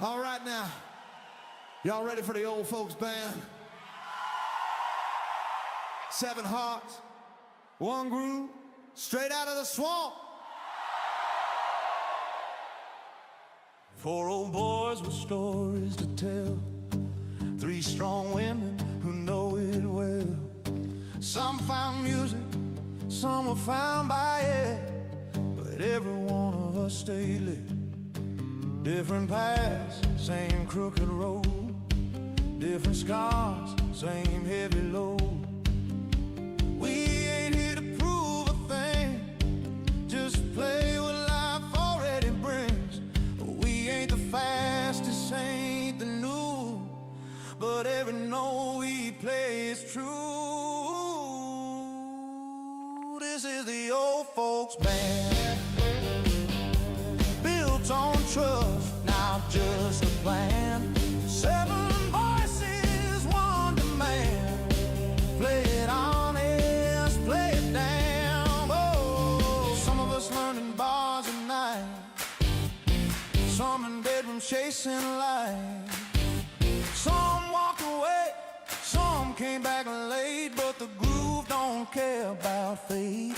All right now, y'all ready for the old folks band? 7 hearts, 1 groove, straight out of the swamp. 4 old boys with stories to tell, 3 strong women who know it well. Some found music, some were found by it, but every one of us stayed lit. Different paths, same crooked road, different scars, same heavy load. We ain't here to prove a thing, just play what life already brings. We ain't the fastest, ain't the new, but every note we play is true. This is the old folks band, built on trust, not just a plan. 7 voices, 1 demand. Play it honest, play it down. Oh, some of us learning bars at night, some in bedrooms chasing light. Some walked away, some came back late, but the groove don't care about fate.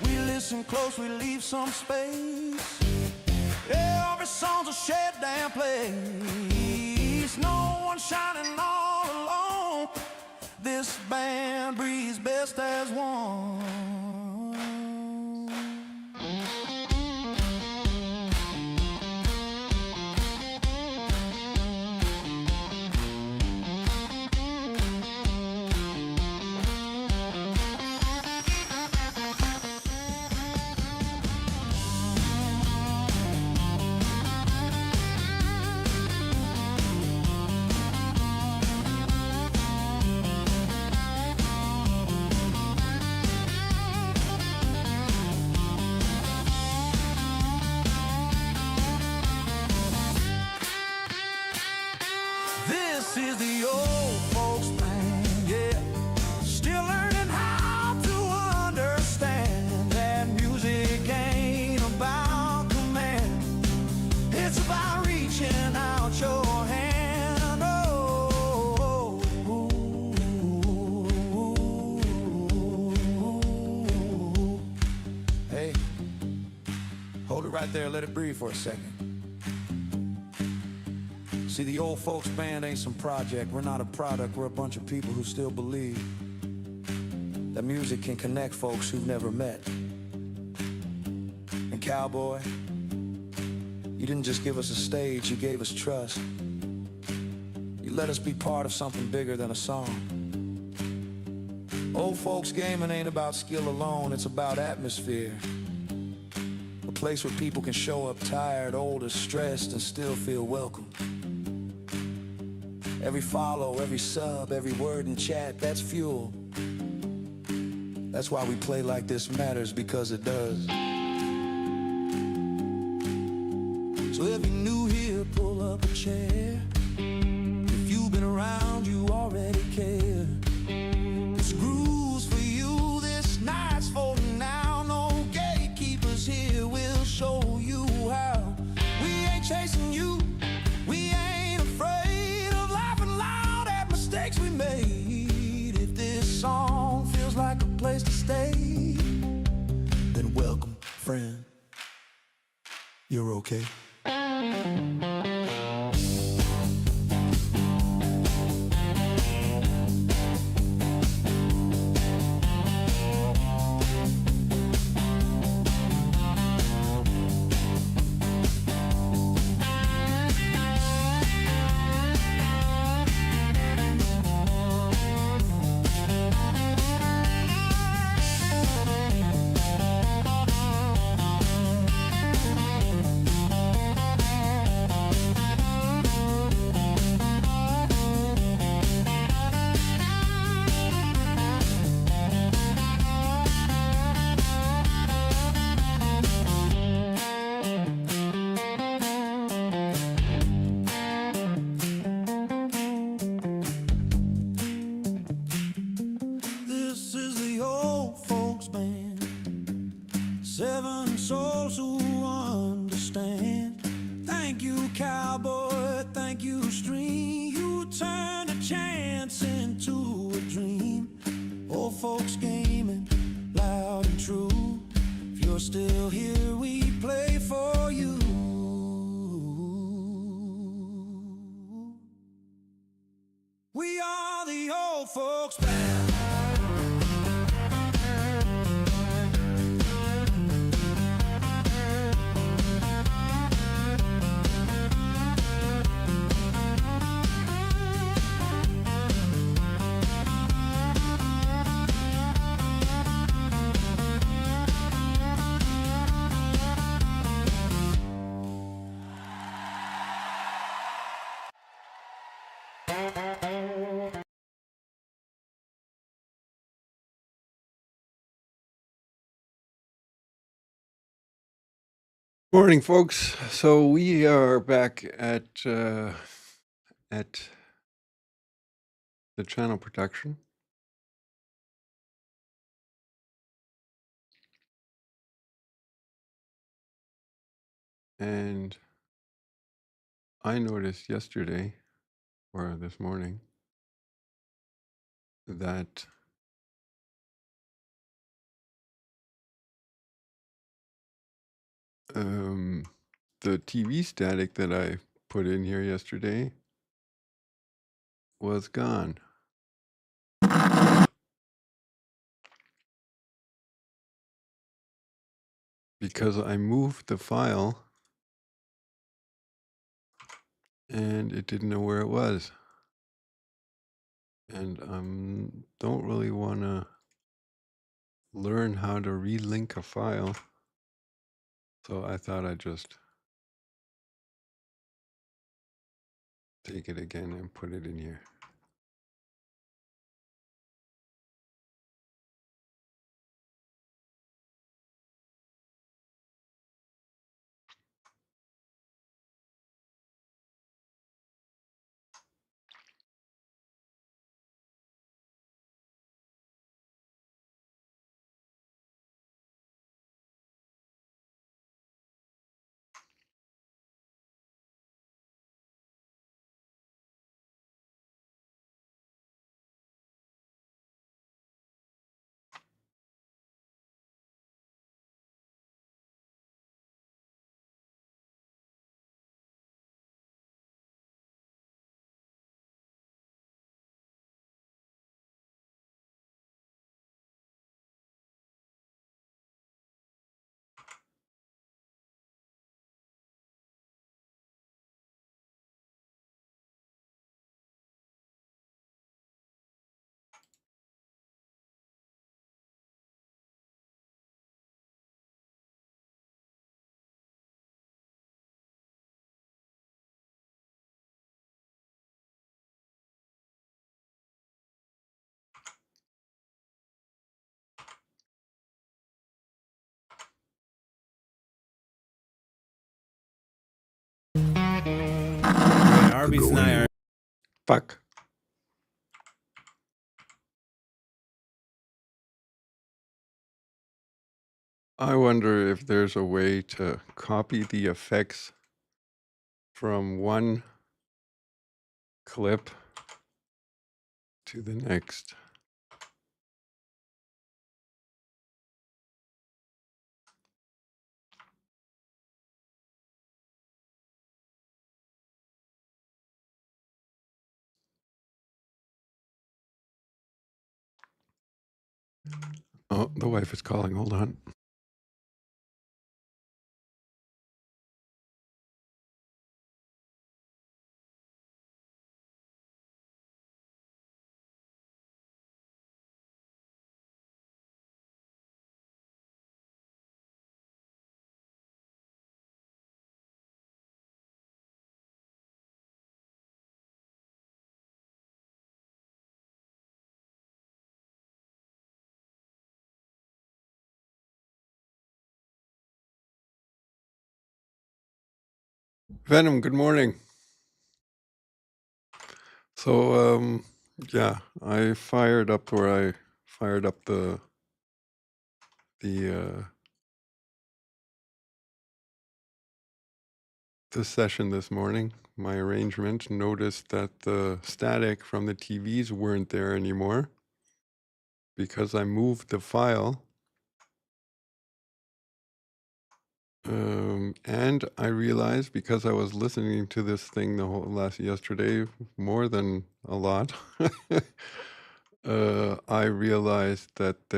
We listen close, we leave some space. Every song's a shared damn place. No one shining all alone. This band breathes best as one. This is the old folks band, yeah. Still learning how to understand that music ain't about command. It's about reaching out your hand. Oh, hey, hold it right there, let it breathe for a second. See, the old folks band ain't some project. We're not a product, we're a bunch of people who still believe that music can connect folks who've never met. And cowboy, you didn't just give us a stage, you gave us trust. You let us be part of something bigger than a song. Old folks gaming ain't about skill alone, it's about atmosphere. A place where people can show up tired, older, stressed, and still feel welcome. Every follow, every sub, every word in chat, that's fuel. That's why we play like this matters, because it does. So if you're new here, pull up a chair. If you've been around, you already care. This groove's for you, this night's for now. No gatekeepers here, we'll show you how. We ain't chasing you, we ain't afraid of laughing loud at mistakes we made. If this song feels like a place to stay, then welcome, friend, you're okay. cowboy, thank you, stream. You turned a chance into a dream. Old folks gaming, loud and true. If you're still here, we play for you. We are the old folks band. Morning, folks. So we are back at the channel production. And I noticed yesterday, or this morning, that the TV static that I put in here yesterday was gone. Because I moved the file and it didn't know where it was. And don't really want to learn how to relink a file. So I thought I'd just take it again and put it in here. Arby's and I are. Fuck. I wonder if there's a way to copy the effects from one clip to the next. Oh, the wife is calling. Hold on. Venom, good morning. So, yeah, I fired up the the session this morning, my arrangement, noticed that the static from the TVs weren't there anymore because I moved the file. And I realized, because I was listening to this thing the whole yesterday, more than a lot, I realized that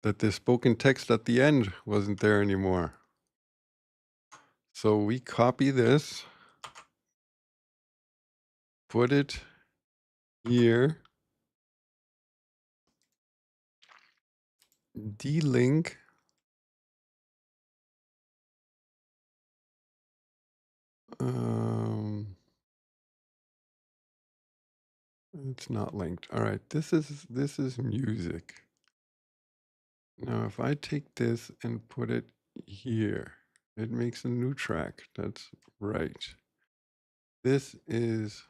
that the spoken text at the end wasn't there anymore. So we copy this, put it here, delink, it's not linked. All right, this is music. Now, if I take this and put it here, it makes a new track. That's right. This is,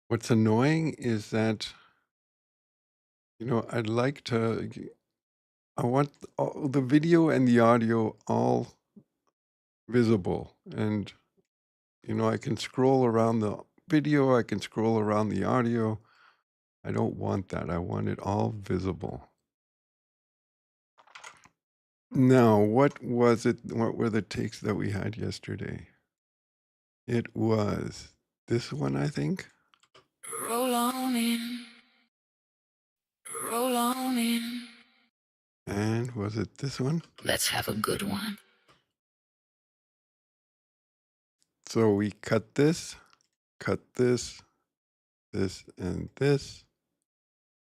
what's annoying is that, I'd like to, I want all, the video and the audio all visible. And, I can scroll around the video, I can scroll around the audio. I don't want that. I want it all visible. Now, what was it? What were the takes that we had yesterday? It was this one, I think. Roll on in. Roll on in. And was it this one? Let's have a good one. So we cut this, this,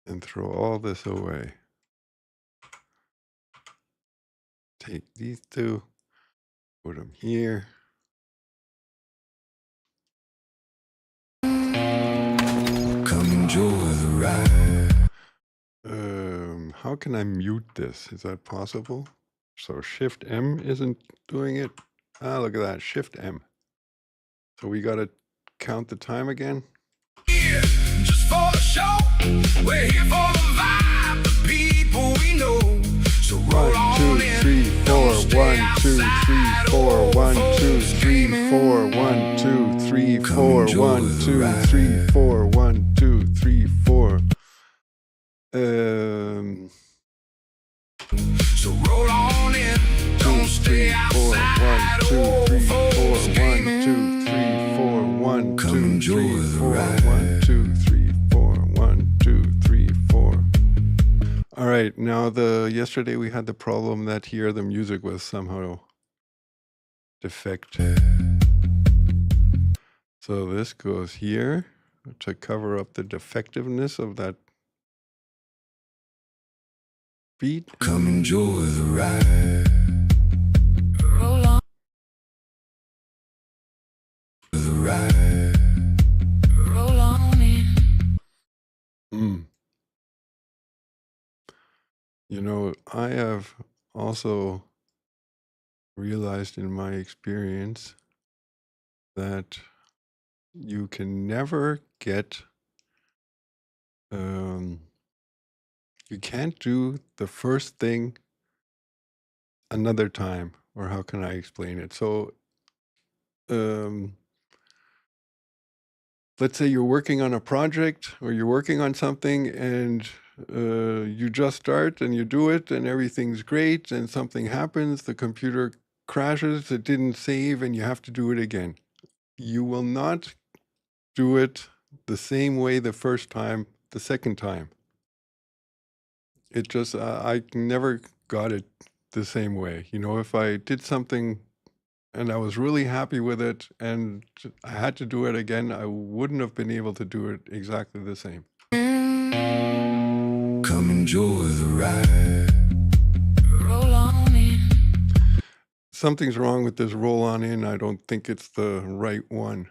and throw all this away. Take these two, put them here. Come enjoy the ride. How can I mute this? Is that possible? So Shift M isn't doing it. Ah, look at that, Shift M. So we got to count the time again. Yeah, just for the show. We're here for the vibe, the people we know. So roll 1, on 2, in. 3, 4. Don't stay 1, 2, 3, outside. 4. 1, 2, 3, Screaming. 4. 1, 2, 3, Come 4. enjoy 1, the 2, ride. 3, 4. 1, 2, 3, 4. So roll on in. 2, Don't 3, stay 4. 1, outside. 2, 3, 4. 1, Screaming. 2, 3, 4. 1, Come 2, enjoy 3, the 4. ride. 1, 2, 3, 4. 1, 2, 3, 4. All right. Now, yesterday we had the problem that here the music was somehow defective. So this goes here to cover up the defectiveness of that beat. Come enjoy the ride. Roll on. The ride. Roll on in. I have also realized in my experience that you can never get, you can't do the first thing another time, or how can I explain it? So, let's say you're working on a project or you're working on something and you just start and you do it and everything's great and something happens, the computer crashes, it didn't save, and you have to do it again. You will not do it the same way the first time, the second time. It just, I never got it the same way. If I did something and I was really happy with it and I had to do it again, I wouldn't have been able to do it exactly the same. Come enjoy the ride. Roll on in. Something's wrong with this roll on in. I don't think it's the right one.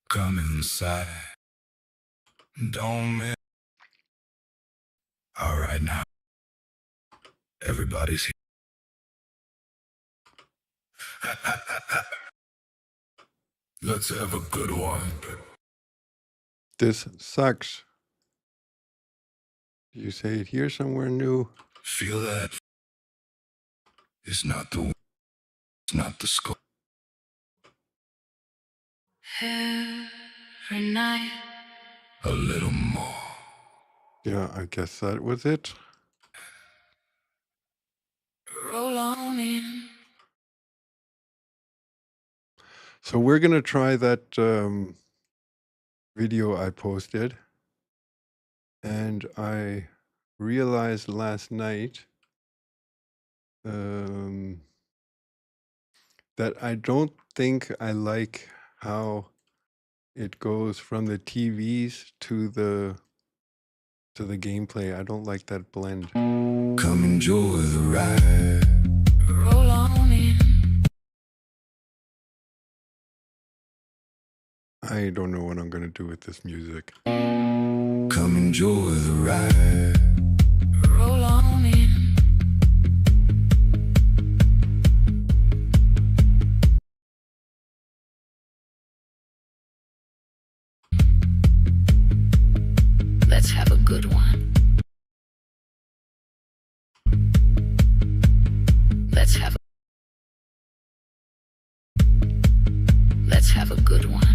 Come inside. Don't miss. All right now. Everybody's here. Let's have a good one. This sucks. Do you say it here somewhere new? Feel that? It's not the skull. Every night. A little more. Yeah, I guess that was it. Roll on in. So we're going to try that video I posted. And I realized last night that I don't think I like how it goes from the TVs to the gameplay. I don't like that blend. Come enjoy the ride. Roll on in. I don't know what I'm going to do with this music. Come enjoy the ride. Roll on in. Let's have a good one. Let's have a good one.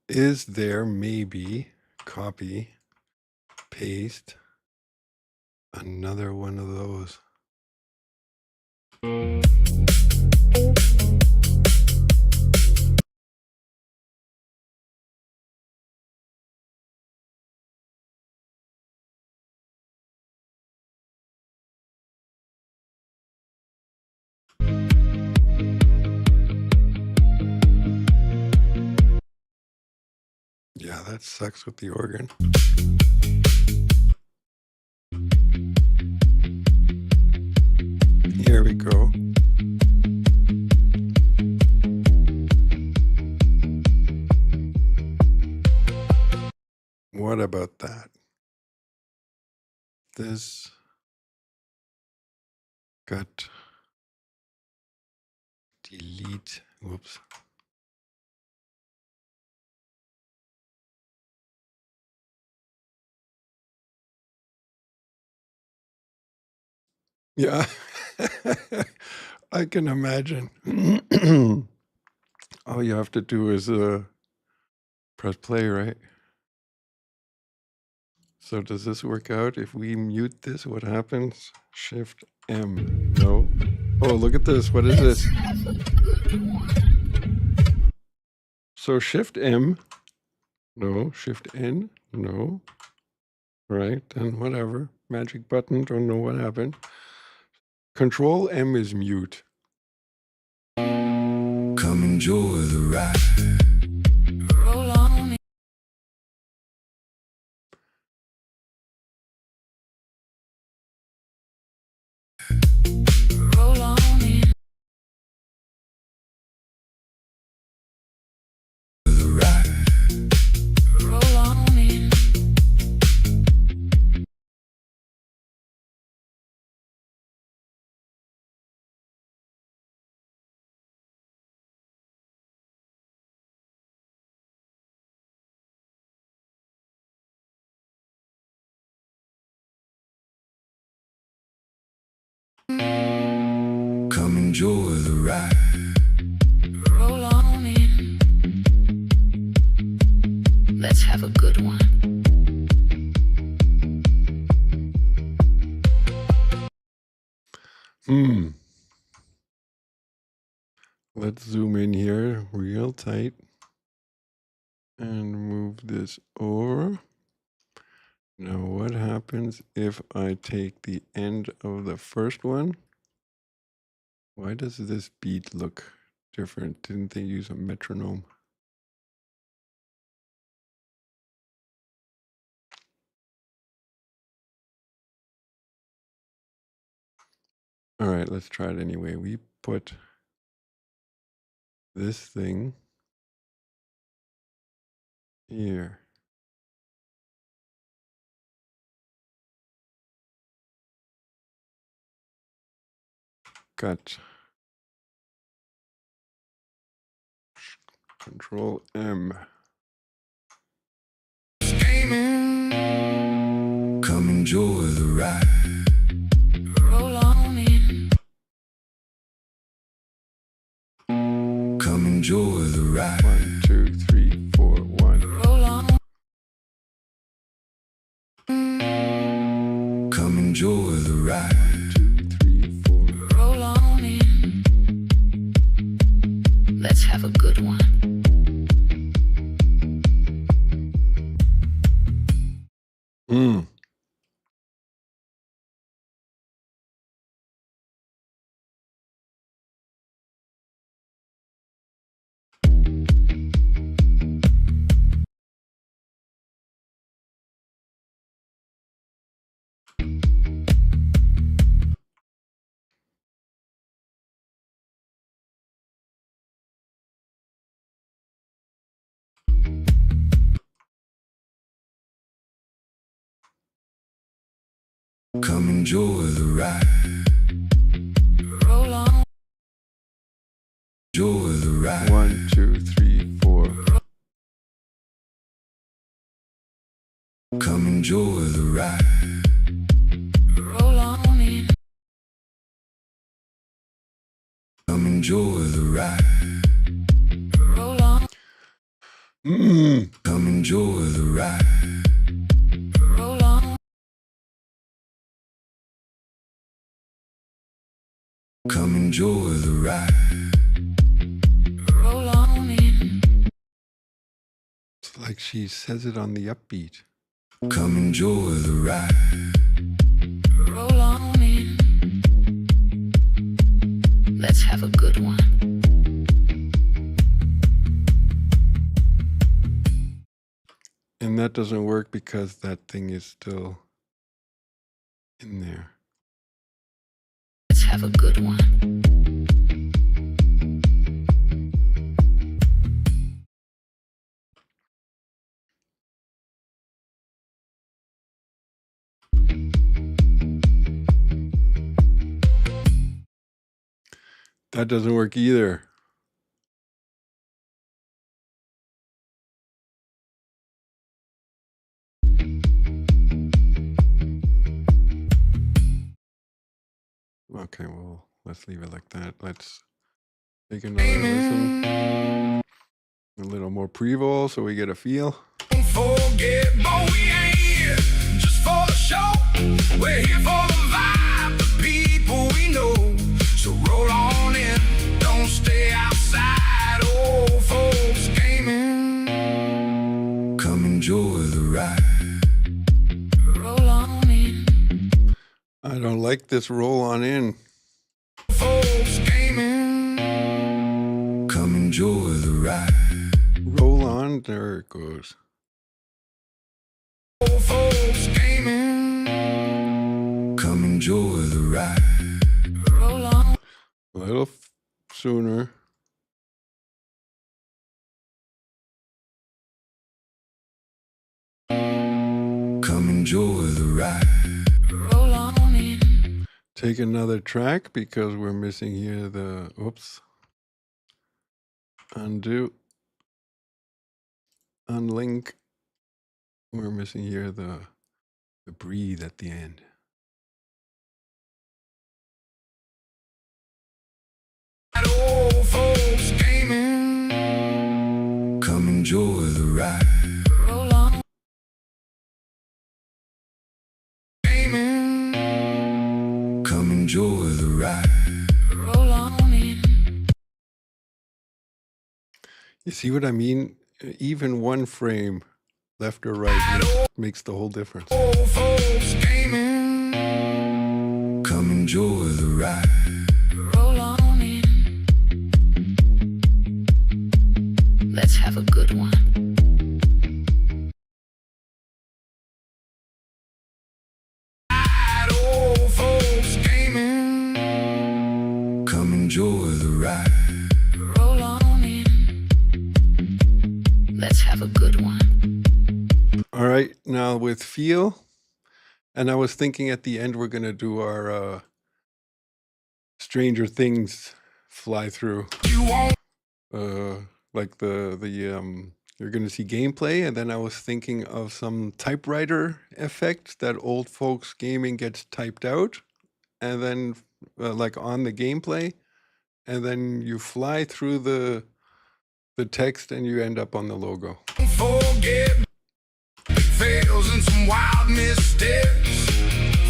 Is there maybe copy, paste, another one of those? Yeah, that sucks with the organ. Here we go. What about that? This got delete. Whoops. Yeah, I can imagine. All you have to do is press play, right? So does this work out? If we mute this, what happens? Shift M. No. Oh, look at this. What is this? So Shift M. No. Shift N. No. Right, then whatever. Magic button. Don't know what happened. Control M is mute. Come enjoy the ride. Roll on in. Roll on in. The ride. Roll on in. Come enjoy the ride. Roll on in. Let's have a good one. Let's zoom in here real tight and move this over. Now what happens if I take the end of the first one? Why does this beat look different? Didn't they use a metronome? All right, let's try it anyway. We put this thing here. Cut. Control M. scheming. Come enjoy the ride. Roll on in. Come enjoy the ride. 1, 2, 3, 4, 1. Roll on. Come enjoy the ride. 2, 3, 4. Roll on in. Let's have a good one. Mm. Come enjoy the ride. Roll on. Enjoy the ride. 1, 2, 3, 4. Come enjoy the ride. Roll on in. Come enjoy the ride. Roll on. Mm. Come enjoy the ride. Roll on. Come enjoy the ride. Roll on in. It's like she says it on the upbeat. Come enjoy the ride. Roll on in. Let's have a good one. And that doesn't work because that thing is still in there. Let's have a good one. That doesn't work either. Okay, well, let's leave it like that. Let's take another listen. A little more pre-roll so we get a feel. Don't forget, but we ain't here just for the show. We're here for the vibe, the people we know. So roll on in, don't stay outside. Old folks gaming. Come enjoy the ride. Roll on in, I don't like this roll on in. folks gaming. Come enjoy the ride. Roll on, there it goes. Old folks gaming. Come enjoy the ride. Roll on. A little sooner. Come enjoy the ride. Roll on in. Take another track because we're missing here the, oops. Undo. Unlink. We're missing here the breathe at the end. Old folks gaming. Come enjoy the ride. Roll on. Gaming. Come enjoy the ride. Roll on in. You see what I mean? Even one frame, left or right, makes the whole difference. Old folks gaming. Come enjoy the ride. Roll on in. Let's have a good one. Old folks gaming. Come enjoy the ride. Roll on in. Let's have a good one. All right, now with feel, and I was thinking at the end we're going to do our Stranger Things fly through, You won't. like the you're going to see gameplay, and then I was thinking of some typewriter effect that old folks gaming gets typed out, and then like on the gameplay, and then you fly through the text and you end up on the logo. Forget fails and some wild missteps.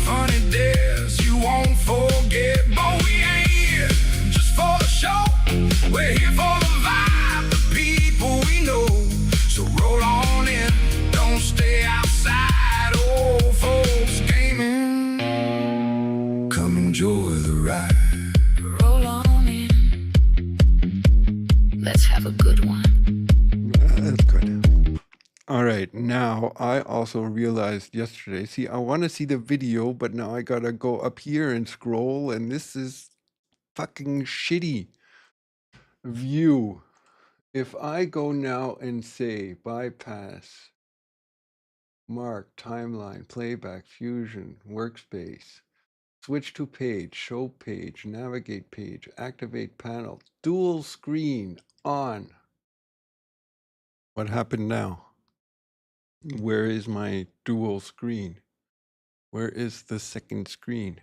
Funny days you won't forget. But we ain't here just for the show. We're here for the vibe, the people we know. So roll on in, don't stay outside. Old folks gaming. Come enjoy the ride. Roll on in. Let's have a good one. That's good. All right, now I also realized yesterday, see, I want to see the video, but now I gotta go up here and scroll, and this is fucking shitty view. If I go now and say bypass, mark, timeline, playback, fusion, workspace, switch to page, show page, navigate page, activate panel, dual screen on. What happened now? Where is my dual screen? Where is the second screen?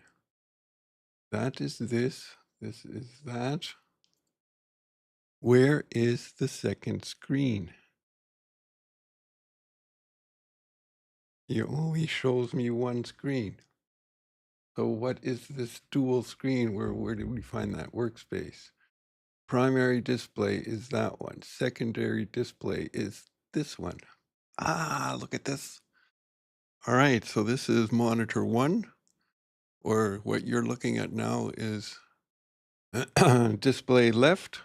That is this. This is that. Where is the second screen? It only shows me one screen. So what is this dual screen? Where did we find that workspace? Primary display is that one. Secondary display is this one. Ah, look at this. All right, so this is monitor 1, or what you're looking at now is display left.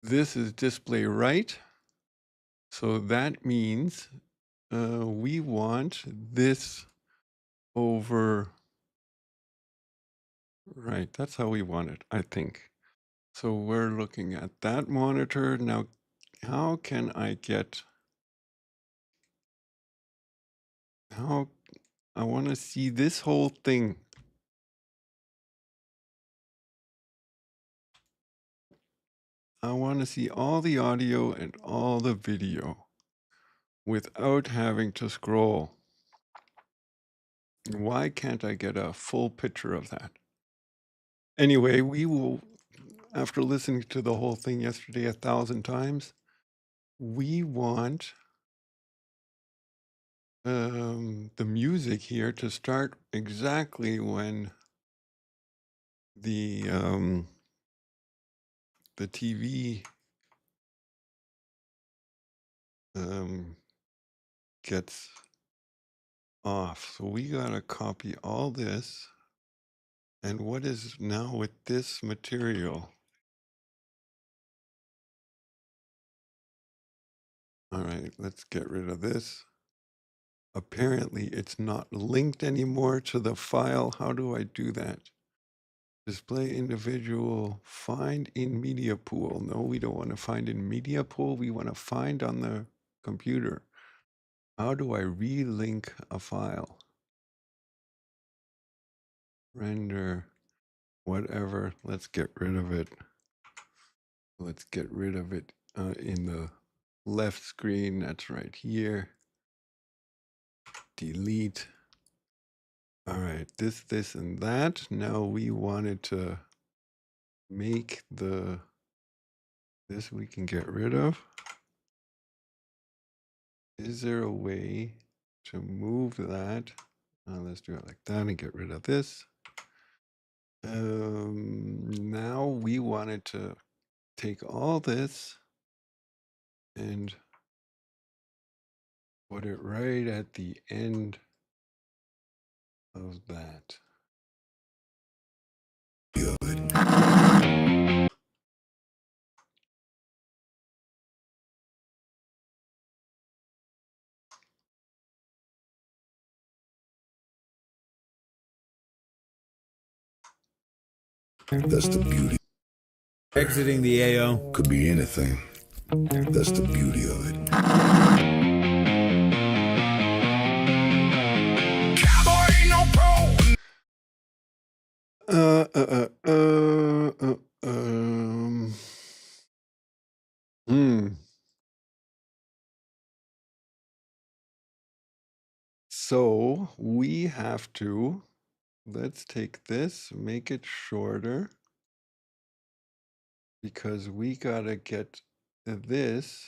This is display right. So that means we want this over right. That's how we want it, I think. So we're looking at that monitor. Now, how can I get, how, I want to see this whole thing. I want to see all the audio and all the video without having to scroll. Why can't I get a full picture of that? Anyway, we will, after listening to the whole thing yesterday 1,000 times, we want the music here to start exactly when the TV gets off. So we gotta copy all this. And what is now with this material? All right, let's get rid of this. Apparently it's not linked anymore to the file. How do I do that? Display individual, find in media pool. No, we don't want to find in media pool. We want to find on the computer. How do I relink a file? Render, whatever. Let's get rid of it. Let's get rid of it in the left screen. That's right here. Delete. All right, this, and that. Now we wanted to make this we can get rid of. Is there a way to move that? Let's do it like that and get rid of this. Now we wanted to take all this and put it right at the end of that. That's the beauty. Exiting the AO. Could be anything. That's the beauty of it. Cowboy ain't no pro. now we have to, let's take this, make it shorter, because we gotta get this.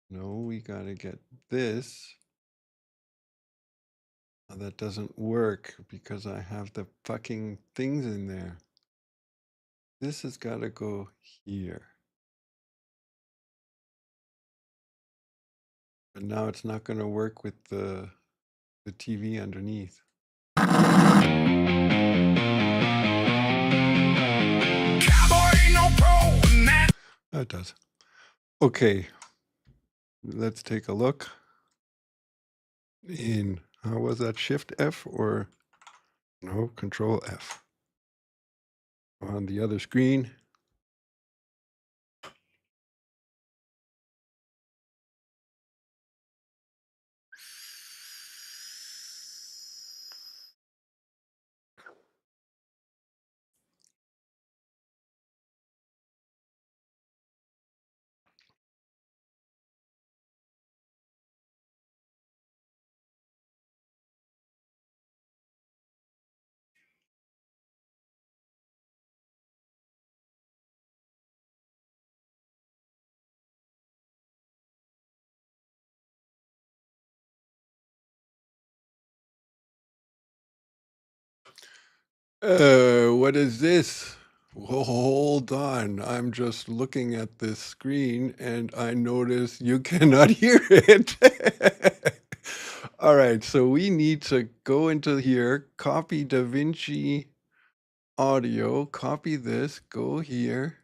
No, we gotta get this. Oh, that doesn't work because I have the fucking things in there. This has got to go here. But now it's not going to work with the TV underneath. Cowboy ain't no pro in that. That does. Okay. Let's take a look. In, how was that, Shift F or no, Control F? On the other screen. What is this? Hold on. I'm just looking at this screen and I notice you cannot hear it. All right, so we need to go into here, copy Davinci audio, copy this, go here,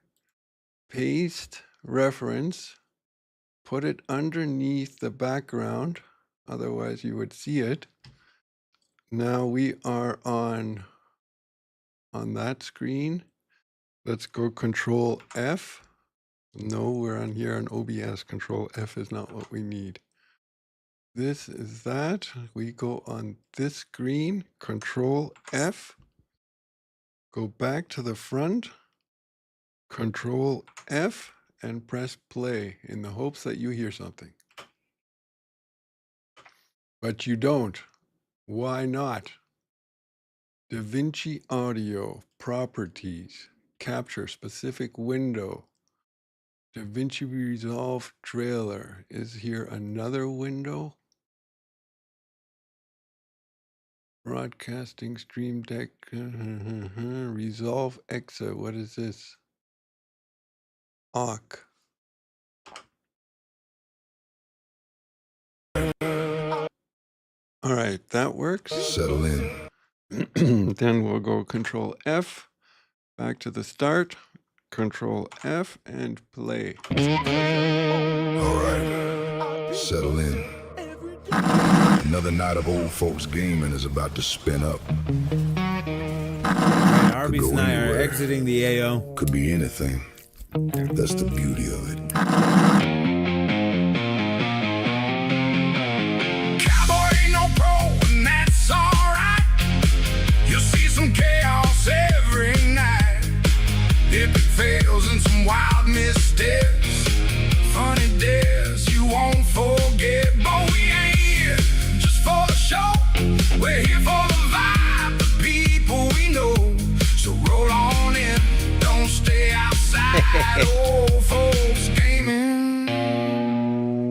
paste reference, put it underneath the background, otherwise you would see it. Now we are on that screen. Let's go Control F. No, we're on here on OBS. Control F is not what we need. This is that. We go on this screen, Control F. Go back to the front, Control F, and press play in the hopes that you hear something. But you don't. Why not? Davinci Audio, Properties, Capture Specific Window. Davinci Resolve Trailer. Is here another window? Broadcasting Stream Deck. Resolve Exa. What is this? Awk. All right, that works. Settle in. Then we'll go Control F, back to the start, Control F, and play. All right. Settle in. Another night of old folks gaming is about to spin up. Arby's and I are exiting the AO. Could be anything. That's the beauty of it. Cowboy ain't no pro, and that's alright. You'll see some chaos every night. Epic fails and some wild missteps. Funny days you won't forget. But we ain't here just for the show. We're here for the vibe, the people we know. So roll on in, don't stay outside. Old folks gaming.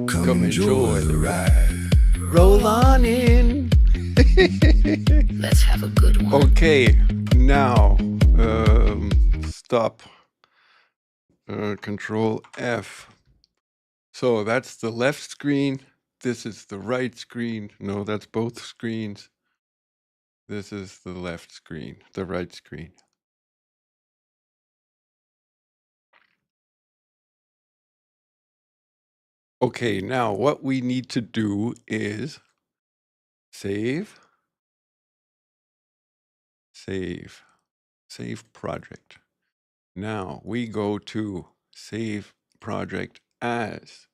Come enjoy the ride. Roll on in. Let's have a good one. Okay, now stop. Control F. So that's the left screen. This is the right screen. No, that's both screens. This is the left screen, the right screen. Okay, now what we need to do is save project. Now we go to save project as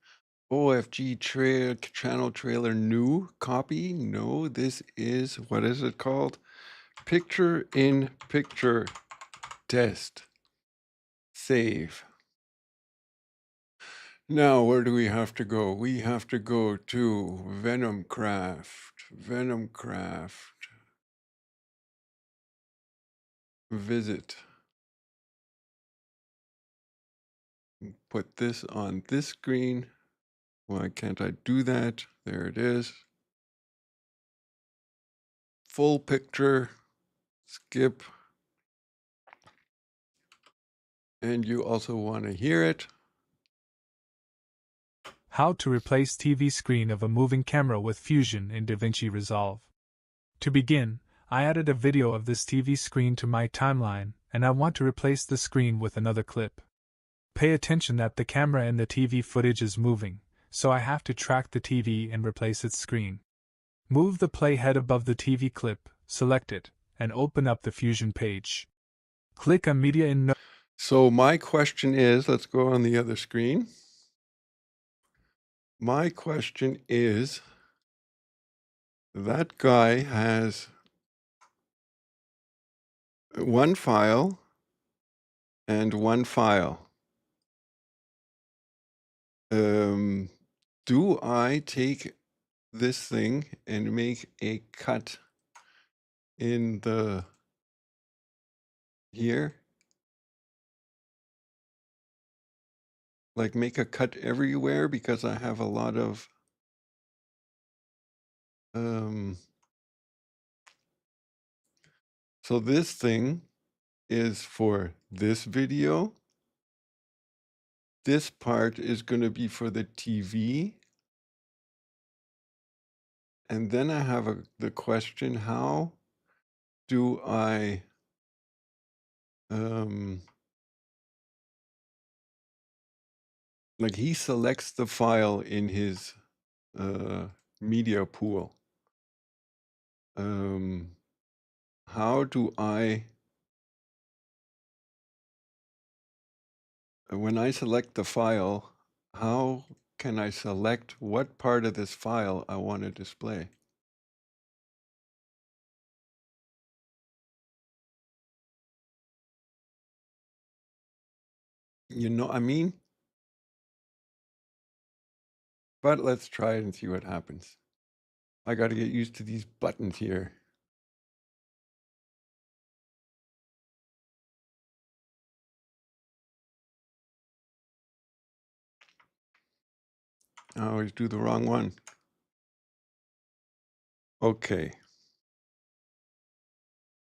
OFG channel trailer new copy. No, this is, what is it called? Picture in picture test. Save. Now, where do we have to go? We have to go to Venomcraft. Venomcraft. Visit. Put this on this screen. Why can't I do that? There it is. Full picture. Skip. And you also want to hear it. How to replace TV screen of a moving camera with Fusion in Davinci Resolve. To begin, I added a video of this TV screen to my timeline, and I want to replace the screen with another clip. Pay attention that the camera in the TV footage is moving, so I have to track the TV and replace its screen. Move the playhead above the TV clip, select it, and open up the Fusion page. Click on Media in Node. So my question is, let's go on the other screen. My question is, that guy has one file and one file. Do I take this thing and make a cut in the here? Like make a cut everywhere because I have a lot of so this thing is for this video. This part is going to be for the TV. And then I have the question, how do I like he selects the file in his media pool. How do I, when I select the file, how can I select what part of this file I want to display? You know what I mean? But let's try it and see what happens. I got to get used to these buttons here. I always do the wrong one. Okay.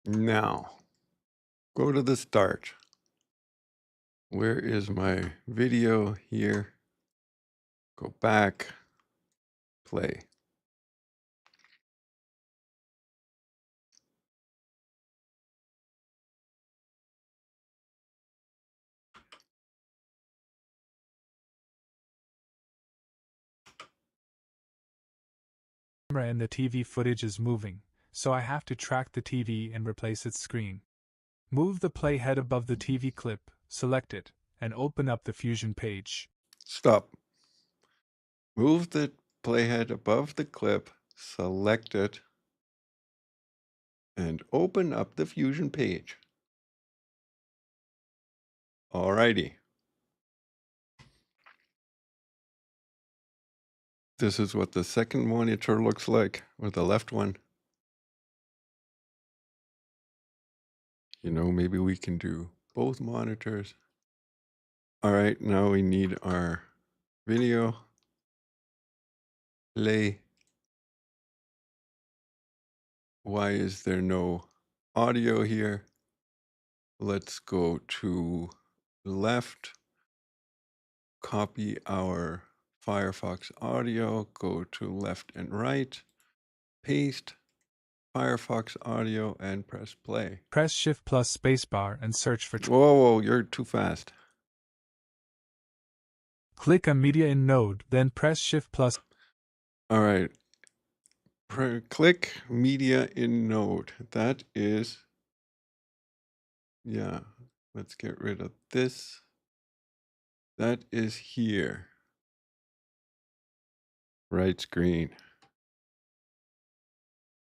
Now, go to the start. Where is my video here? Go back, play. Camera and the TV footage is moving, so I have to track the TV and replace its screen. Move the playhead above the TV clip, select it, and open up the Fusion page. Stop. Move the playhead above the clip, select it, and open up the Fusion page. Alrighty. This is what the second monitor looks like, or the left one. You know, maybe we can do both monitors. All right, now we need our video. Play. Why is there no audio here? Let's go to left, copy our Firefox audio, go to left and right, paste Firefox audio, and press play. Press Shift plus spacebar and search for. Whoa, you're too fast. Click on Media in Node, then press Shift plus. All right. Click Media in Node. That is, yeah, let's get rid of this. That is here. Right screen.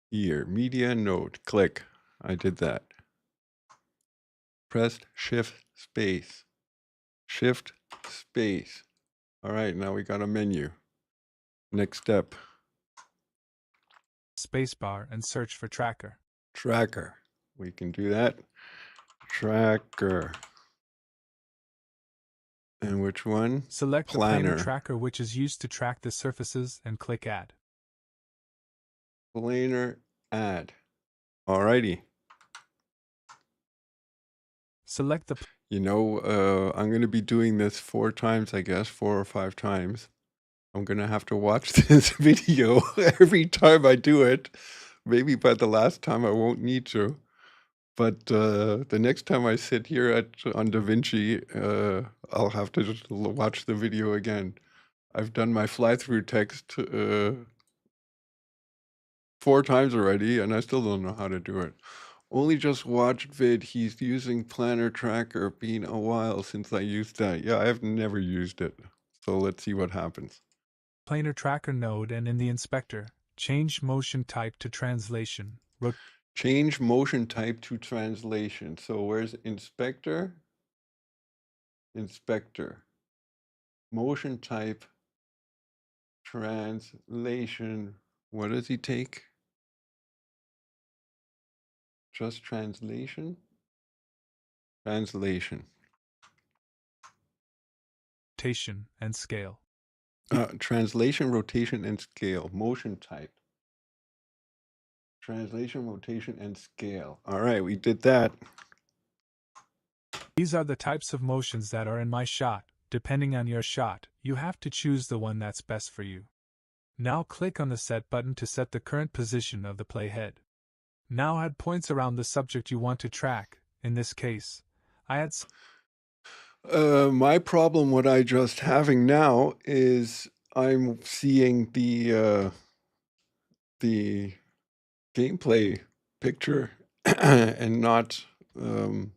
Here, Media Node. Click. I did that. Pressed Shift space. Shift space. All right, now we got a menu. Next step, Spacebar and search for tracker. tracker. We can do that. Tracker. And which one? Select the Planner. planar tracker which is used to track the surfaces and click Add. Planar add. Alrighty. Select the I'm going to be doing this 4 times, I guess, 4 or 5 times. I'm going to have to watch this video every time I do it. Maybe by the last time I won't need to. But the next time I sit here on Davinci, I'll have to just watch the video again. I've done my fly-through text 4 times already, and I still don't know how to do it. Only just watched vid. He's using Planner Tracker. Been a while since I used that. Yeah, I've never used it. So let's see what happens. planar tracker node and in the inspector, change motion type to translation. Change motion type to translation. So where's inspector? Inspector. Motion type, translation. What does he take? Just translation? Translation. Rotation and scale. Translation, rotation, and scale. Motion type. Translation, rotation, and scale. All right, we did that. These are the types of motions that are in my shot. Depending on your shot, you have to choose the one that's best for you. Now click on the Set button to set the current position of the playhead. Now add points around the subject you want to track. In this case, I add My problem, what I just having now, is I'm seeing the gameplay picture and not not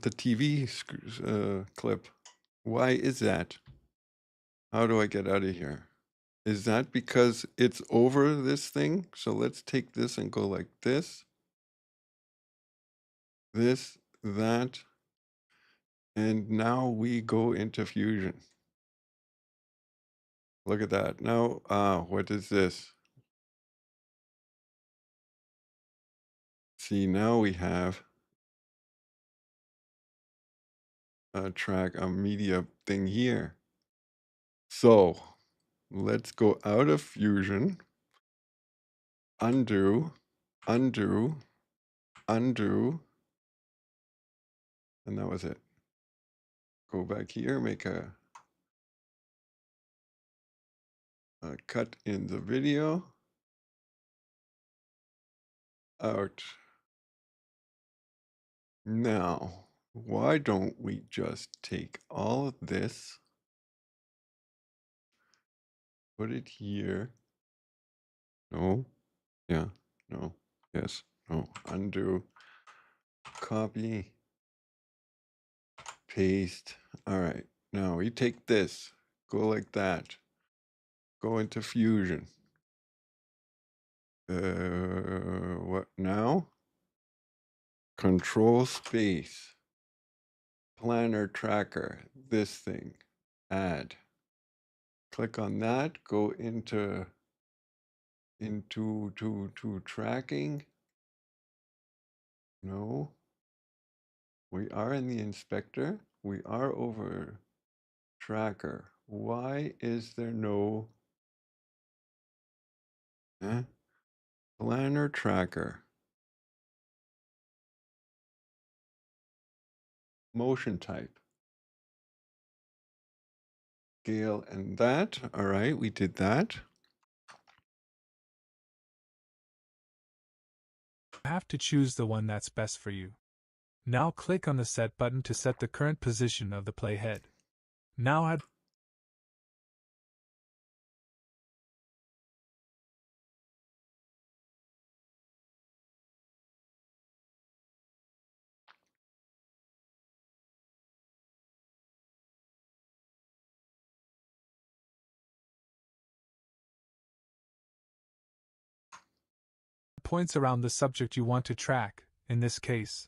the TV clip. Why is that? How do I get out of here? Is that because it's over this thing? So let's take this and go like this, that, and now we go into Fusion. Look at that. Now, what is this? See, now we have a media thing here. So let's go out of Fusion, undo, undo, undo, and that was it. Go back here, make a cut in the video. Out. Now, why don't we just take all of this, put it here. No, yeah, no, yes, no, undo, copy, paste. All right, now we take this, go like that, go into Fusion. What now? Control space, planner tracker, this thing, add. Click on that, go into tracking. No, we are in the inspector. We are over tracker. Why is there no planner tracker? Motion type. Scale and that. All right, we did that. You have to choose the one that's best for you. Now click on the Set button to set the current position of the playhead. Now add points around the subject you want to track. In this case,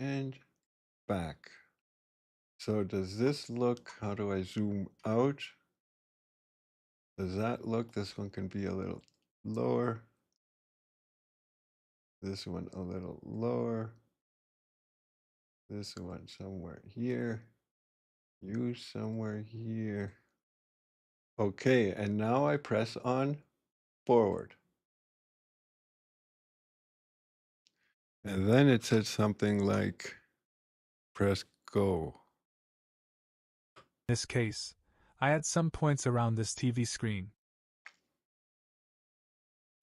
and back. So does this look, how do I zoom out? Does that look, this one can be a little lower. This one a little lower. This one somewhere here. You somewhere here. Okay, and now I press on forward. And then it said something like, press go. In this case, I add some points around this TV screen.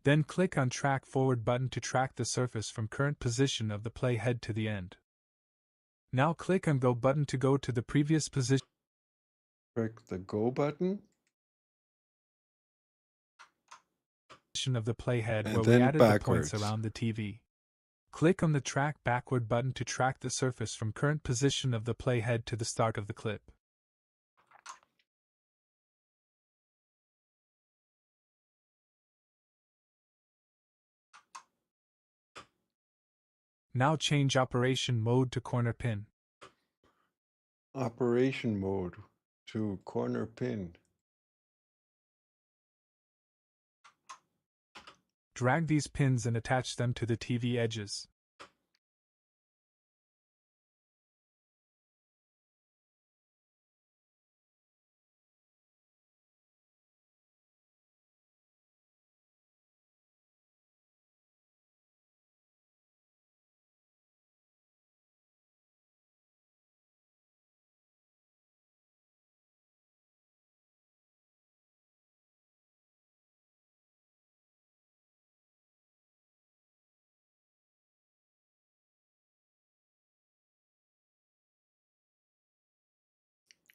Then click on Track Forward button to track the surface from current position of the playhead to the end. Now click on Go button to go to the previous position Click the go button. of the playhead And where we then added the points backwards. around the TV. Click on the Track Backward button to track the surface from current position of the playhead to the start of the clip. Now change operation mode to corner pin. Operation mode to corner pin. Drag these pins and attach them to the TV edges.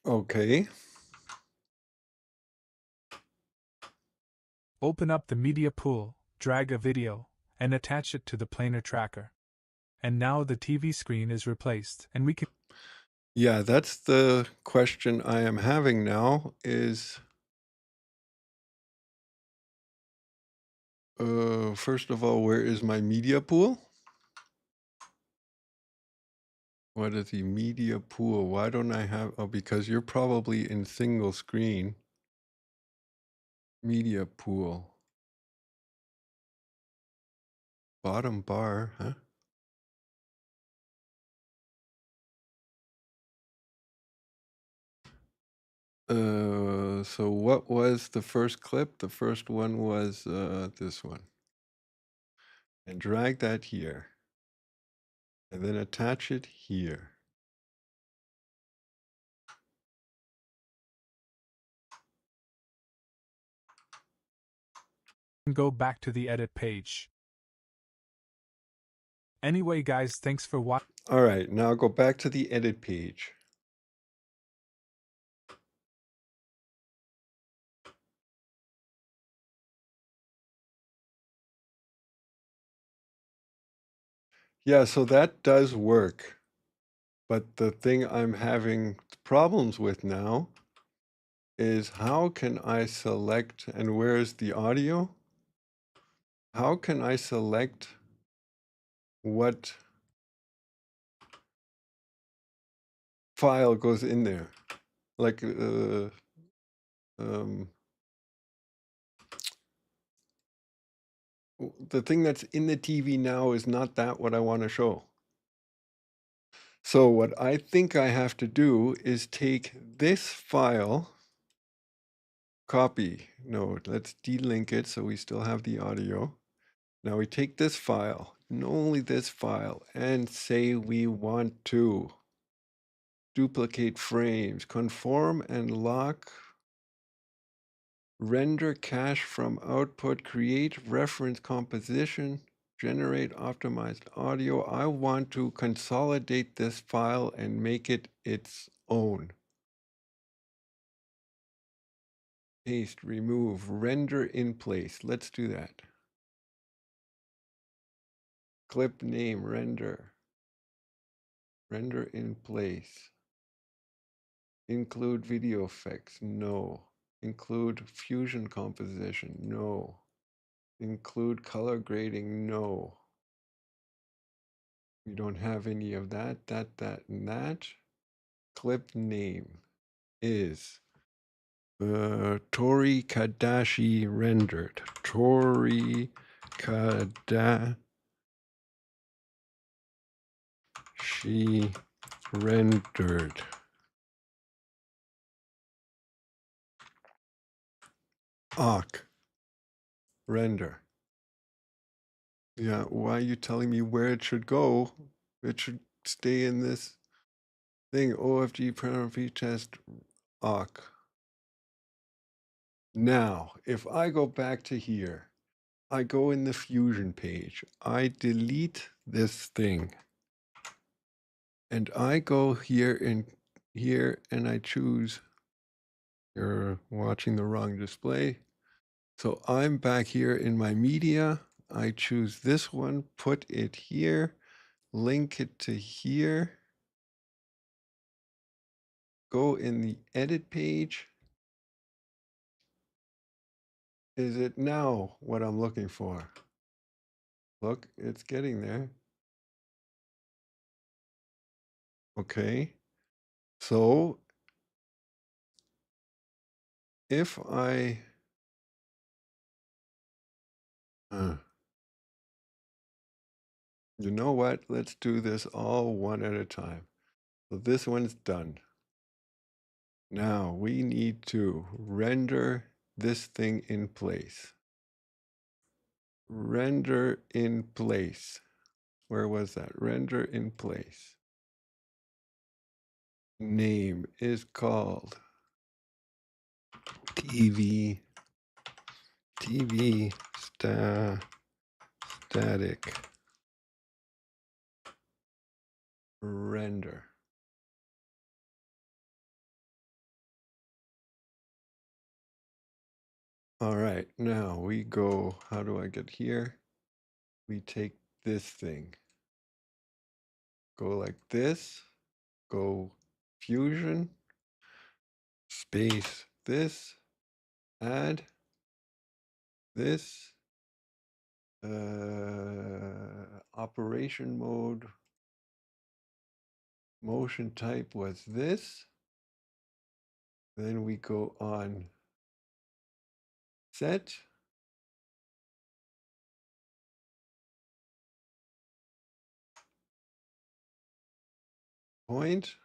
Okay. Open up the media pool, drag a video, and attach it to the planar tracker. And now the TV screen is replaced, and we can Yeah, that's the question I am having now is, first of all, where is my media pool? What is the media pool? Why don't I have, oh, because you're probably in single screen. Media pool. Bottom bar, huh? So what was the first clip? The first one was this one. And drag that here. And then attach it here. go back to the edit page. Anyway guys, thanks for watching. All right, now go back to the edit page. Yeah, so that does work. But the thing I'm having problems with now is how can I select, and where's the audio? How can I select what file goes in there? Like, the thing that's in the TV now is not that what I want to show. So what I think I have to do is take this file, copy, no, let's delink it so we still have the audio. Now we take this file, and only this file, and say we want to duplicate frames, conform and lock, render cache from output, create reference composition, generate optimized audio. I want to consolidate this file and make it its own. Paste, remove, render in place. Let's do that. Clip name, render. Render in place. Include video effects, no. Include fusion composition, no. Include color grading, no. We don't have any of that, and that. Clip name is Tori Kadashi rendered. Tori Kadashi rendered. Awk. Render. Yeah, why are you telling me where it should go? It should stay in this thing. OFG parameter test awk. Now, if I go back to here, I go in the Fusion page, I delete this thing, and I go here and I choose, you're watching the wrong display. So I'm back here in my media. I choose this one, put it here, link it to here, go in the edit page. Is it now what I'm looking for? Look, it's getting there. Okay. So if I, you know what? Let's do this all one at a time. So this one's done. Now we need to render this thing in place. Render in place. Where was that? Render in place. Name is called TV static render. All right, now we go, how do I get here? We take this thing, go like this, go Fusion, space this, add this, operation mode, motion type was this. Then we go on set. Point.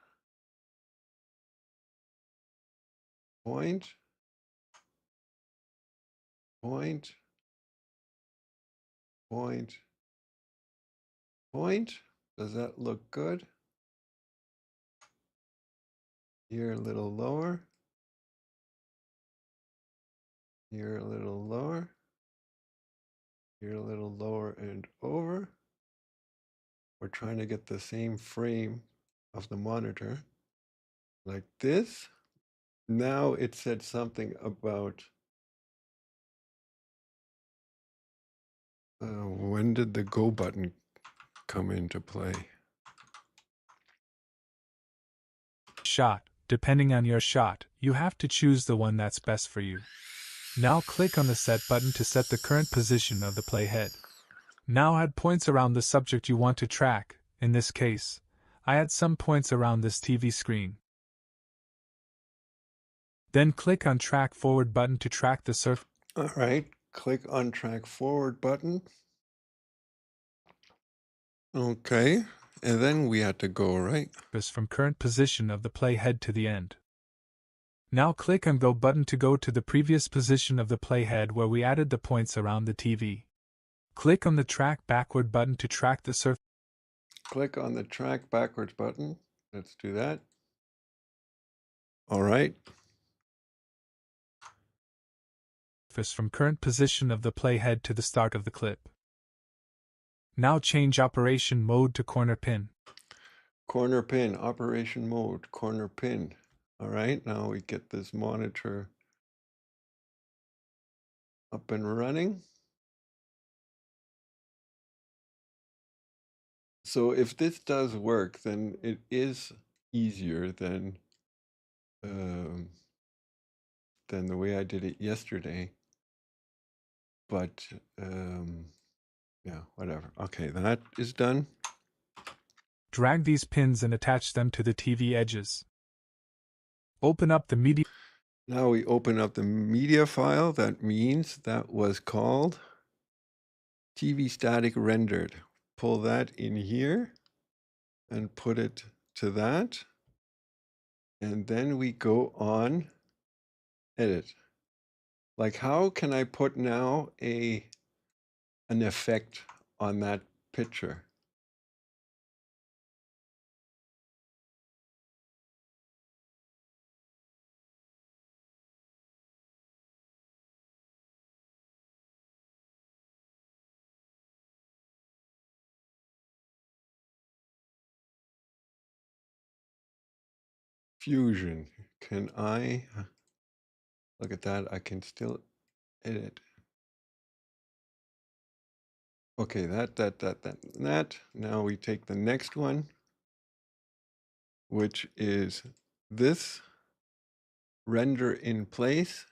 Point. Point. Point. Point. Does that look good? Here a little lower. Here a little lower. Here a little lower and over. We're trying to get the same frame of the monitor like this. Now it said something about when did the go button come into play? Shot. Depending on your shot, you have to choose the one that's best for you. Now click on the Set button to set the current position of the playhead. Now add points around the subject you want to track. In this case, I add some points around this TV screen. Then click on Track Forward button to track the surface. All right, click on Track Forward button. Okay, and then we had to go, right? From current position of the playhead to the end. Now click on Go button to go to the previous position of the playhead where we added the points around the TV. Click on the Track Backward button to track the surface. Click on the Track Backwards button. Let's do that. All right. From current position of the playhead to the start of the clip. Now change operation mode to corner pin. Corner pin, operation mode, corner pin. All right, now we get this monitor up and running. So if this does work, then it is easier than the way I did it yesterday. But yeah, whatever. Okay, that is done. Drag these pins and attach them to the TV edges. Open up the media. Now we open up the media file. That means that was called TV static rendered. Pull that in here and put it to that. And then we go on edit. Like, how can I put now an effect on that picture? Fusion. Can I look at that? I can still edit. Okay, that. Now we take the next one, which is this render in place.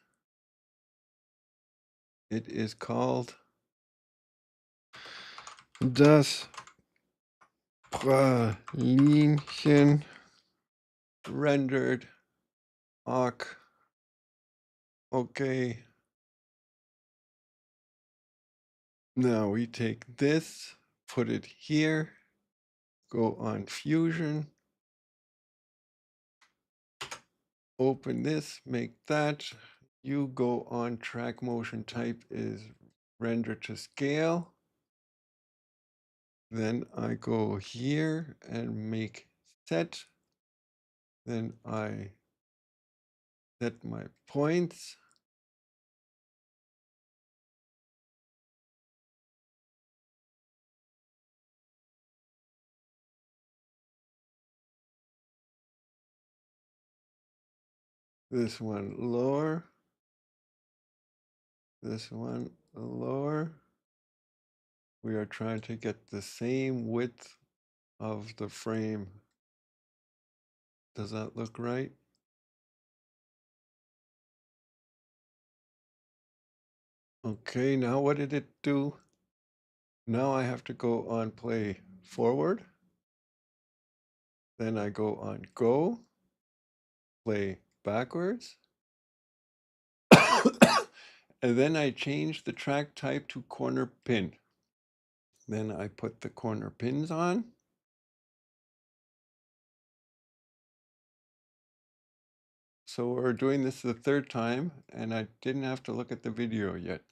It is called das Pralinchen rendered arc. Okay. Now we take this, put it here, go on Fusion, open this, make that. You go on track motion type is render to scale. Then I go here and make set. Then I set my points. This one lower. This one lower. We are trying to get the same width of the frame. Does that look right? Okay, now what did it do? Now I have to go on play forward. Then I go on go, play backwards. And then I change the track type to corner pin. Then I put the corner pins on. So we're doing this the third time, and I didn't have to look at the video yet.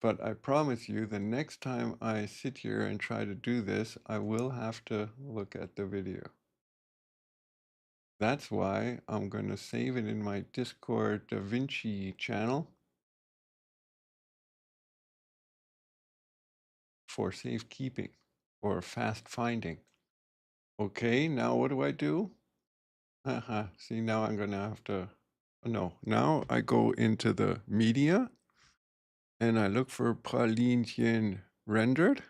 But I promise you, the next time I sit here and try to do this, I will have to look at the video. That's why I'm going to save it in my Discord Davinci channel for safekeeping or fast finding. Okay, now what do I do? See, now I'm going to have to, no, now I go into the media and I look for Pralinchen rendered,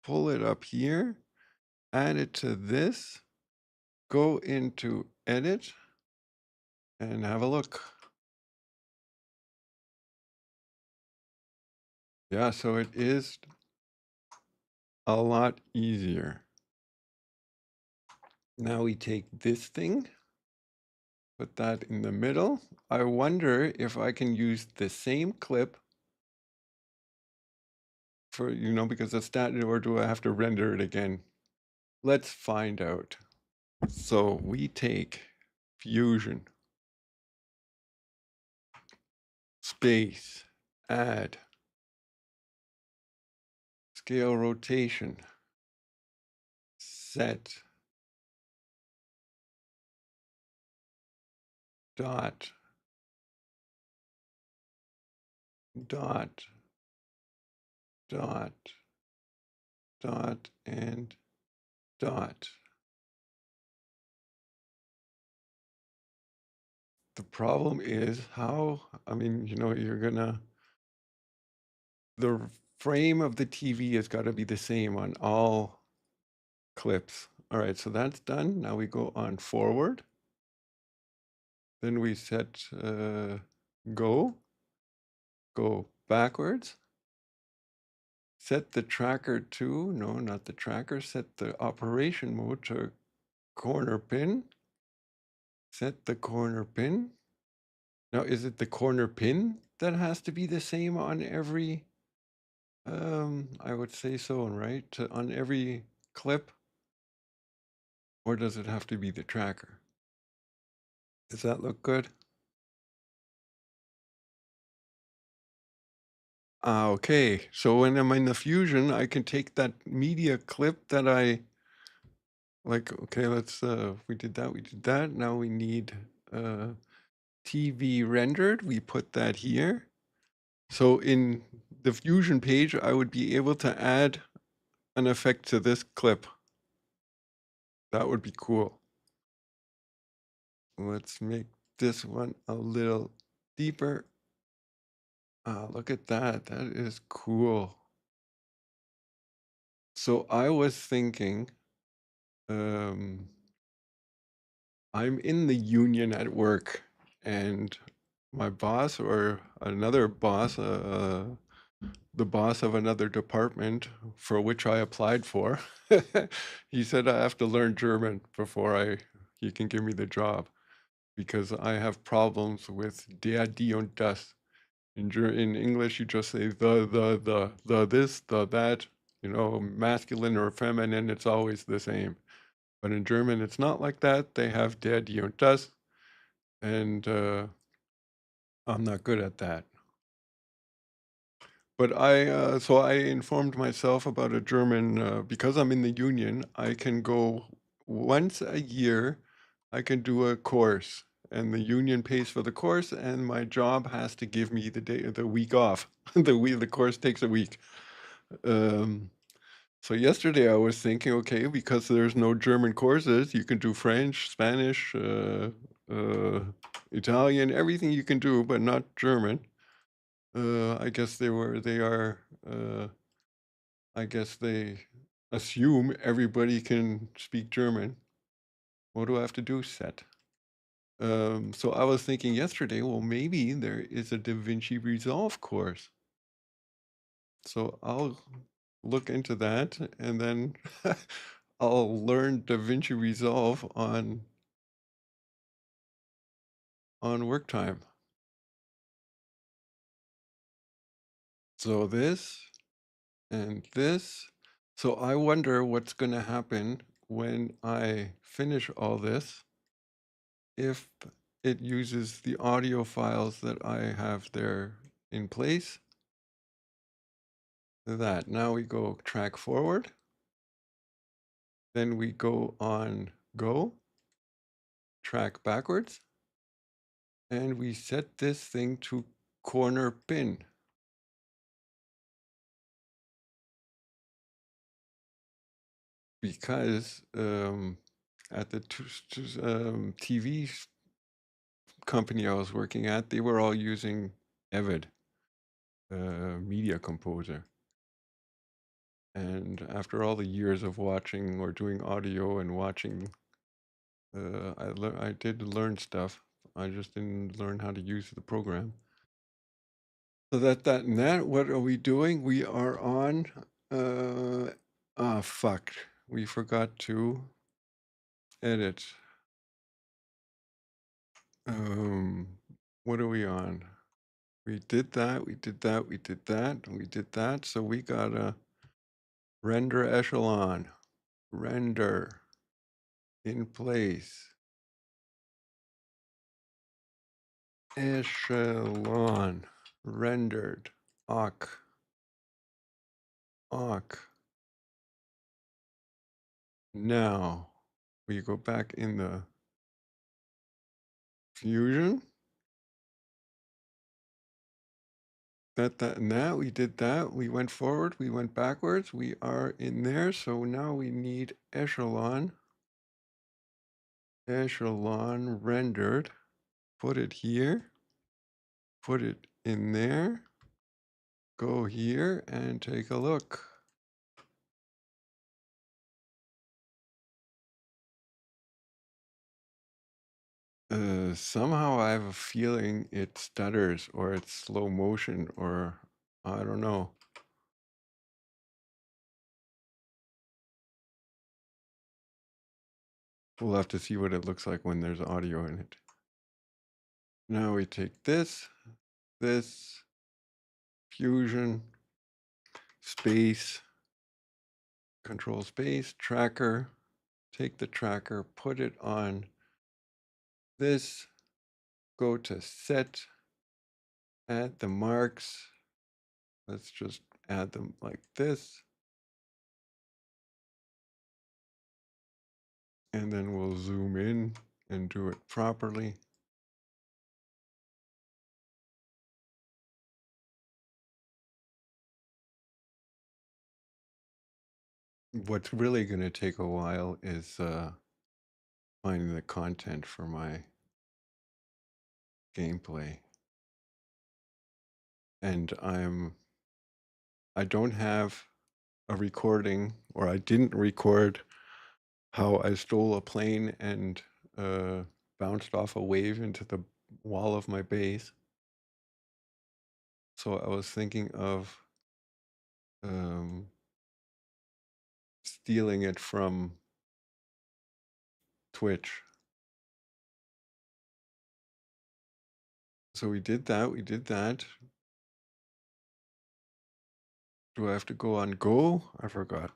pull it up here, add it to this, go into edit and have a look. Yeah, so it is a lot easier. Now we take this thing, put that in the middle. I wonder if I can use the same clip for, because it's static, or do I have to render it again? Let's find out. So we take Fusion, space, add, scale rotation, set, dot, dot, dot, dot, and dot. The problem is how, the frame of the TV has got to be the same on all clips. All right, so that's done. Now we go on forward. Then we set go backwards, set the tracker to, no, not the tracker, set the operation mode to corner pin. Set the corner pin. Now, is it the corner pin that has to be the same on every, I would say so, right? On every clip? Or does it have to be the tracker? Does that look good? Ah, okay. So when I'm in the Fusion, I can take that media clip that I, like, okay, let's, we did that. Now we need TV rendered. We put that here. So in the Fusion page, I would be able to add an effect to this clip. That would be cool. Let's make this one a little deeper. Look at that. That is cool. So I was thinking, I'm in the union at work, and my boss or another boss, the boss of another department for which I applied for, he said I have to learn German before he can give me the job, because I have problems with der, die und das. In English, you just say the this, the that, masculine or feminine, it's always the same. But in German, it's not like that. They have der, die und das, and I'm not good at that. But so I informed myself about a German, because I'm in the union, I can go once a year, I can do a course, and the union pays for the course, and my job has to give me the week off. The course takes a week. So yesterday I was thinking, okay, because there's no German courses, you can do French, Spanish, Italian, everything you can do, but not German. I guess I guess they assume everybody can speak German. What do I have to do? Set. So I was thinking yesterday, well, maybe there is a Davinci Resolve course. So I'll look into that, and then I'll learn Davinci Resolve on work time. So this and this. So I wonder what's going to happen when I finish all this, if it uses the audio files that I have there in place. That. Now we go track forward. Then we go on go, track backwards, and we set this thing to corner pin. Because at the TV company I was working at, they were all using Evid, Media Composer. And after all the years of watching or doing audio and watching, I did learn stuff. I just didn't learn how to use the program. So and that, what are we doing? We are on, fuck. We forgot to edit. What are we on? We did that, we did that, we did that, we did that. So we gotta render echelon, render in place. Echelon rendered awk. Now we go back in the Fusion. That, and that, we did that. We went forward, we went backwards. We are in there. So now we need echelon. Echelon rendered. Put it here. Put it in there. Go here and take a look. Somehow I have a feeling it stutters or it's slow motion or I don't know. We'll have to see what it looks like when there's audio in it. Now we take this, fusion, space, control space, tracker, take the tracker, put it on this, go to set, add the marks. Let's just add them like this. And then we'll zoom in and do it properly. What's really going to take a while is finding the content for my gameplay. And I don't have a recording, or I didn't record how I stole a plane and bounced off a wave into the wall of my base. So I was thinking of stealing it from Twitch. So we did that. Do I have to go on Go? I forgot.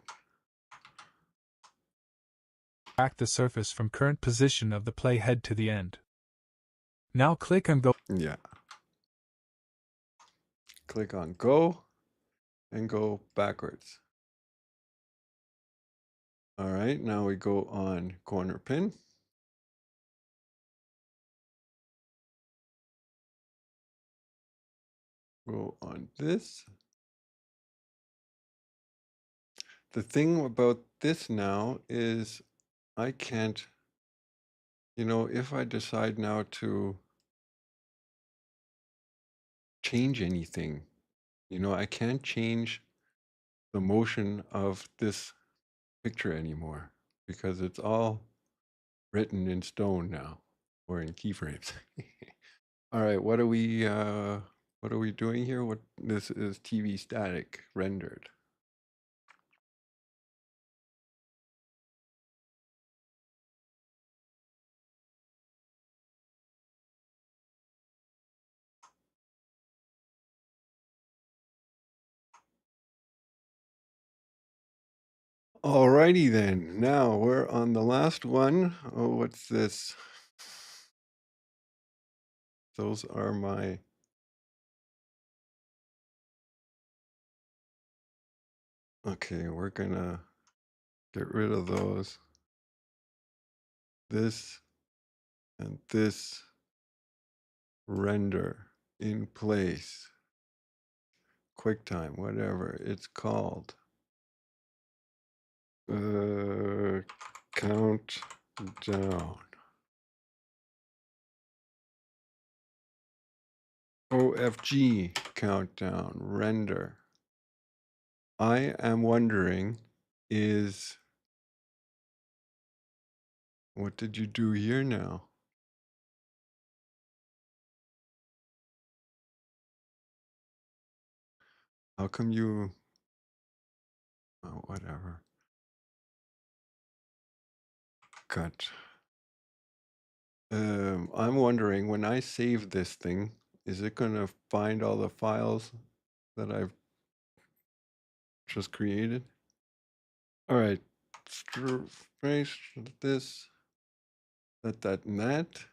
Track the surface from current position of the playhead to the end. Now click on Go. Yeah. Click on Go and go backwards. All right, now we go on corner pin. Go on this. The thing about this now is I can't, if I decide now to change anything, I can't change the motion of this picture anymore because it's all written in stone now or in keyframes. All right, what are we doing here? This is TV static rendered. Alrighty then. Now we're on the last one. Oh, what's this? Those are my okay, we're gonna get rid of those. This and this render in place. QuickTime, whatever it's called. Countdown. OFG countdown render. I am wondering what did you do here now? How come you, oh, whatever. Cut. I'm wondering when I save this thing, is it going to find all the files that I've just created? All right, space this, that, and that.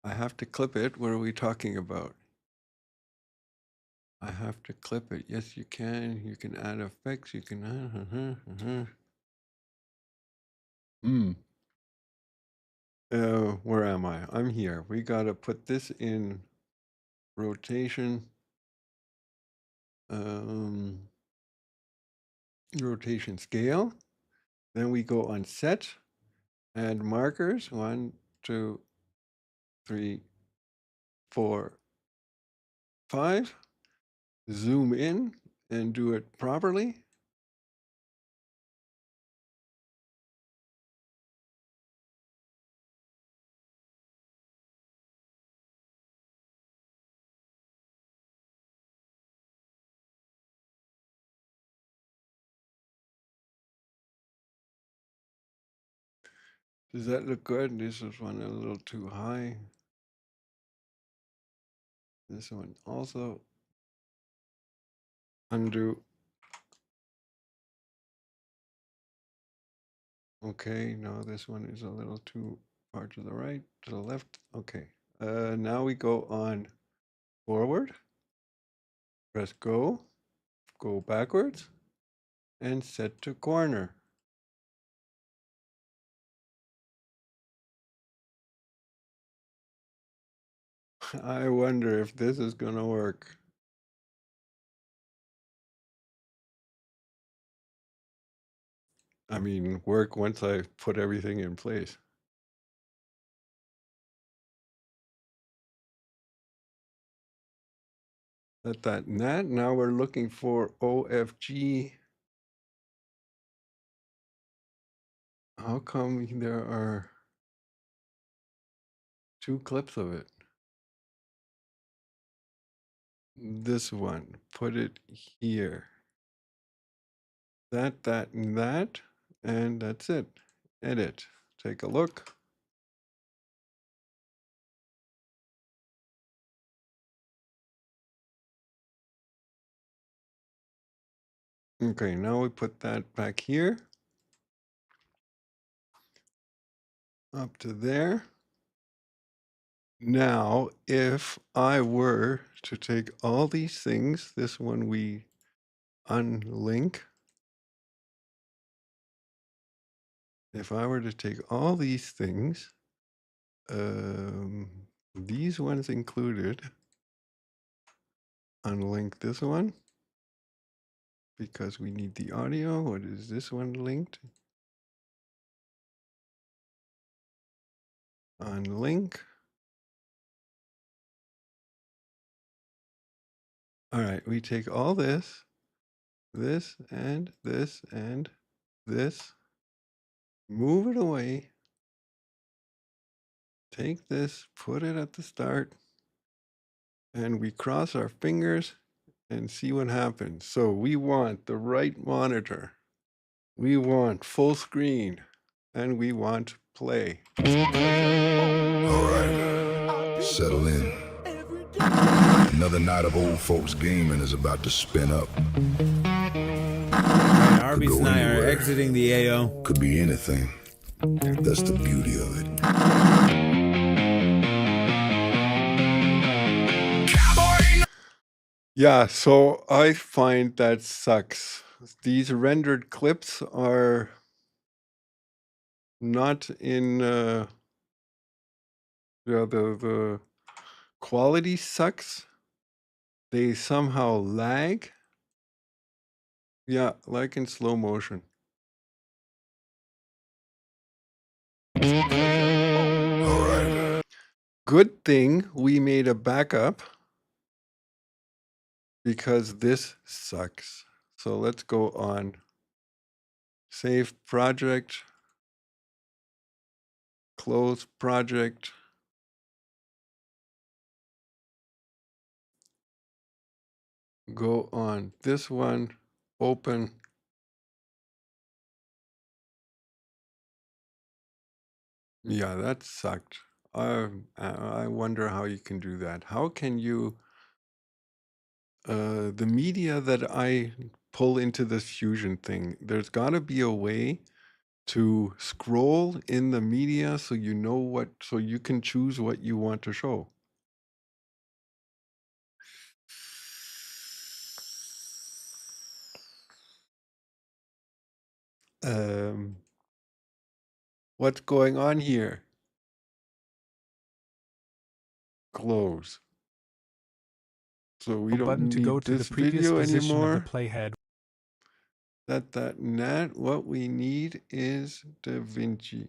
I have to clip it. What are we talking about? I have to clip it. Yes, you can. You can add effects. You can add. Where am I? I'm here. We got to put this in rotation. Rotation scale. Then we go on set, add markers. 1, 2, 3, 4, 5. Zoom in and do it properly. Does that look good? This is one a little too high. This one also. Undo. Okay, no, this one is a little too far to the right, to the left. Okay. Now we go on forward. Press go. Go backwards. And set to corner. I wonder if this is going to work. I mean, work once I put everything in place. Let that and that. Now we're looking for OFG. How come there are 2 clips of it? This one, put it here. That, and that, and that's it. Edit. Take a look. Okay, now we put that back here. Up to there. Now, if I were to take all these things, this one we unlink. If I were to take all these things, these ones included, unlink this one because we need the audio. What is this one linked? Unlink. All right, we take all this, and this, and this, move it away, take this, put it at the start, and we cross our fingers and see what happens. So we want the right monitor, we want full screen, and we want play. All right, settle in. Another night of old folks gaming is about to spin up. Arby's and I are exiting the AO. Could be anything. That's the beauty of it. Yeah, so I find that sucks. These rendered clips are not in the quality sucks. They somehow lag. Yeah, like in slow motion. Good thing we made a backup because this sucks. So let's go on save project, close project. Go on this one, open. Yeah, that sucked. I wonder how you can do that. How can you, the media that I pull into this fusion thing, there's got to be a way to scroll in the media so you know what, so you can choose what you want to show. What's going on here? Close. So we don't button to go need to the this previous video position of the anymore. playhead. That, and that. What we need is Davinci.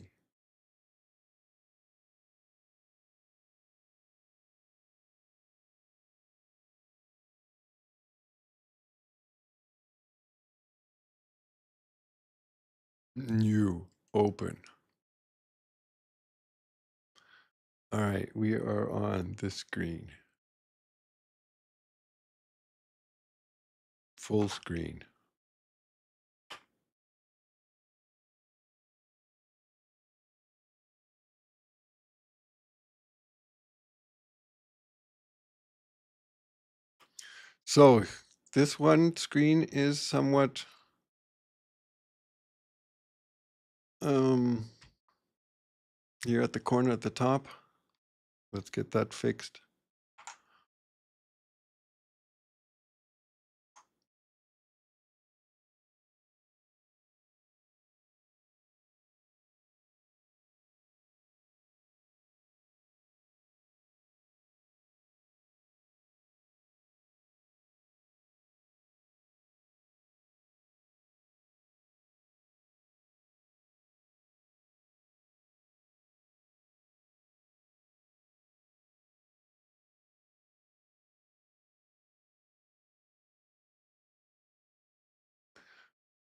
New, open. All right, we are on the screen. Full screen. So this one screen is somewhat here at the corner at the top. Let's get that fixed.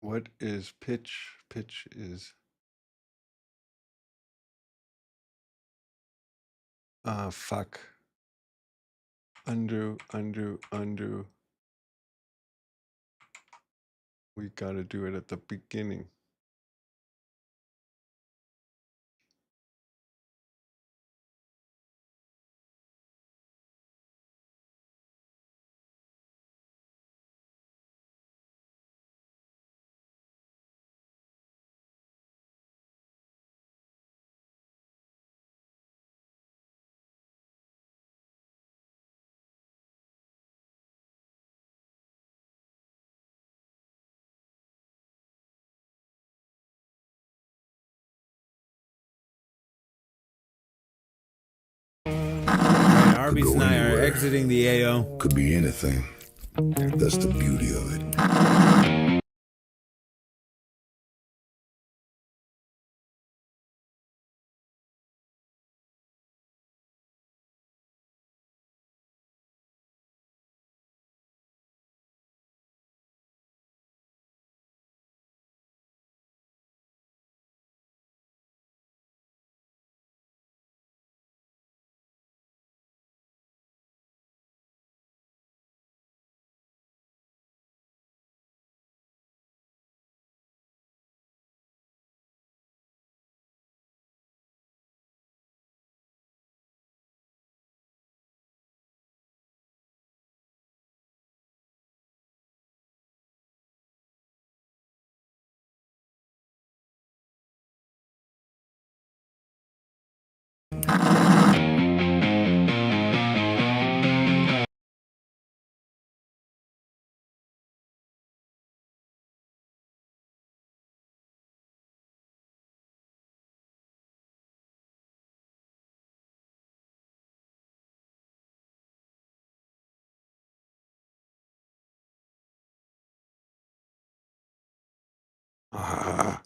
What is pitch? Pitch is fuck. Undo, undo, undo. We gotta do it at the beginning. Arby's and I are exiting the AO. Could be anything. That's the beauty of it. Ah.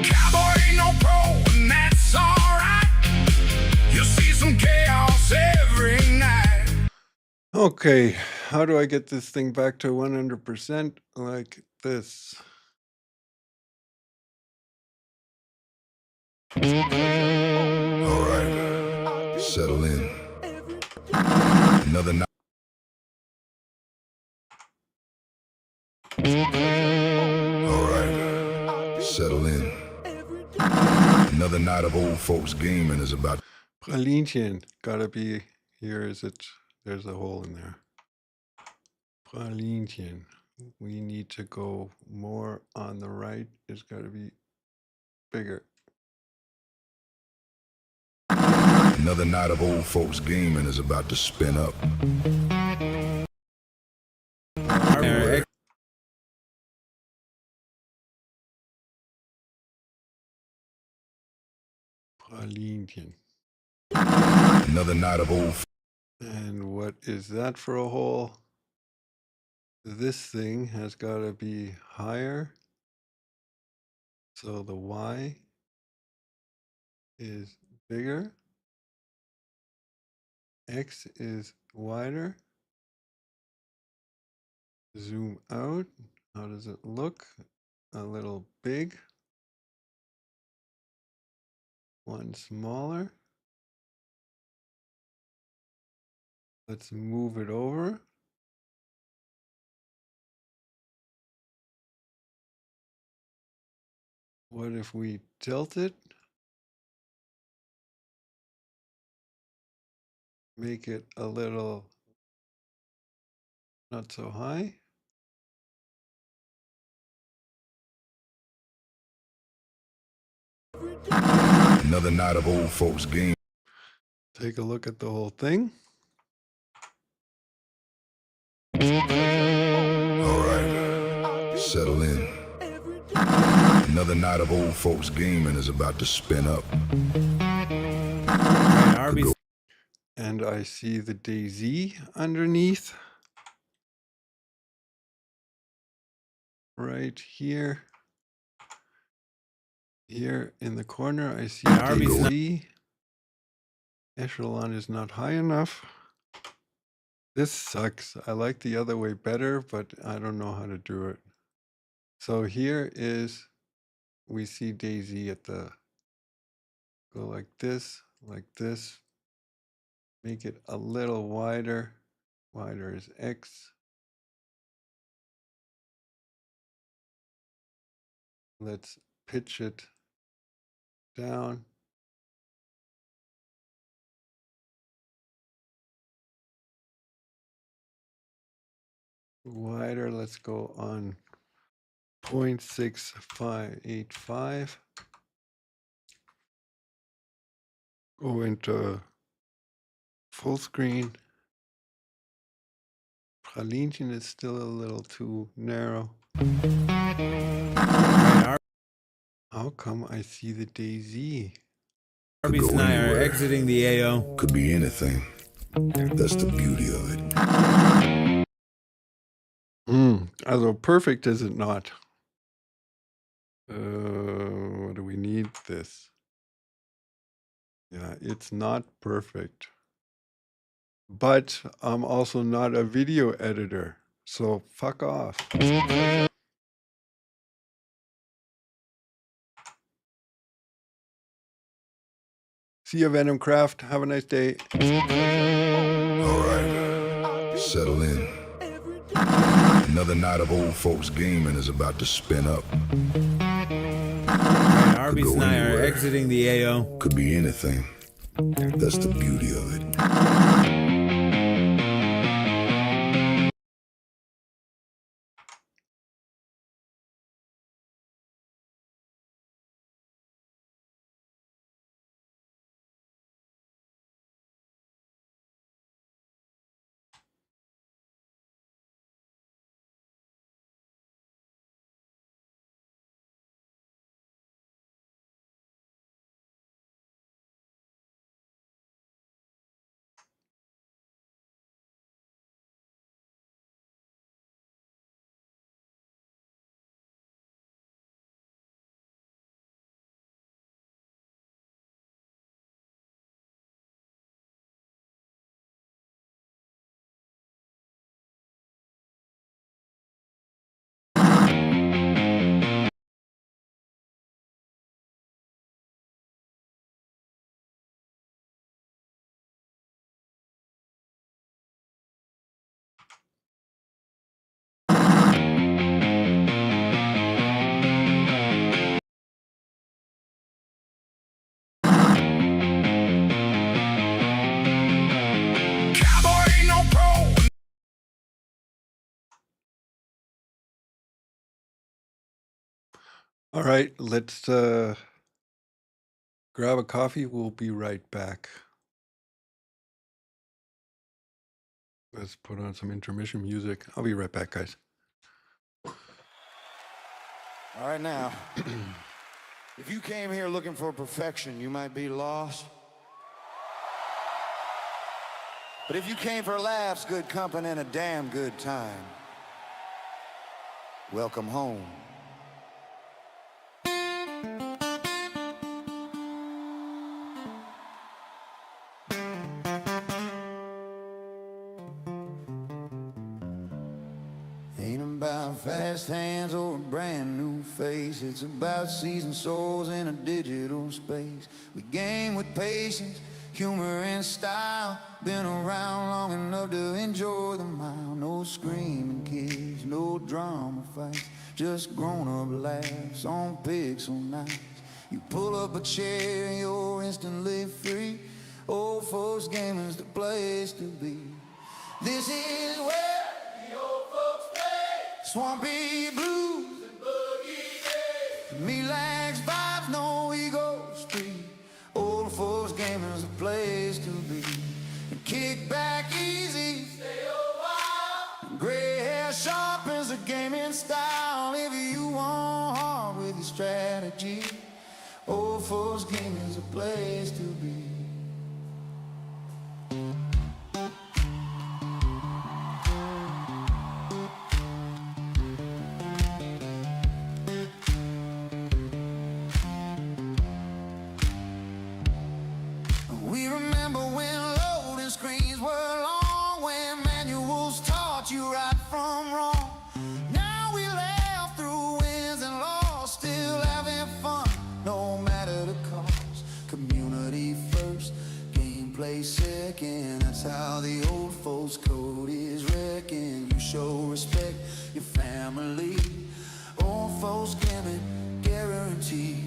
Cowboy ain't no pro, and that's alright. You'll see some chaos every night. Okay, how do I get this thing back to 100% like this? All right, settle in. Another night. All right, settle in. Another night of old folks gaming is about. Pralinchen, gotta be here. Is it? There's a hole in there. Pralinchen. We need to go more on the right. It's gotta be bigger. Another night of old folks gaming is about to spin up. Pralinchen. Another night of old. And what is that for a hole? This thing has got to be higher. So the Y is bigger. X is wider. Zoom out. How does it look? A little big. One smaller. Let's move it over. What if we tilt it? Make it a little not so high. Another night of old folks game. Take a look at the whole thing. All right, settle in. Another night of old folks gaming is about to spin up. And I see the daisy underneath. Right here. Here in the corner, I see daisy. Echelon is not high enough. This sucks. I like the other way better, but I don't know how to do it. So here is, we see daisy at the, go like this, make it a little wider. Wider is X. Let's pitch it down. Wider, let's go on 0.6585. Go into full screen. Pralinchen is still a little too narrow. How come I see the daisy? Arby's and I are exiting the AO. Could be anything. That's the beauty of it. Also perfect is it not? What do we need this? Yeah, it's not perfect. But I'm also not a video editor, so fuck off. See you, Venom Craft. Have a nice day. All right, settle in. Another night of old folks gaming is about to spin up. Arby's and I are exiting the AO. Could be anything. That's the beauty of it. Cowboy ain't no pro. All right, let's grab a coffee. We'll be right back. Let's put on some intermission music. I'll be right back, guys. All right, now, if you came here looking for perfection, you might be lost. But if you came for laughs, good company, and a damn good time, welcome home. Ain't about fast hands or a brand new face. It's about seasoned souls in a digital space. We game with patience, humor and style. Been around long enough to enjoy the mile. No screaming kids, no drama fights, just grown-up laughs on pixel nights. You pull up a chair, you're instantly free. Old folks gaming's the place to be. This is where the old folks play. Swampy blues and boogie days. Relaxed vibes, no ego street. Old folks gaming's the place to be. And kick back easy, stay a while. Gray hair sharpens the gaming style. If you want hard with your strategy, old folks gaming's a place to be. We remember when loading screens were long, when manuals taught you right from wrong. Now we laugh through wins and loss, still having fun, no matter the cost. Community first, gameplay second, that's how the old folks code is reckoned. You show respect, your family, old folks gaming, guaranteed.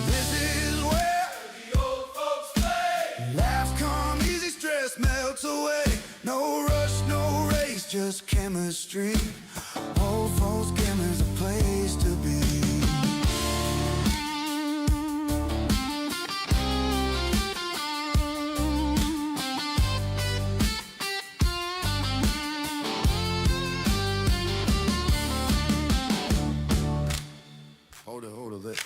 This is where the old folks play. Laughs come easy, stress melts away. No rush, no race, just chemistry. Old folks gaming's a place to be. Hold it.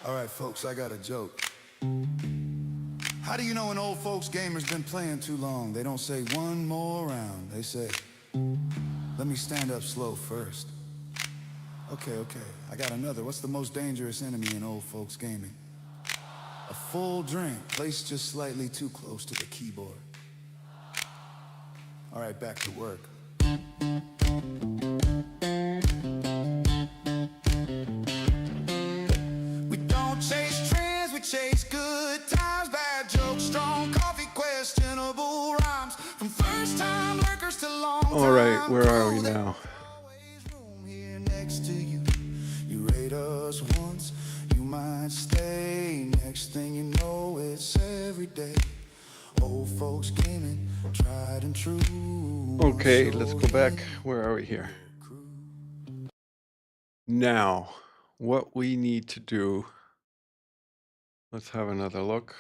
All right, folks, I got a joke. How do you know an old folks gamer's been playing too long? They don't say one more round. They say, let me stand up slow first. Okay, I got another. What's the most dangerous enemy in old folks gaming? A full drink, placed just slightly too close to the keyboard. All right, back to work. We don't chase trends, we chase good times. Bad jokes, strong coffee, questionable rhymes. From first time lurkers to long time. All right, where are we now? Always room here next to you. You rate us once, you might stay. Next thing you know, it's every day. Old folks gaming, tried and true. Okay, let's go back. Where are we here? Now, what we need to do, let's have another look.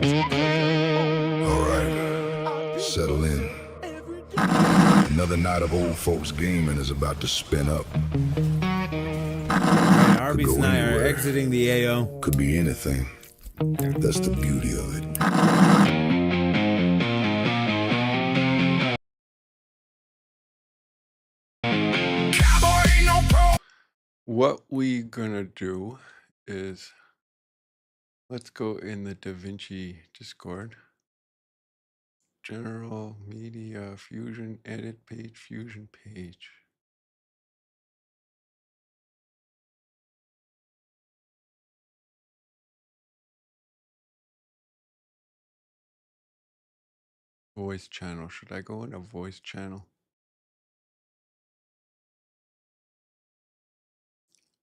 All right, settle in. Another night of old folks gaming is about to spin up. Arby's and I are exiting the AO. Could be anything. That's the beauty of it. Cowboy ain't no pro. What we gonna do is, let's go in the Davinci Discord. General Media Fusion, edit page, Fusion page. Voice channel. Should I go in a voice channel?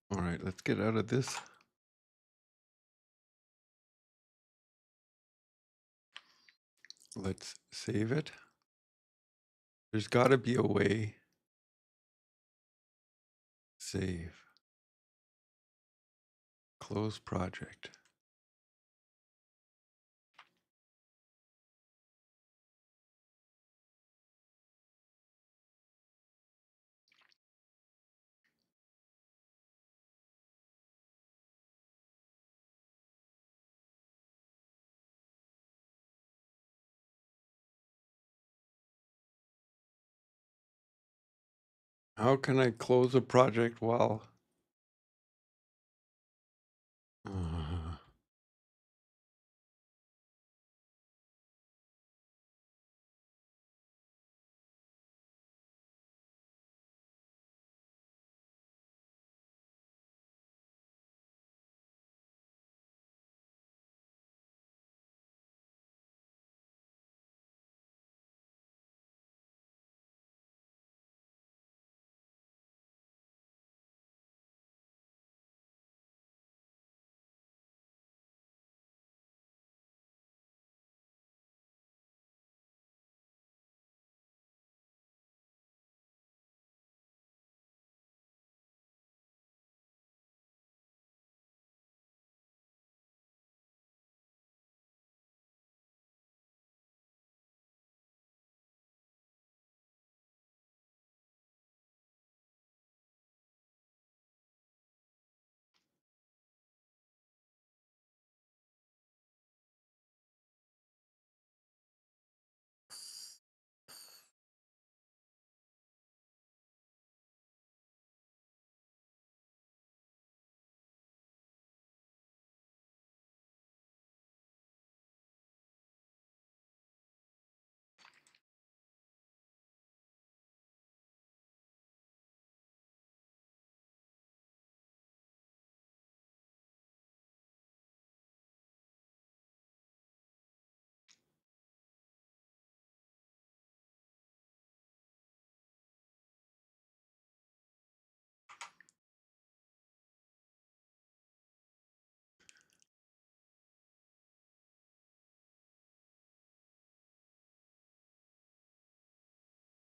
All right, let's get out of this. Let's save it. There's got to be a way. Save. Close project. How can I close a project while...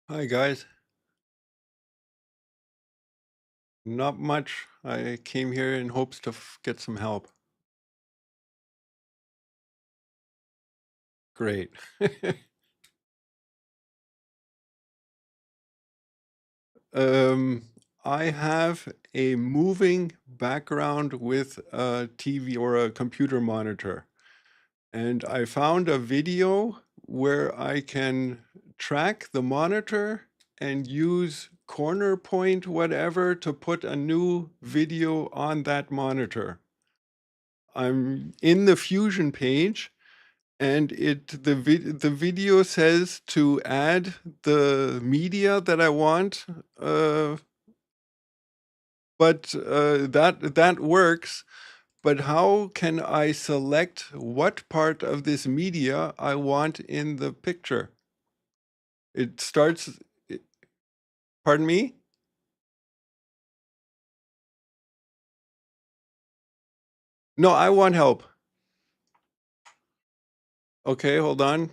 Hi, guys. Not much. I came here in hopes to get some help. Great. Um, I have a moving background with a TV or a computer monitor. And I found a video where I can track the monitor and use corner point whatever to put a new video on that monitor. I'm in the Fusion page, and the video says to add the media that I want, but that works. But how can I select what part of this media I want in the picture? It starts, pardon me? No, I want help. Okay, hold on.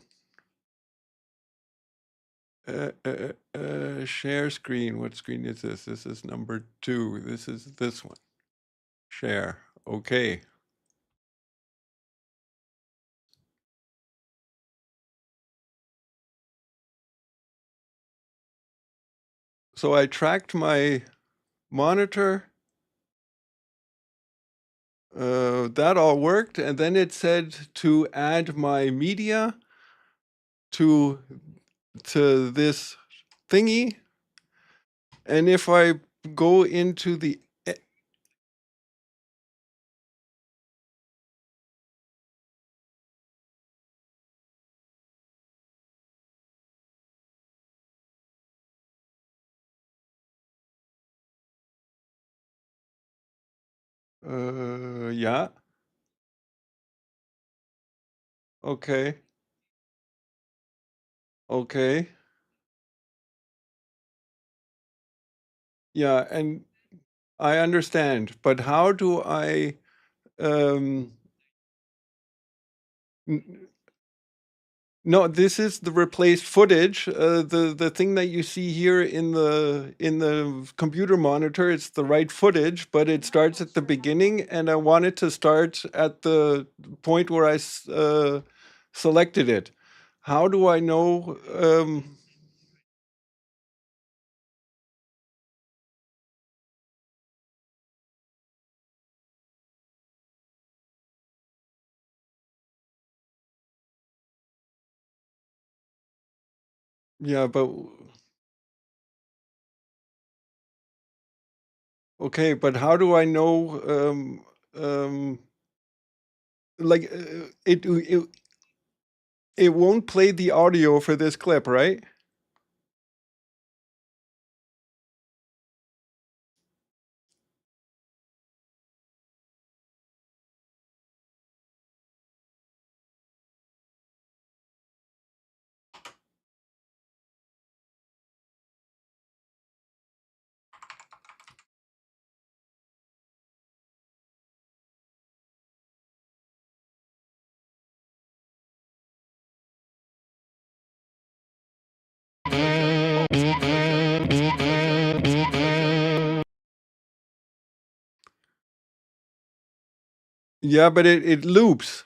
Share screen. What screen is this? This is number 2. This is this one. Share. Okay. So I tracked my monitor. That all worked, and then it said to add my media to this thingy. And if I go into the yeah, okay. Okay. Yeah, and I understand, but how do I um n- no, this is the replaced footage. The thing that you see here in the computer monitor, it's the right footage, but it starts at the beginning, and I want it to start at the point where selected it. How do I know? Yeah, but okay, but how do I know? Like it won't play the audio for this clip, right? Yeah, but it loops.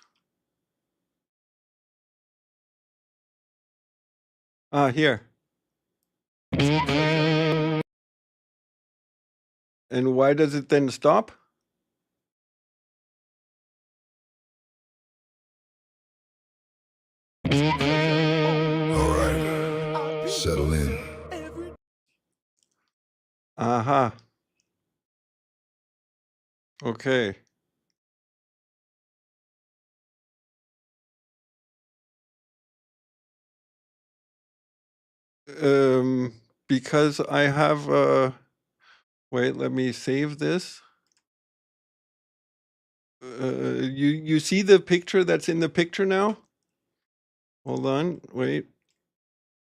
Ah, here. And why does it then stop? Alright, settle in. Aha. Okay. Because I have wait, let me save this. You see the picture that's in the picture now? Hold on, wait.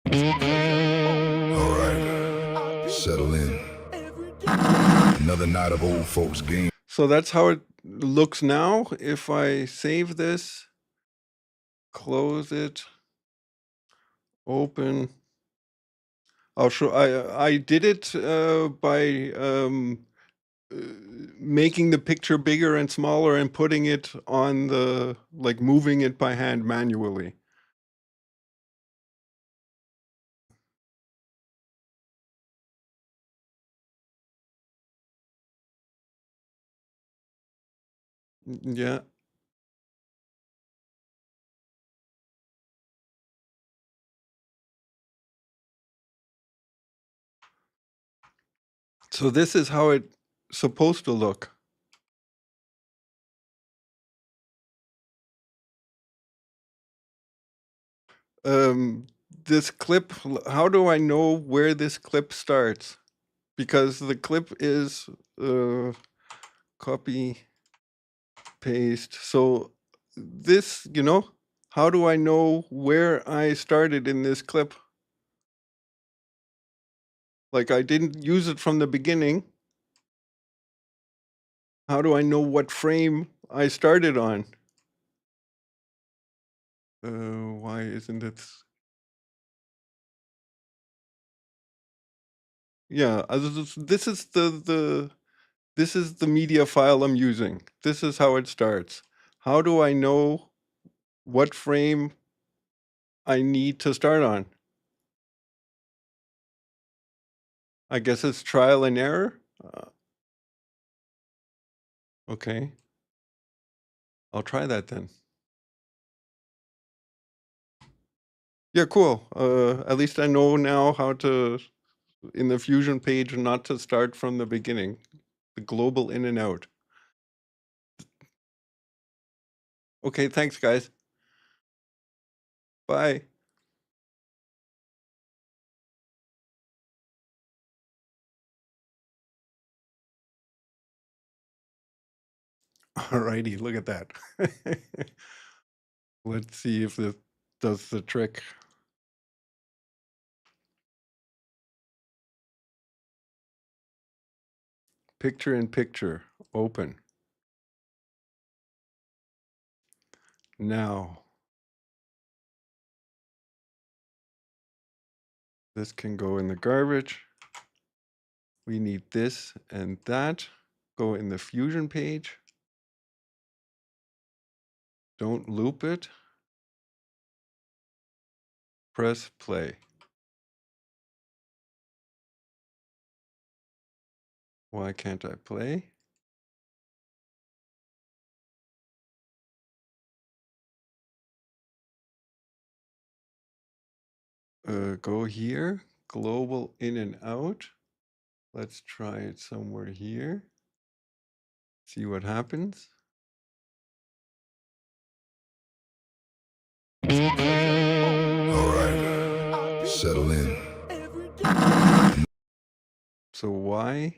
Alright, settle in. Another night of old folks' game. So that's how it looks now. If I save this, close it, open. I'll show. I did it by uh, making the picture bigger and smaller and putting it on the like moving it by hand manually. Yeah. So this is how it's supposed to look. This clip, how do I know where this clip starts? Because the clip is copy, paste. So this, how do I know where I started in this clip? Like I didn't use it from the beginning. How do I know what frame I started on? Why isn't it? Yeah, this is the media file I'm using. This is how it starts. How do I know what frame I need to start on? I guess it's trial and error. Okay, I'll try that then. Yeah, cool. At least I know now how to, in the Fusion page, not to start from the beginning. The global in and out. Okay, thanks, guys. Bye. Alrighty, look at that. Let's see if this does the trick. Picture in picture, open. Now, this can go in the garbage. We need this and that. Go in the Fusion page. Don't loop it. Press play. Why can't I play? Go here, global in and out. Let's try it somewhere here. See what happens. All right, settle in. So why?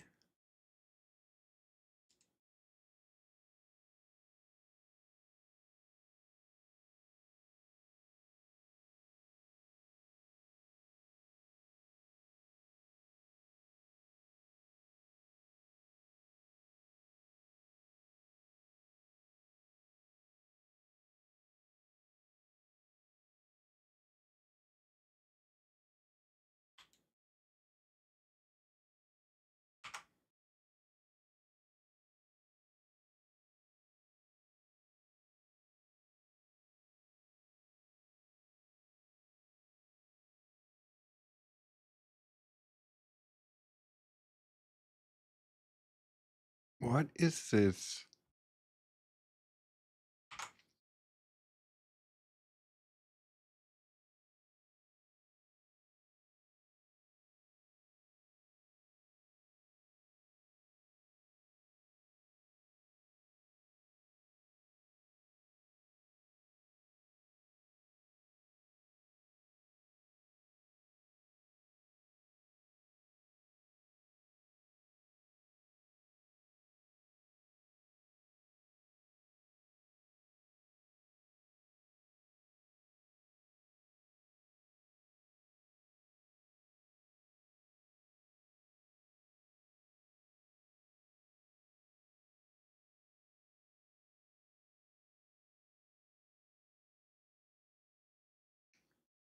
What is this?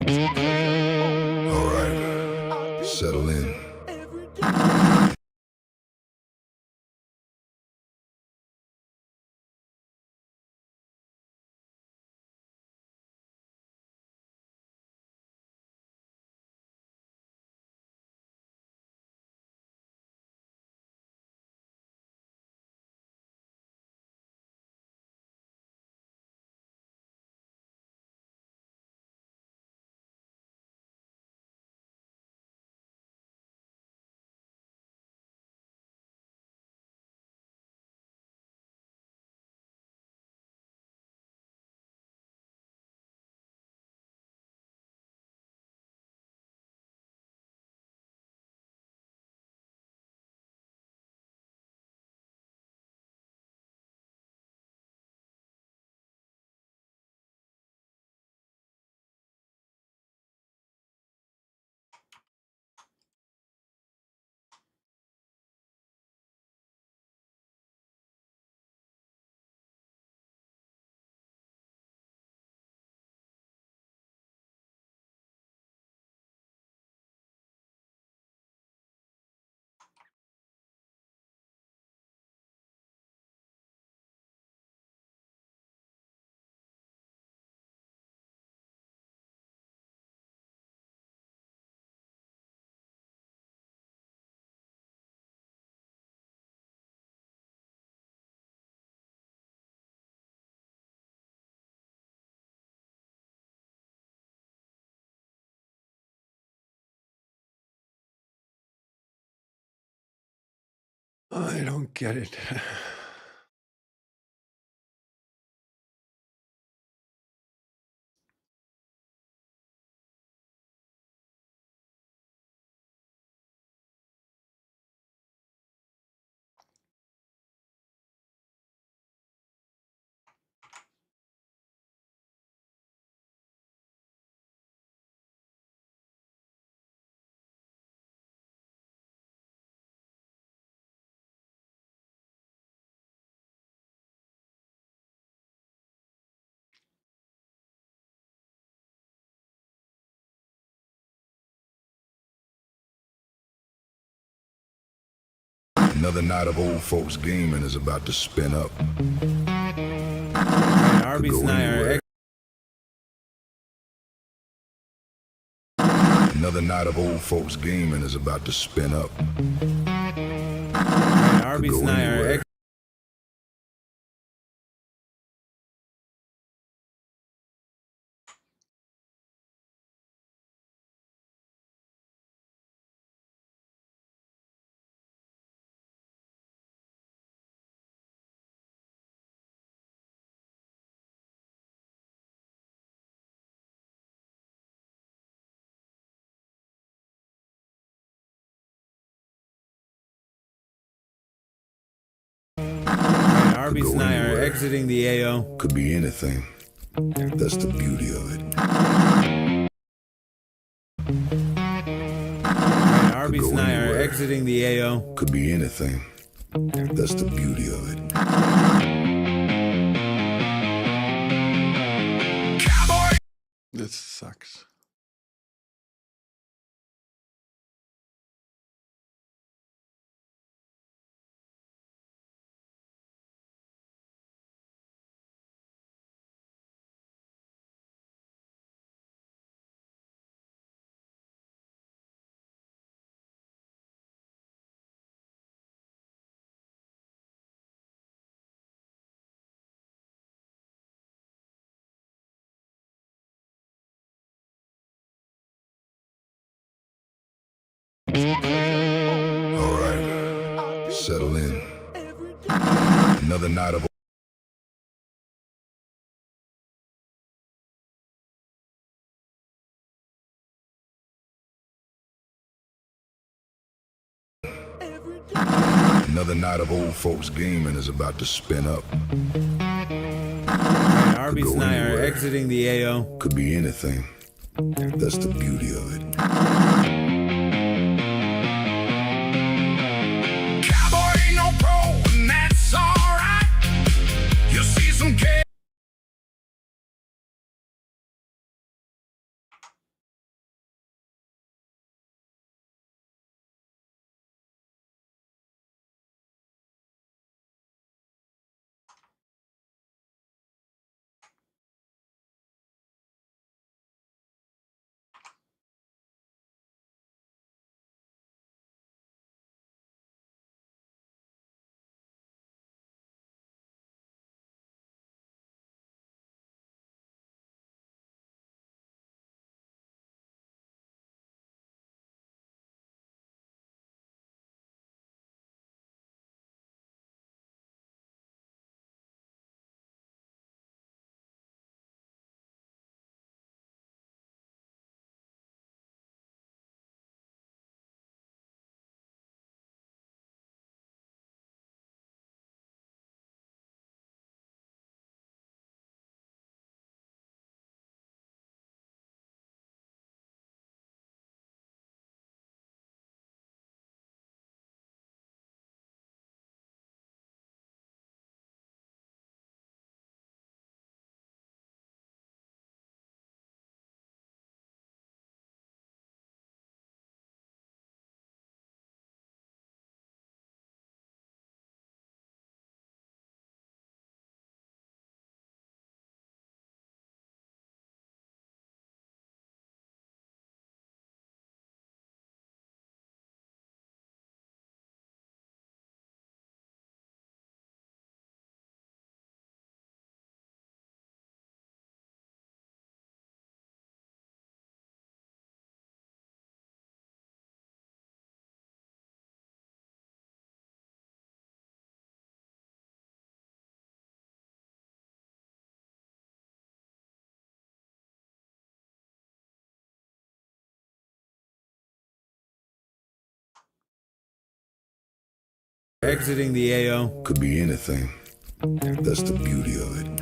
All right, settle in. I don't get it. Another night of old folks gaming is about to spin up. Arby's Go and I are anywhere. Another night of old folks gaming is about to spin up. Arby's Go and I are anywhere. Arby's Go and I are anywhere. exiting the AO. Could be anything. That's the beauty of it. Arby's Go and I are anywhere. exiting the AO. Could be anything. That's the beauty of it. Cowboy! This sucks. All right. Settle in. Another night of Another night of old folks gaming is about to spin up. Arby's Go and I are anywhere. exiting the AO. Could be anything. That's the beauty of it. Cowboy ain't no pro, and that's alright. You'll see some kids. Exiting the AO. Could be anything. That's the beauty of it.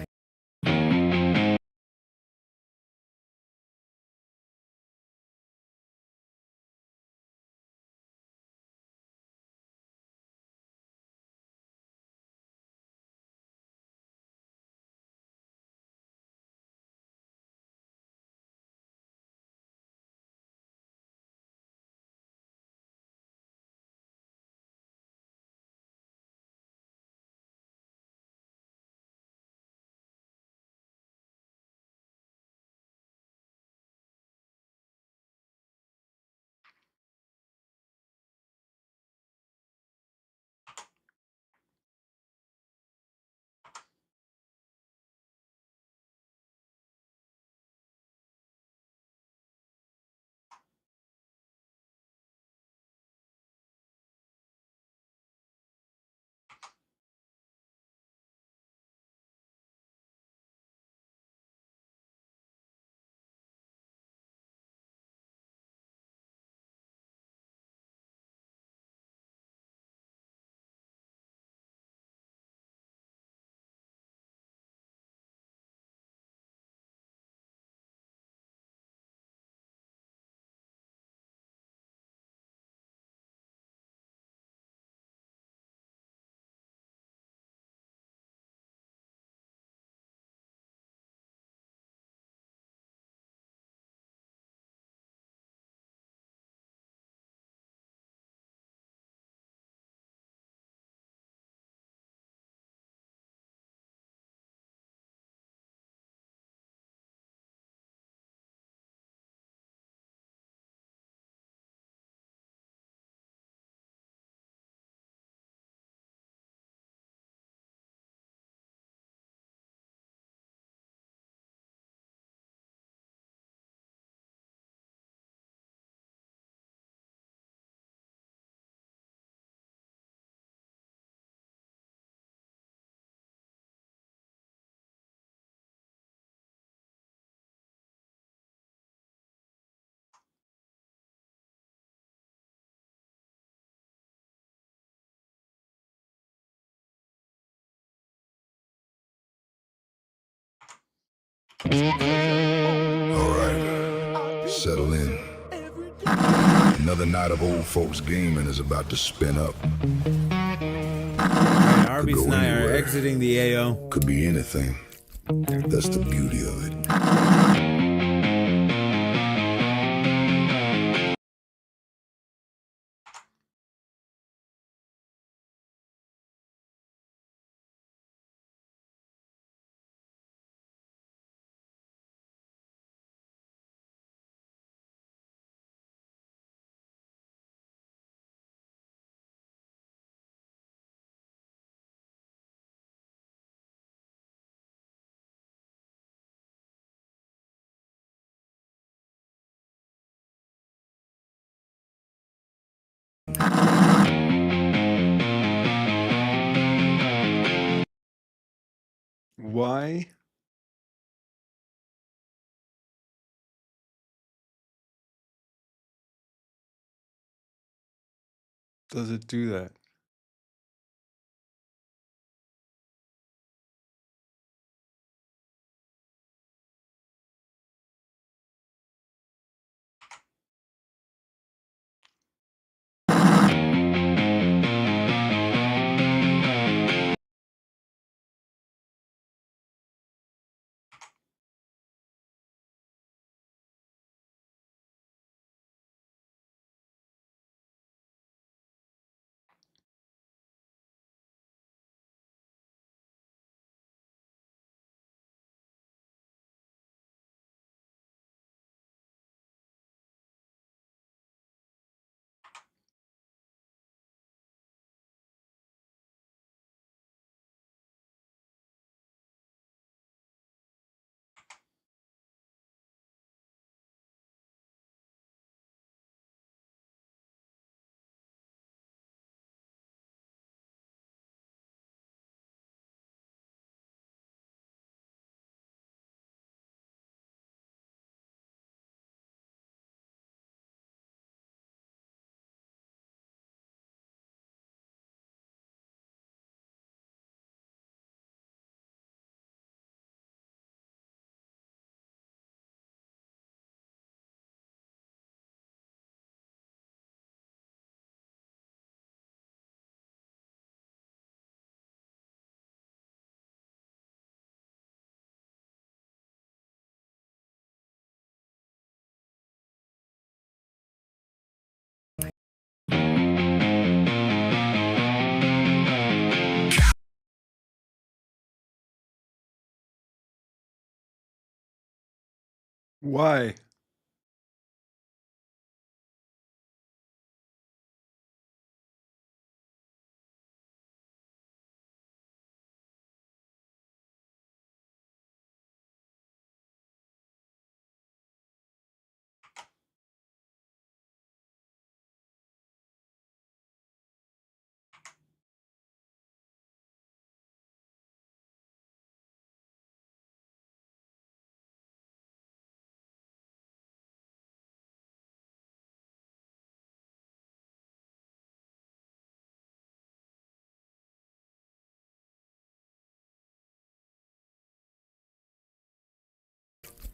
Alright, settle in. Another night of old folks gaming is about to spin up. Arby's and I are exiting the AO. Could be anything. That's the beauty of it. Why does it do that? Why?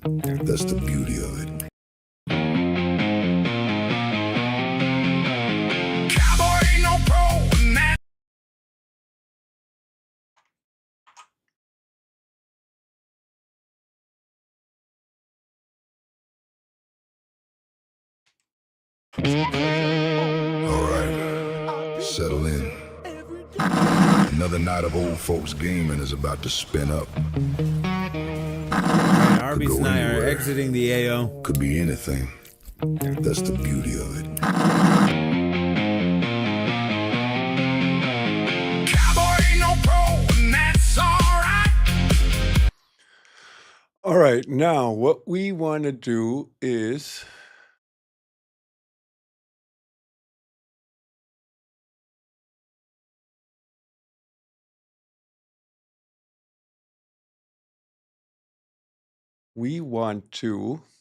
That's the beauty of it. Cowboy ain't no pro in that. Alright, settle in. Another night of old folks gaming is about to spin up. Arby's and I are exiting the AO. Could be anything. That's the beauty of it. Cowboy ain't no pro, and that's alright. All right, now what we want to do is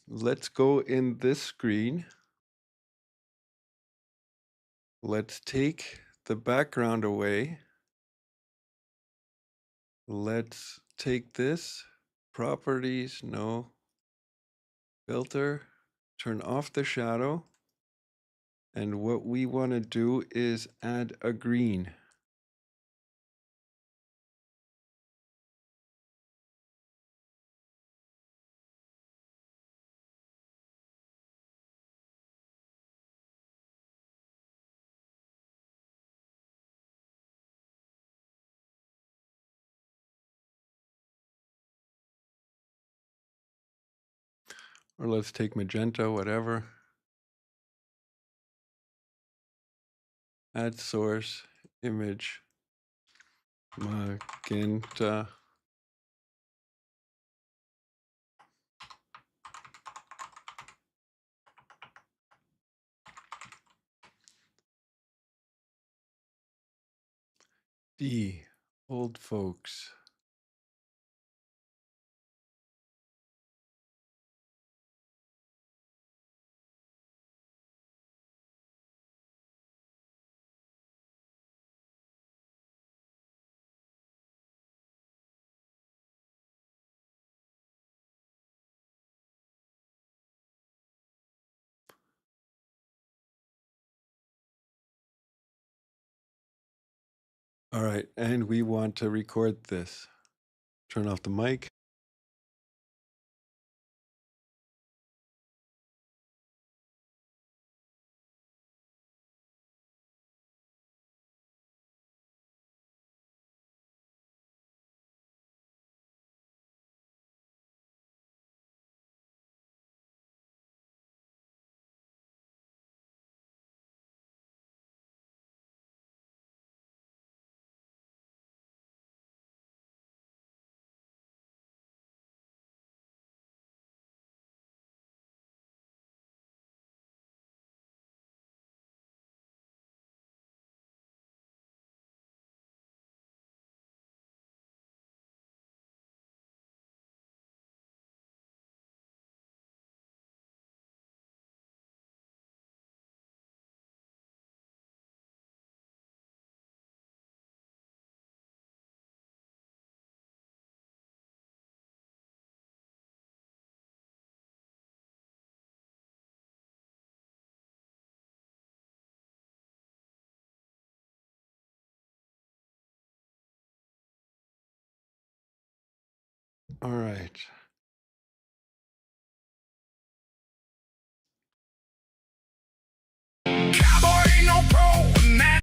let's go in this screen. Let's take the background away. Let's take this, Properties, no. Filter, turn off the shadow. And what we want to do is add a green. Or let's take magenta, whatever. Add source, image, magenta. D, old folks. All right, and we want to record this. Turn off the mic. All right. Cowboy ain't no pro, and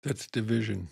That's division.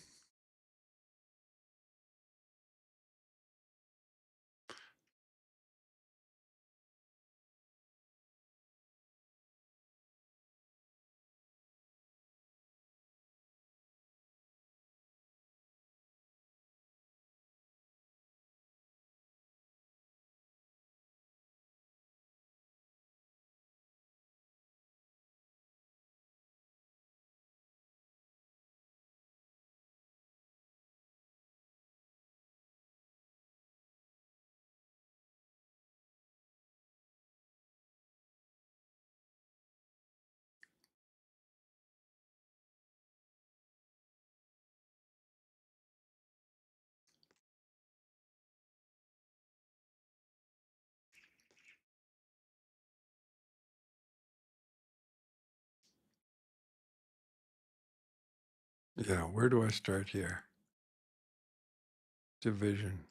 Yeah, where do I start here? Division.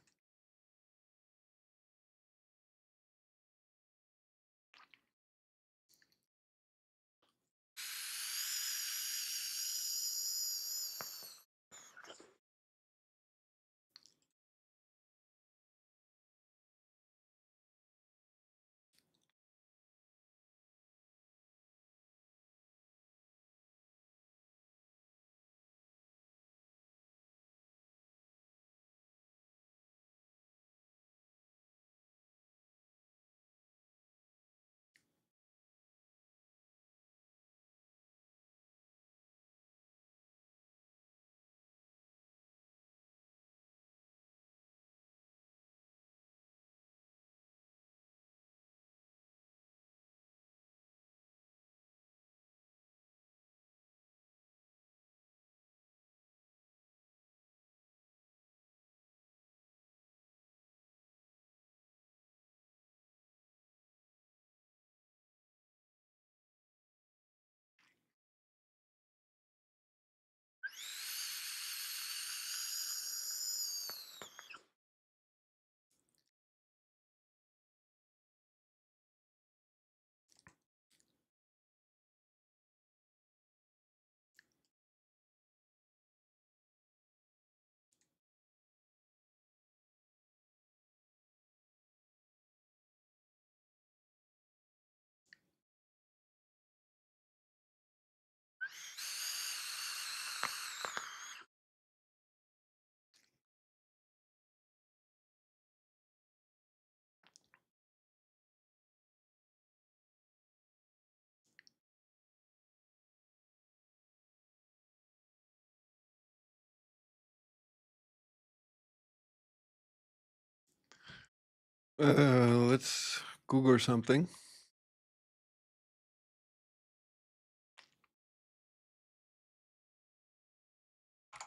Let's Google something.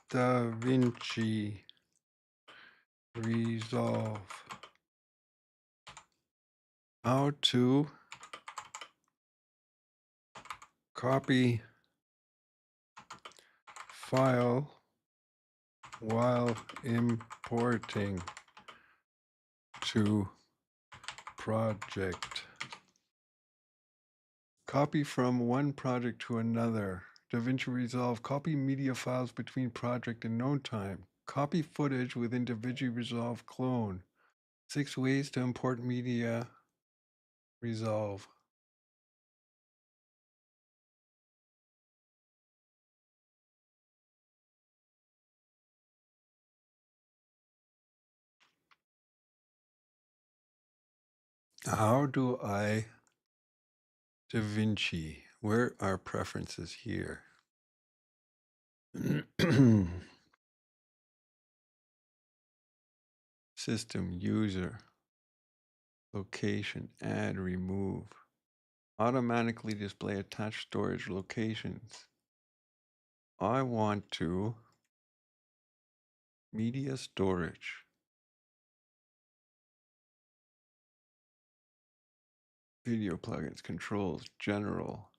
Davinci Resolve. How to copy file while importing to project. Copy from one project to another. Davinci Resolve. Copy media files between project in no time. Copy footage within Davinci Resolve clone. 6 ways to import media Resolve. How do I Davinci? Where are preferences here? System, user, location, add, remove. Automatically display attached storage locations. I want to media storage. Video plugins, controls, general.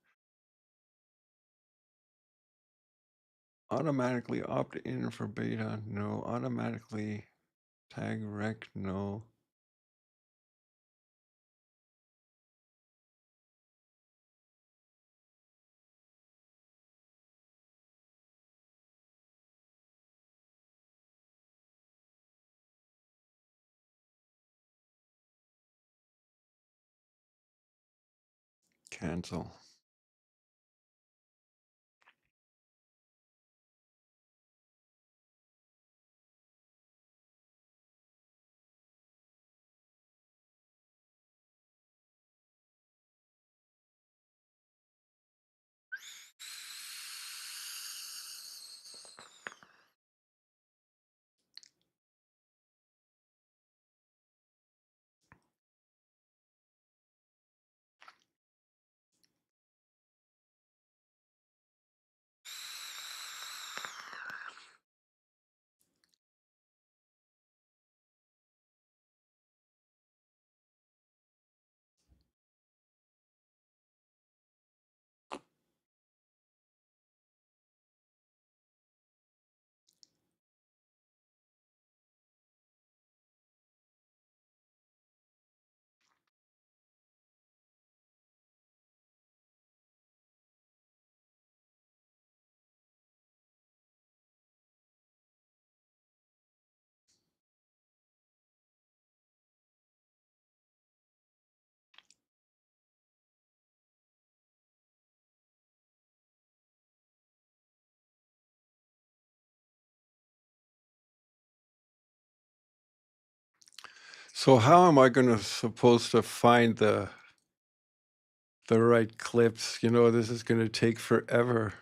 Automatically opt in for beta, no. Automatically tag rec, no. Cancel. So how am I going to supposed to find the right clips? You know, this is going to take forever.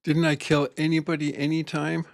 Didn't I kill anybody anytime?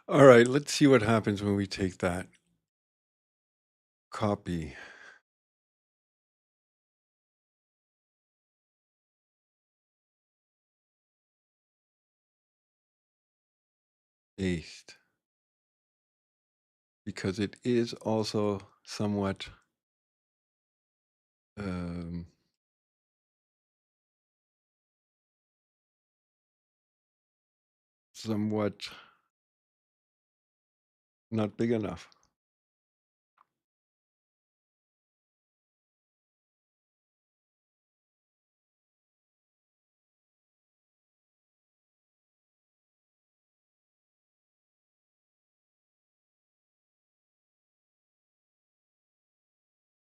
All right, let's see what happens when we take that. Copy. Paste. Because it is also somewhat somewhat not big enough.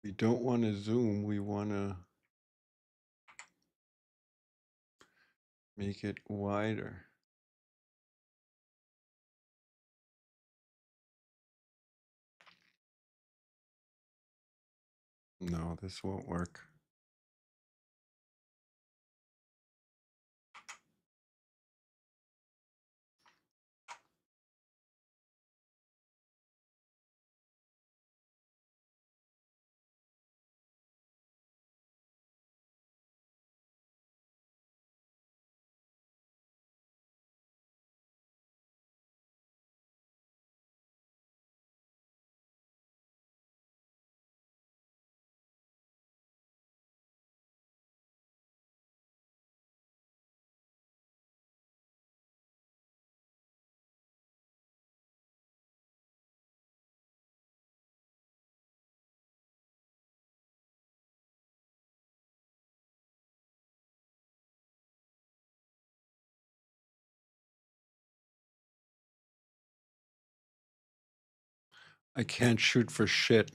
We don't want to zoom, we want to make it wider. No, this won't work. I can't shoot for shit.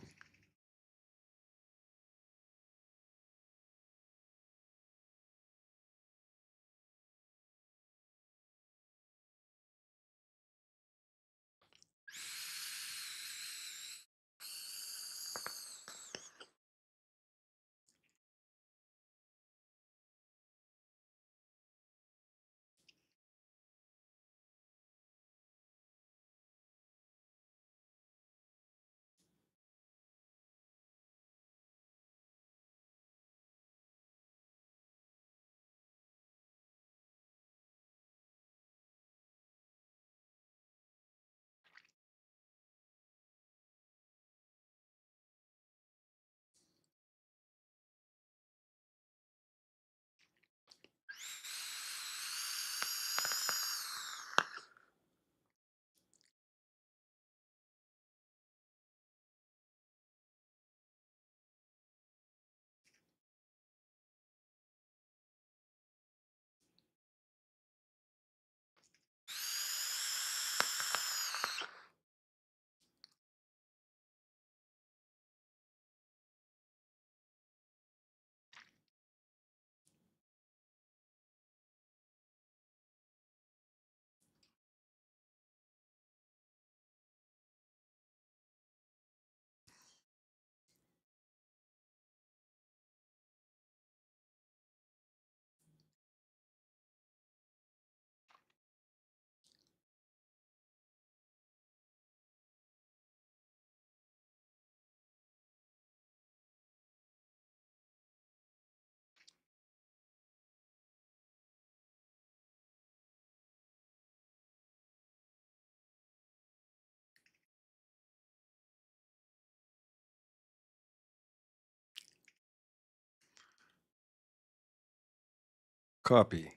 Copy.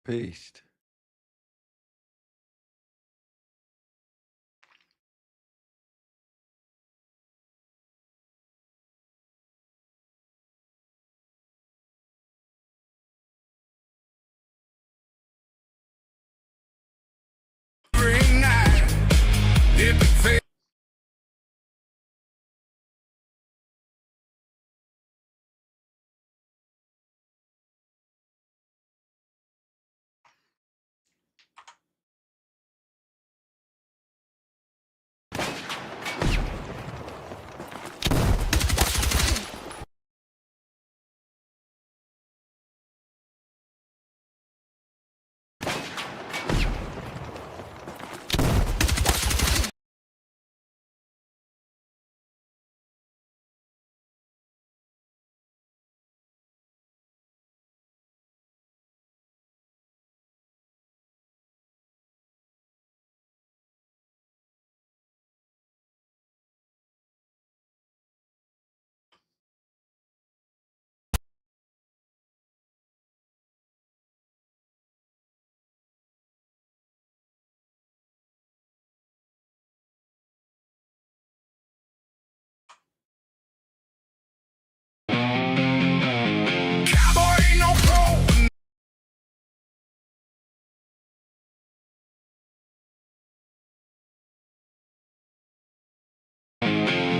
Paste. Every night, if it fails. Cowboy ain't no pro.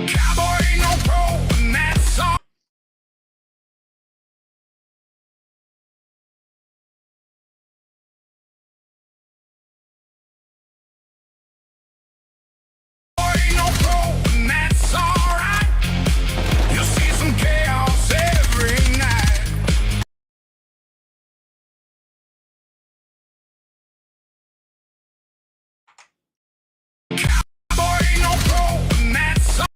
Cowboy ain't no pro, and that's all. Cowboy ain't no pro, and that's alright. You'll see some chaos every night. Cowboy ain't no pro, and that's alright.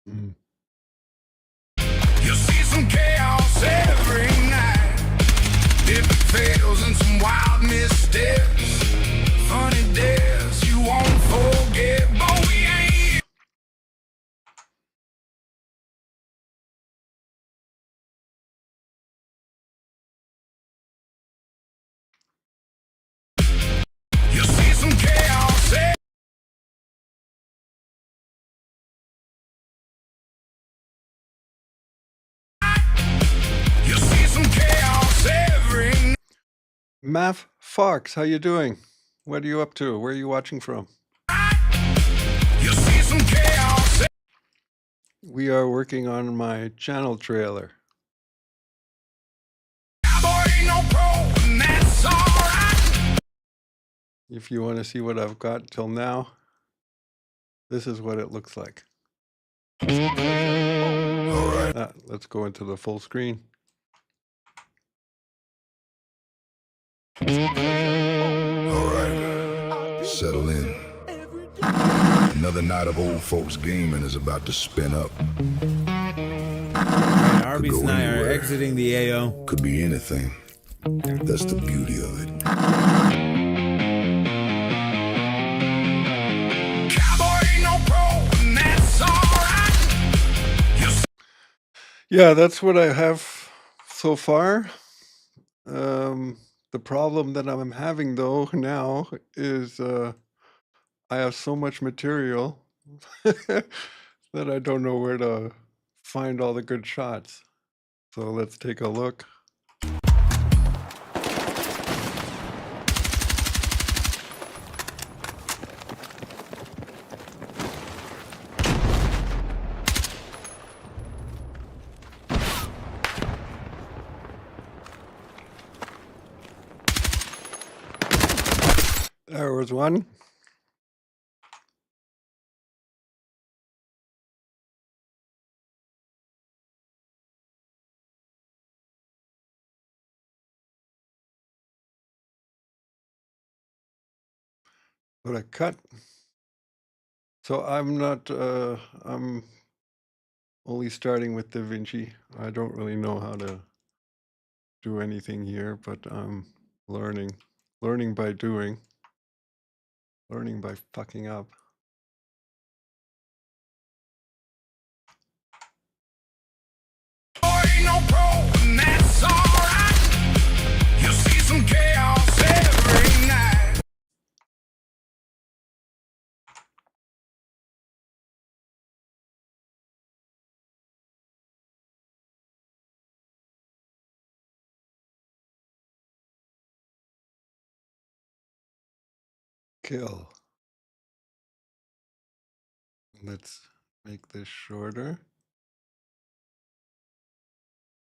Mm. You'll see some chaos every night. If it fails in some wild missteps, funny days you won't forget. But we ain't. You'll see some chaos. You'll see some chaos every night. Math Fox, how you doing? What are you up to? Where are you watching from? You'll see some chaos. We are working on my channel trailer. Cowboy ain't no pro, and that's alright. If you want to see what I've got till now, this is what it looks like. Alright. Let's go into the full screen. Alright. Settle in. Another night of old folks gaming is about to spin up. Arby's go and I are anywhere. exiting the AO. Could be anything. That's the beauty of it. Cowboy ain't no pro, and that's alright. You'll Yeah, that's what I have so far. The problem that I'm having though now is I have so much material that I don't know where to find all the good shots. So let's take a look. There was one. What a cut. So I'm not, I'm only starting with Davinci. I don't really know how to do anything here, but I'm learning by doing. Learning by fucking up. Boy, ain't no pro, and that's alright. You'll see some chaos every night. Kill. Let's make this shorter.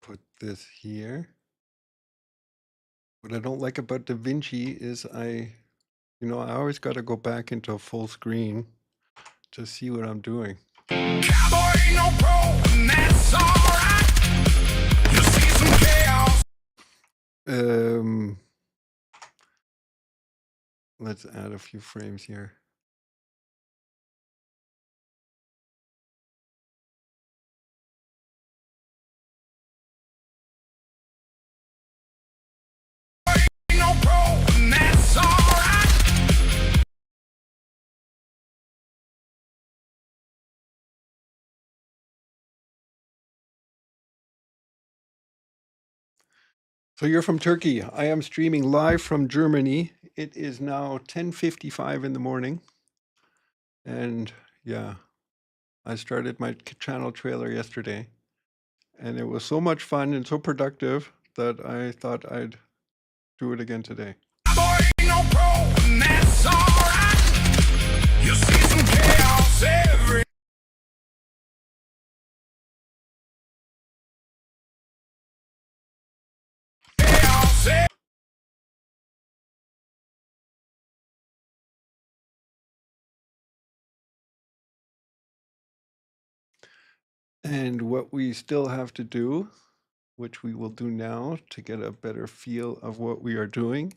Put this here. What I don't like about Davinci is I always got to go back into full screen to see what I'm doing. Cowboy ain't no pro, and that's alright. You'll see some chaos. Let's add a few frames here. Ain't no pro, and that's alright. So you're from Turkey. I am streaming live from Germany. It is now 10:55 in the morning. And yeah, I started my channel trailer yesterday. And it was so much fun and so productive that I thought I'd do it again today. Cowboy ain't no pro, and that's alright. You'll see some chaos every chaos every And what we still have to do, which we will do now to get a better feel of what we are doing,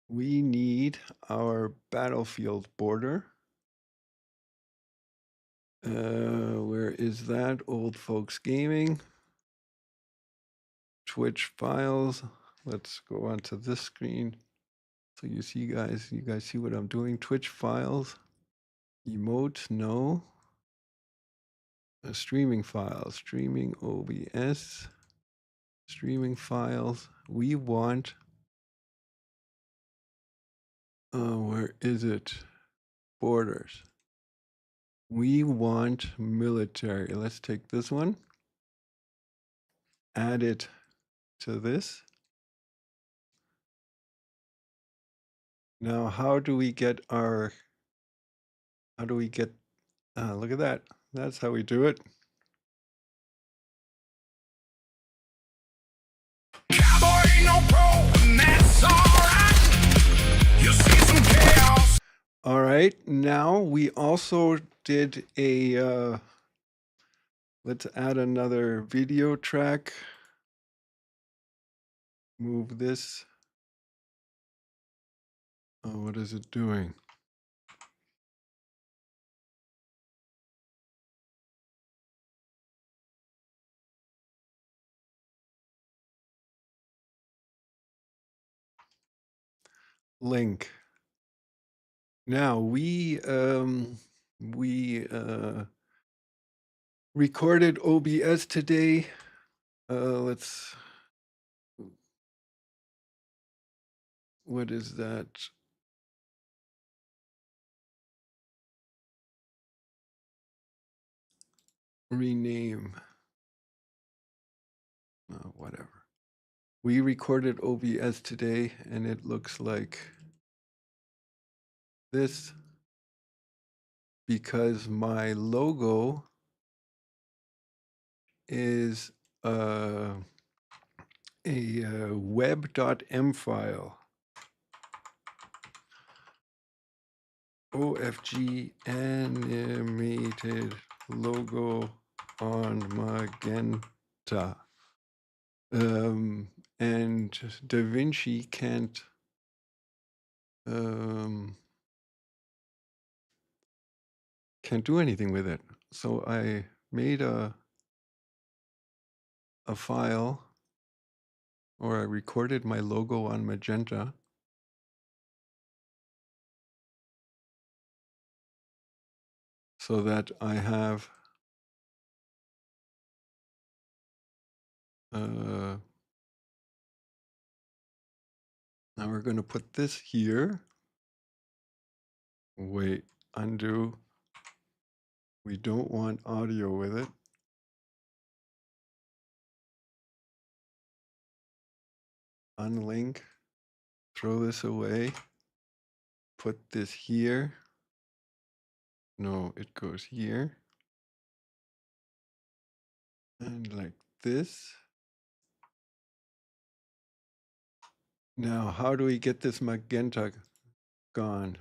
we need our battlefield border. Where is that? Old Folks Gaming. Twitch files. Let's go onto this screen. So you guys see what I'm doing. Twitch files. Emote, no. Streaming files, streaming OBS. Streaming files. We want, where is it? Borders. We want military. Let's take this one. Add it to this. Now, how do we get, look at that. That's how we do it. Cowboy ain't no pro, and that's alright. You'll see some chaos. All right, now we also did a, let's add another video track. Move this. Oh, what is it doing? Link. Now we recorded OBS today. What is that? Rename. Whatever. We recorded OBS today and it looks like this because my logo is a web.m file. OFG animated logo on Magenta. And Davinci can't do anything with it. So I made a file, or I recorded my logo on Magenta. so that I have now we're going to put this here. Wait, undo. We don't want audio with it. Unlink. Throw this away. Put this here. No, it goes here. And like this. Now, how do we get this magenta gone?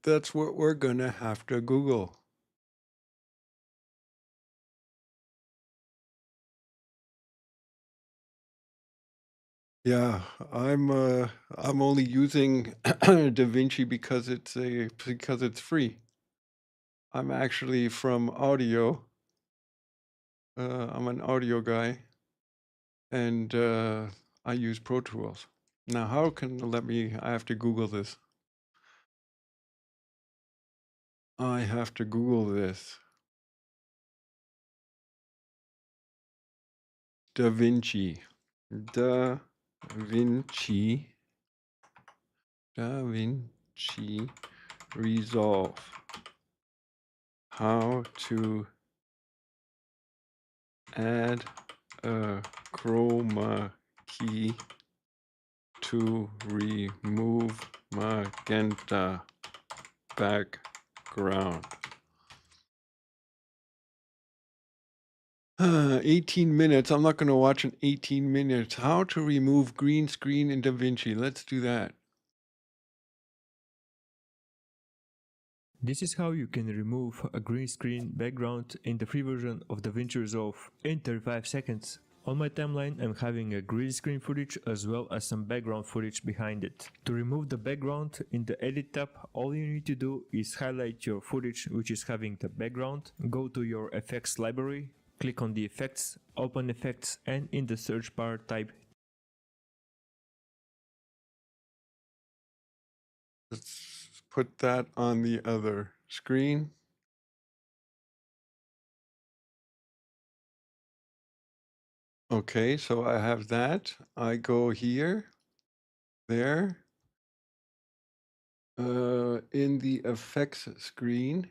That's what we're going to have to Google. Yeah, I'm only using Davinci because it's free. I'm actually from audio. I'm an audio guy, and I use Pro Tools. Now, how can I have to Google this. I have to Google this. Davinci. Davinci Resolve. How to add a chroma key to remove magenta background. 18 minutes. I'm not going to watch an 18 minutes. How to remove green screen in DaVinci. Let's do that. This is how you can remove a green screen background in the free version of DaVinci Resolve in 35 seconds. On my timeline I'm having a green screen footage as well as some background footage behind it. To remove the background in the edit tab, all you need to do is highlight your footage which is having the background, go to your effects library, click on the effects, open effects, and in the search bar type. Let's put that on the other screen. Okay, so I have that. I go here, there. In the effects screen.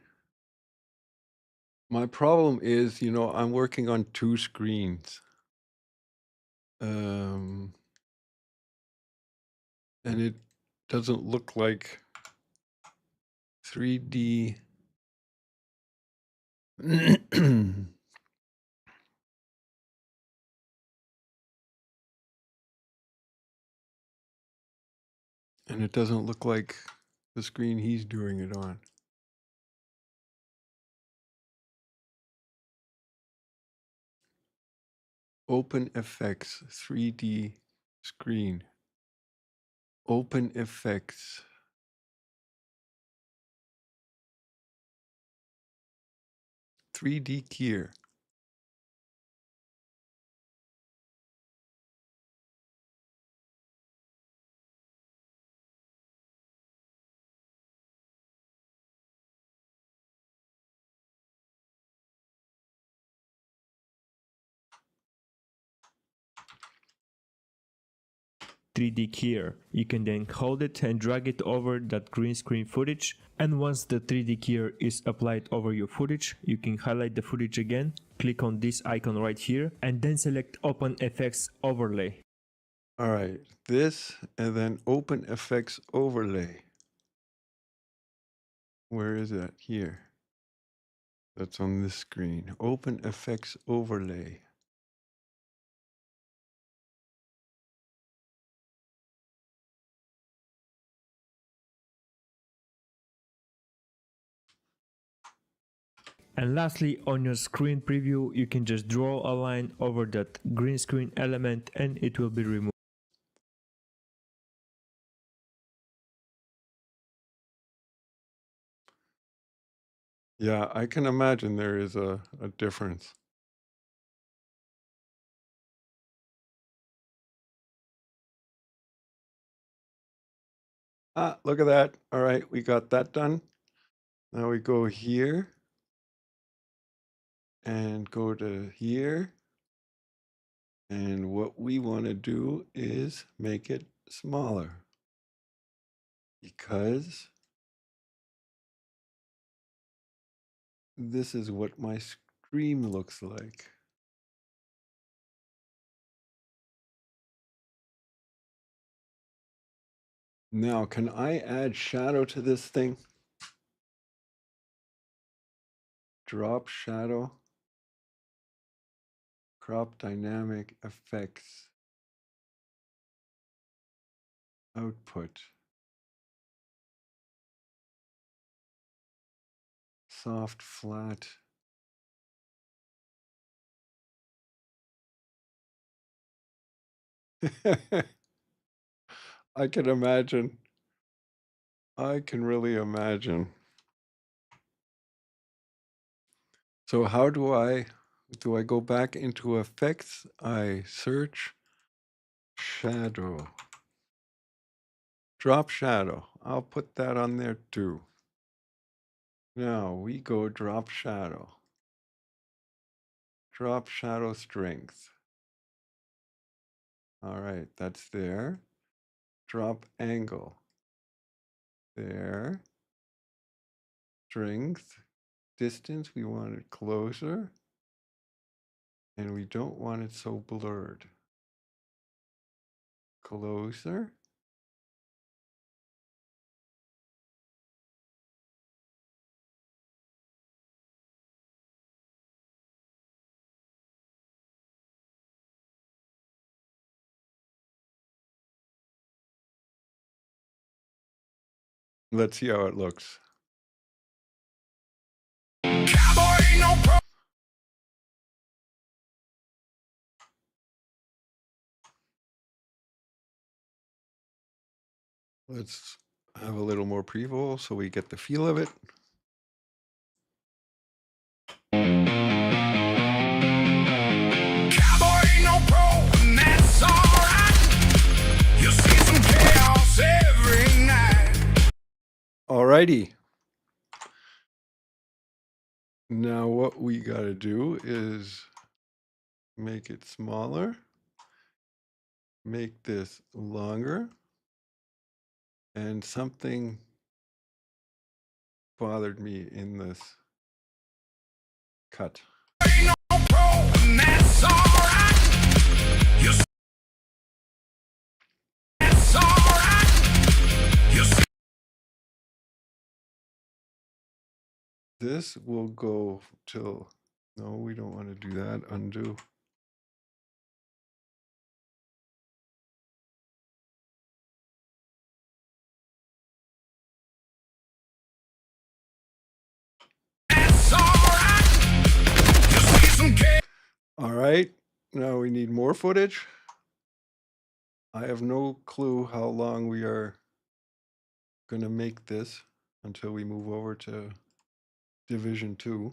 My problem is, I'm working on 2 screens. And it doesn't look like 3D. And it doesn't look like the screen he's doing it on. Open effects, 3D screen. Open effects. 3D gear. .3D keyer. You can then hold it and drag it over that green screen footage, and once the 3D keyer is applied over your footage, you can highlight the footage again, click on this icon right here, and then select Open Effects Overlay. All right, this and then Open Effects Overlay. Where is that? Here. That's on this screen. Open Effects Overlay. And lastly, on your screen preview, you can just draw a line over that green screen element and it will be removed. Yeah, I can imagine there is a difference. Ah, look at that. All right, we got that done. Now we go here and go to here. And what we want to do is make it smaller because this is what my stream looks like. Now, can I add shadow to this thing? Drop shadow, crop dynamic effects, output, soft flat. I can imagine. I can really imagine. So how do I go back into effects? I search shadow, drop shadow. I'll put that on there too. Now we go drop shadow strength. All right, that's there. Drop angle. There. Strength. Distance, we want it closer. And we don't want it so blurred. Closer. Let's see how it looks. Cowboy ain't no pro. Let's have a little more pre-roll so we get the feel of it. Cowboy ain't no pro, and that's alright. You'll see some chaos every night. Alrighty. Now what we gotta do is make it smaller, make this longer, and something bothered me in this cut. Ain't no pro, and that's alright. You'll see that's alright. You'll see This will go till, no, we don't want to do that, undo. that's alright. You'll see some chaos. All right, now we need more footage. I have no clue how long we are gonna make this until we move over to Division 2.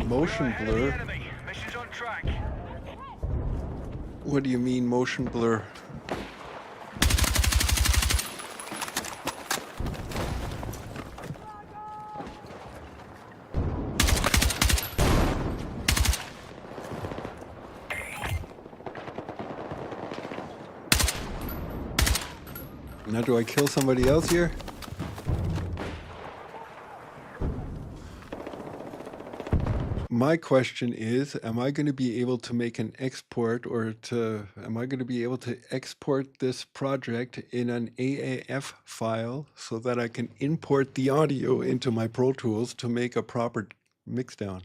Motion blur? Mission's on track. What do you mean motion blur? Now do I kill somebody else here? My question is, am I going to be able to make an export am I going to be able to export this project in an AAF file so that I can import the audio into my Pro Tools to make a proper mixdown?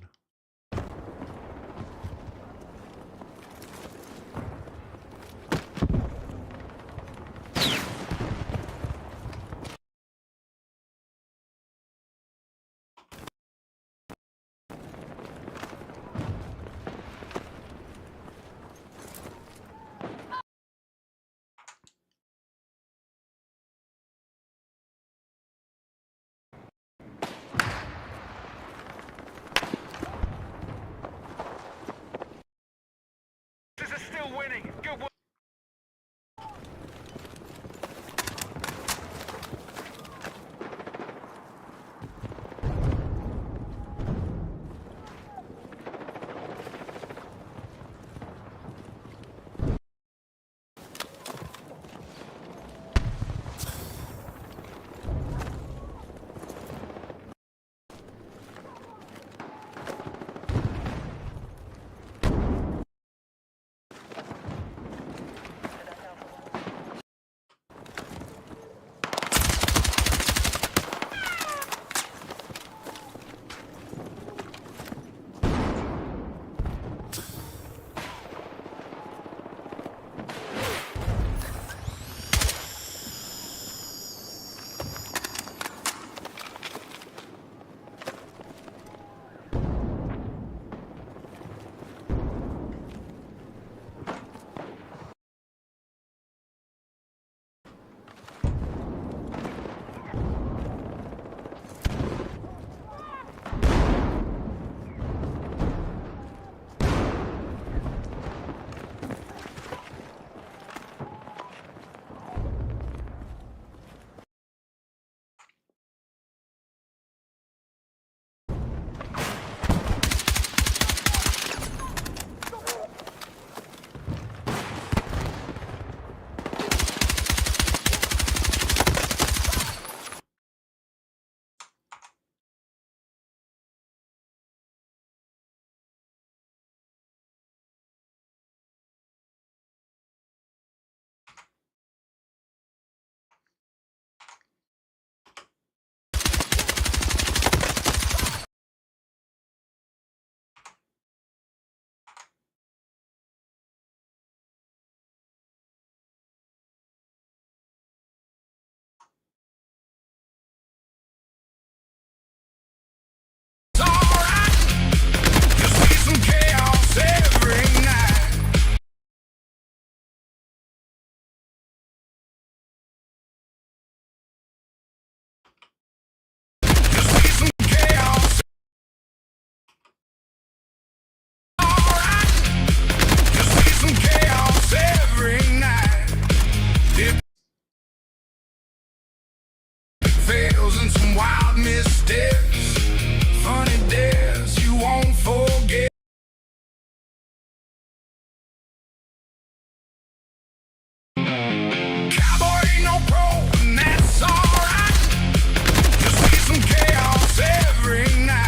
still winning. Good work. Fails and some wild missteps, funny days you won't forget. Cowboy ain't no pro, and that's alright. Just see some chaos every night.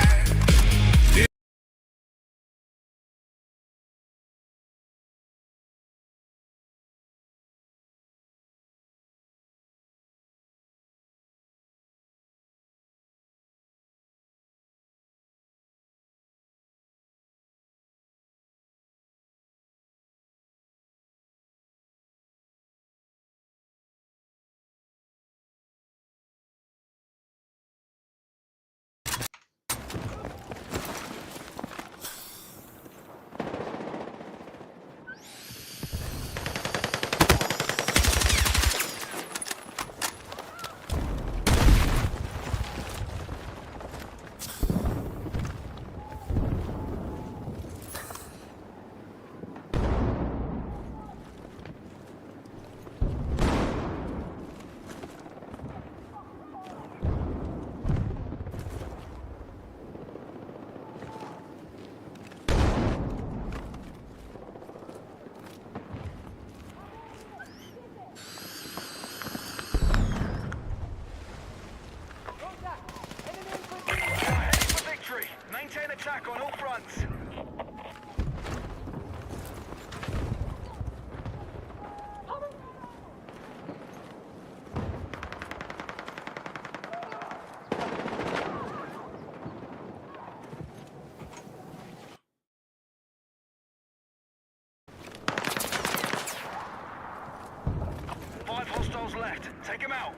Maintain attack on all fronts. Five hostiles left. Take them out.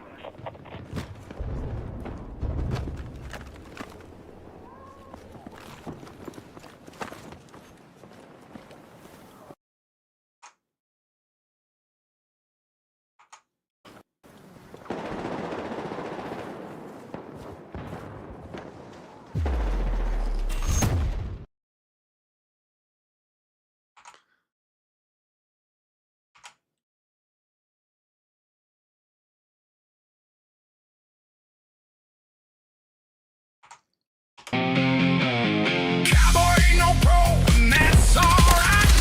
Cowboy ain't no pro, and that's alright.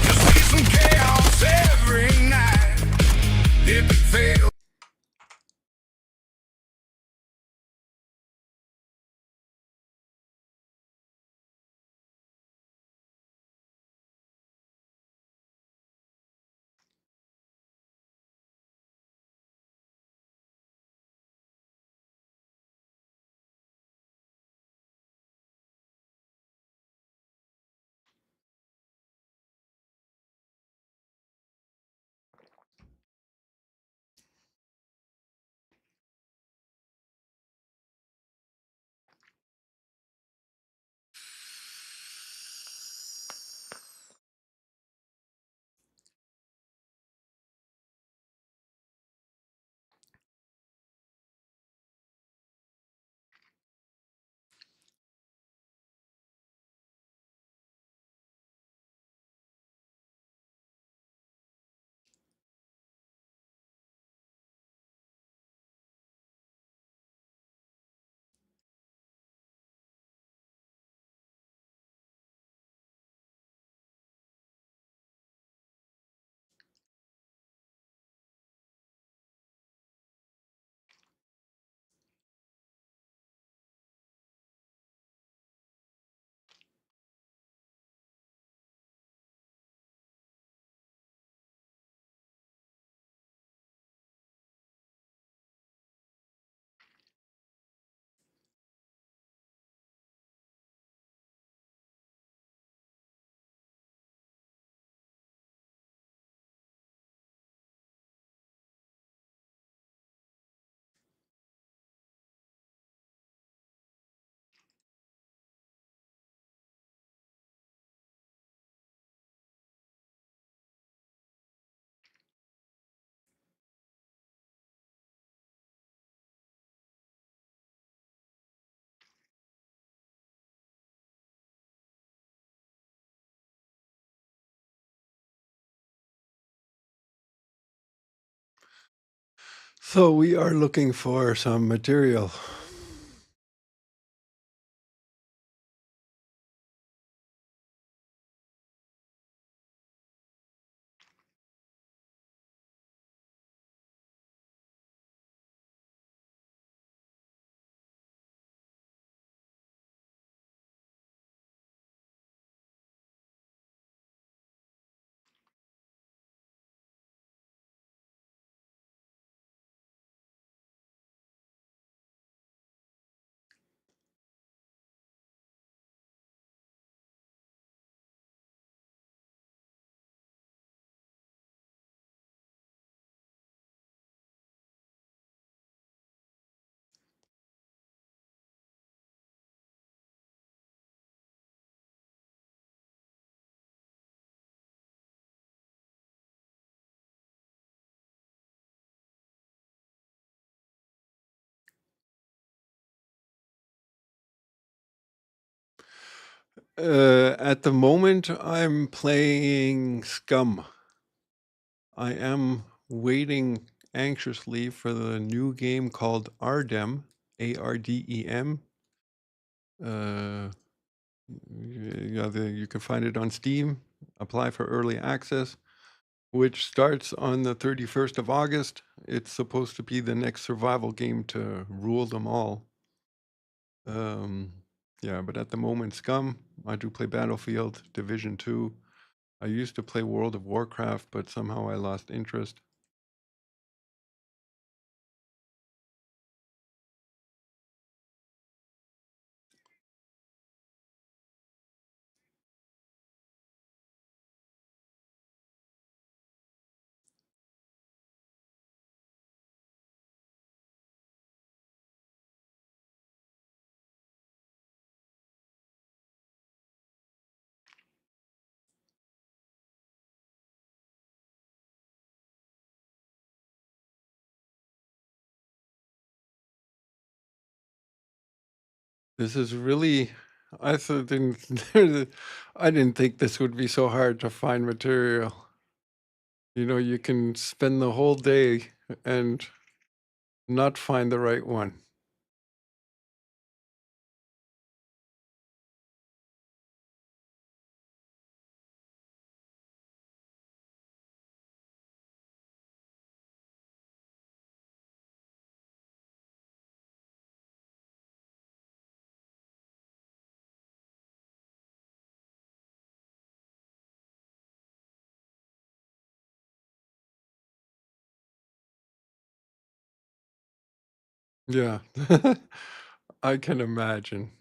Just see some chaos every night. If it fails. So we are looking for some material. At the moment, I'm playing Scum. I am waiting anxiously for the new game called Ardem, Ardem. You can find it on Steam. Apply for early access, which starts on the 31st of August. It's supposed to be the next survival game to rule them all. Yeah, but at the moment, Scum. I do play Battlefield, Division 2. I used to play World of Warcraft, but somehow I lost interest. This is really, I thought didn't, I didn't think this would be so hard to find material. You know, you can spend the whole day and not find the right one. Yeah. I can imagine.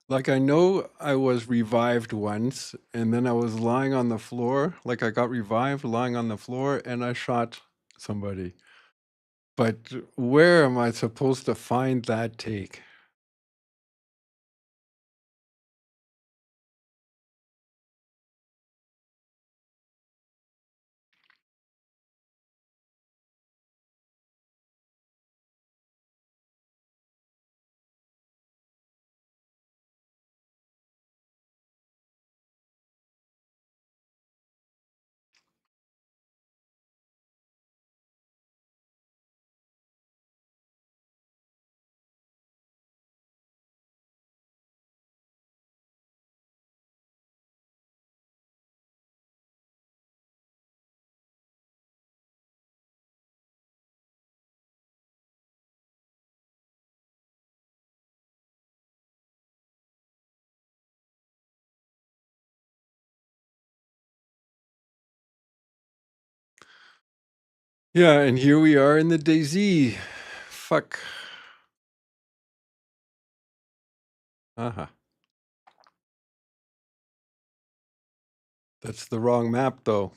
Like, I know I was revived once, and then I was lying on the floor, like I got revived lying on the floor, and I shot somebody. But where am I supposed to find that take? Yeah, and here we are in the DayZ. Fuck. Uh-huh. That's the wrong map, though.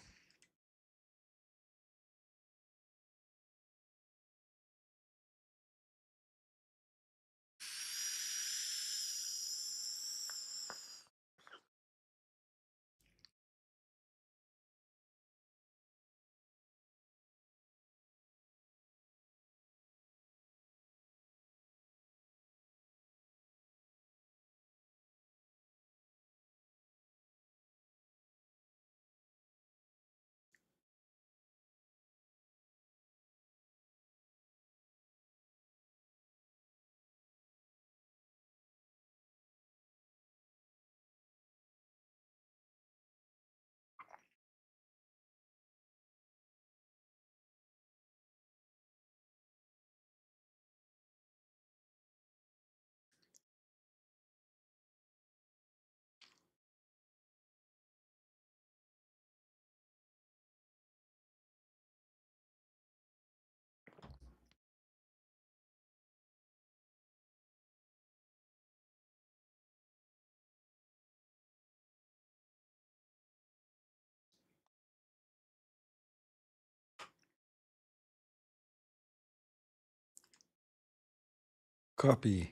Copy.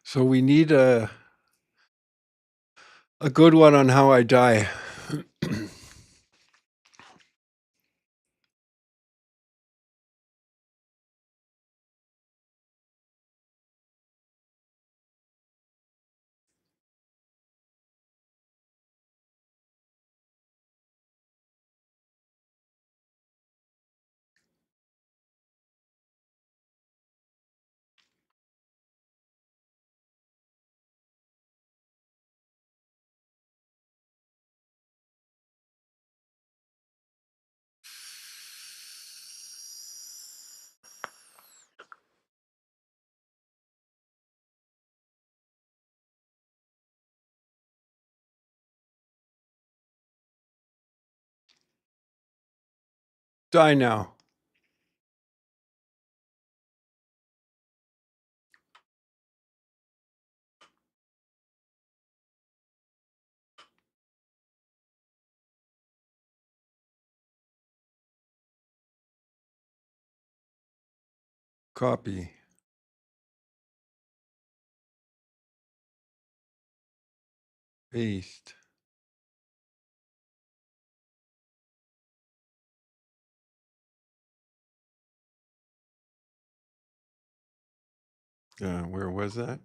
So we need a good one on how I die. Die now. Copy. Paste. Where was that?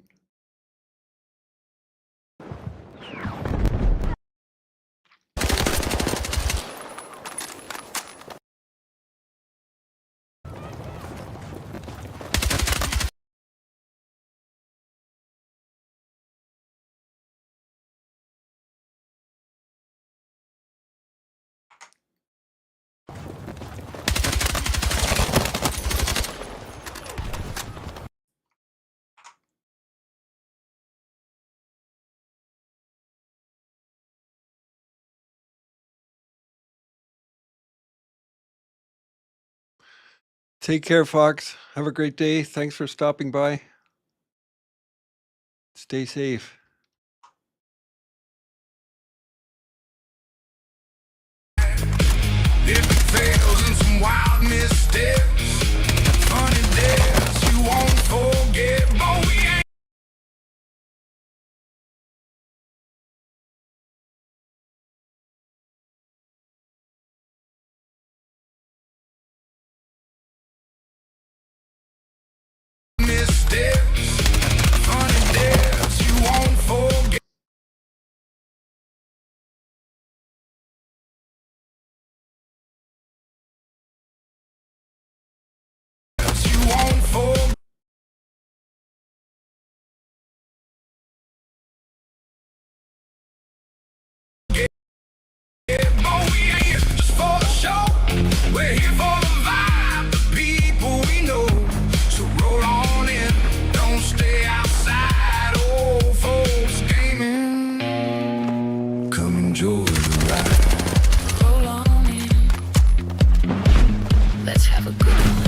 Take care, Fox. Have a great day. Thanks for stopping by. Stay safe. If it fails in some wild missteps, funny days you won't forget. But we ain't missteps, funny days you won't forget. You won't forget. But we ain't just for the show. We're here for the vibe, the people we know. So roll on in, don't stay outside. Old folks gaming, come enjoy the ride. Roll on in. Let's have a good one.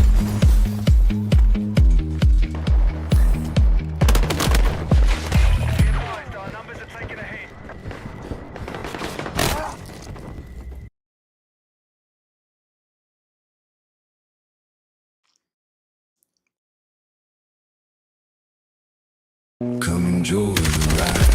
Come enjoy the ride.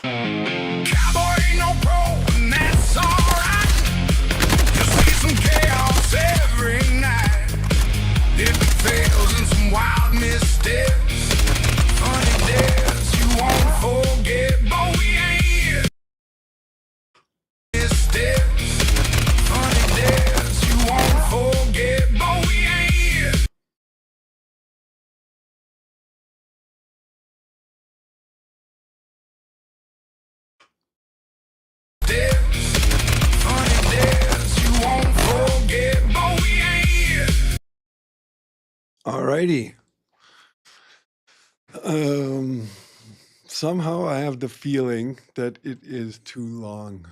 Cowboy ain't no pro, and that's alright. You'll see some chaos every night. If it fails in some wild missteps, funny days you won't forget. But we ain't here. Missteps, funny days you won't forget. But we ain't here. Funny days you won't forget. But we ain't here. Alrighty. Somehow I have the feeling that it is too long.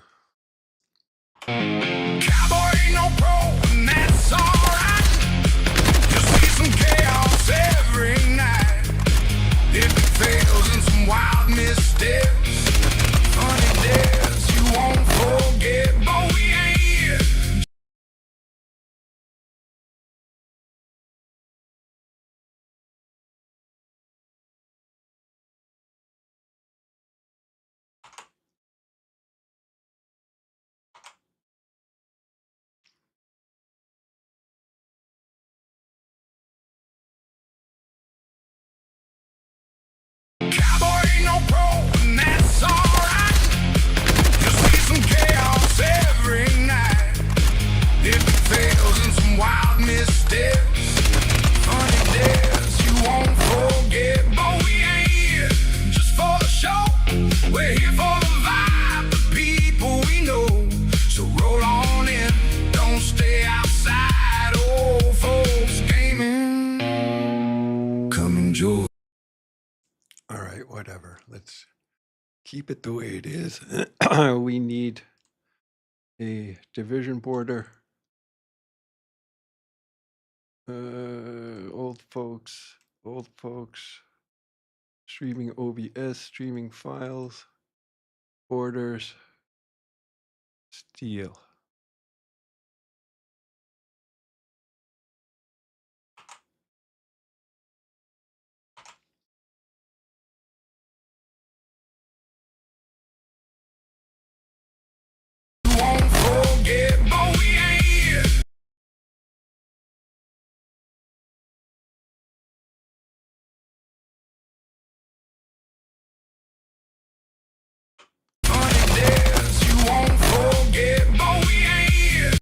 Cowboy ain't no pro, and that's alright. You'll see some chaos every night. If it fails in some wild missteps, funny days you won't forget. But we ain't here. Cowboy ain't no pro, and that's alright. You'll see some chaos every night. If it fails in some wild missteps, funny days you won't forget. But we ain't here just for the show. We're here for the vibe, the people we know. So roll on in, don't stay outside. Old folks gaming, come enjoy. All right, whatever. Let's keep it the way it is. We need a division border. Old folks, streaming OBS, streaming files, borders, steel. You won't forget, but we ain't here. Funny days you won't forget, but we ain't here.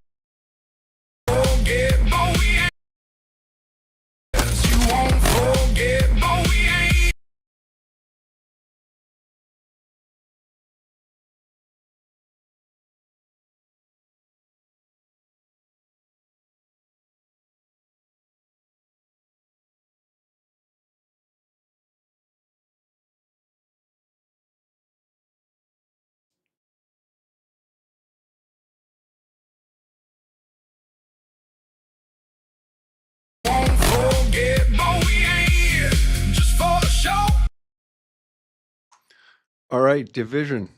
Forget, but we ain't. You won't forget, but we ain't. Won't forget, but we ain't here just for the show. All right, division.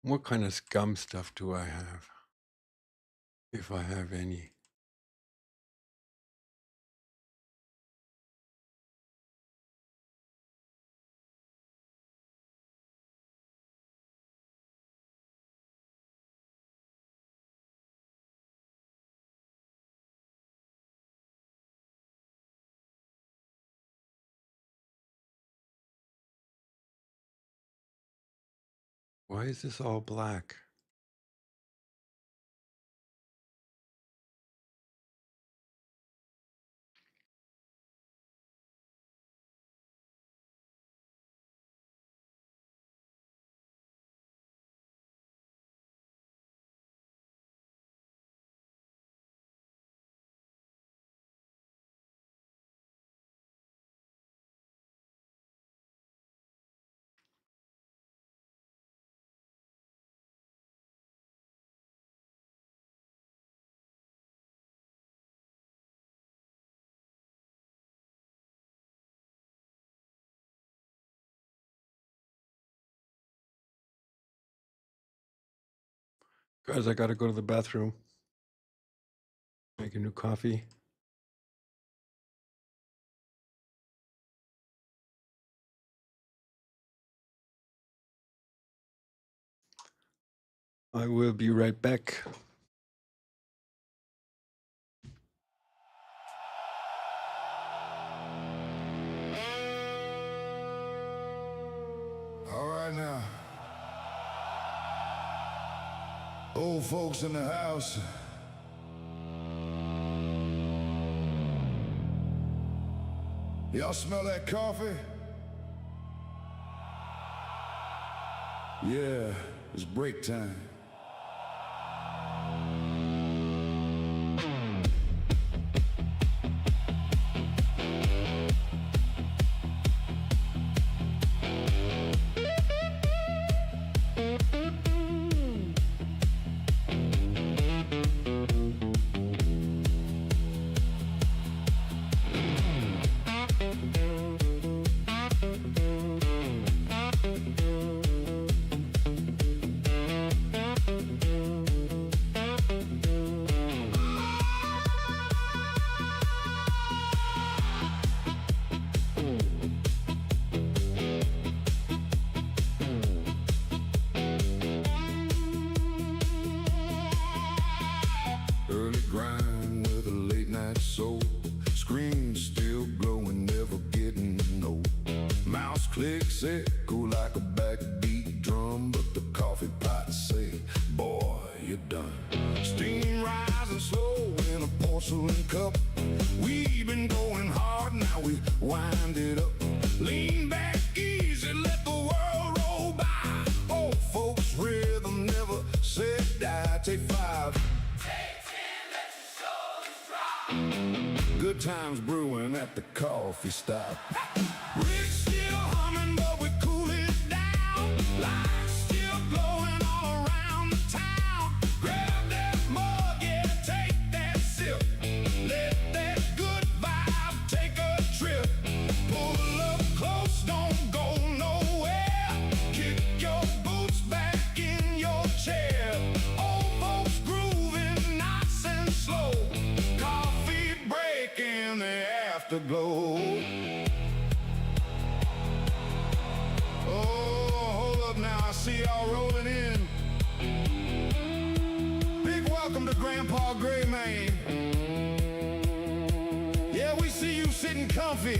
What kind of scum stuff do I have? If I have any. Why is this all black? Guys, I gotta go to the bathroom. Make a new coffee. I will be right back. All right now. Old folks in the house. Y'all smell that coffee? Yeah, it's break time. Early grind with a late night soul. Screen still glowing, never getting old. Mouse clicks echo like a backbeat drum, but the coffee pots say, boy, you're done. Steam rising slow in a porcelain cup. We've been going hard, now we wind it up. Lean back easy, let the world roll by. Old folks rhythm never said die. Take 5. Good times brewing at the coffee stop. Rick's still humming, but we cool it down. Lights still glowing all around the town. Grab that mug, yeah, take that sip. Let that good vibe take a trip. Pull up close, don't go nowhere. Kick your boots back in your chair. Old folks grooving nice and slow. Coffee break in the afterglow. Oh, hold up now, I see y'all rolling in. Big welcome to Grandpa Gray, man. Yeah, we see you sitting comfy.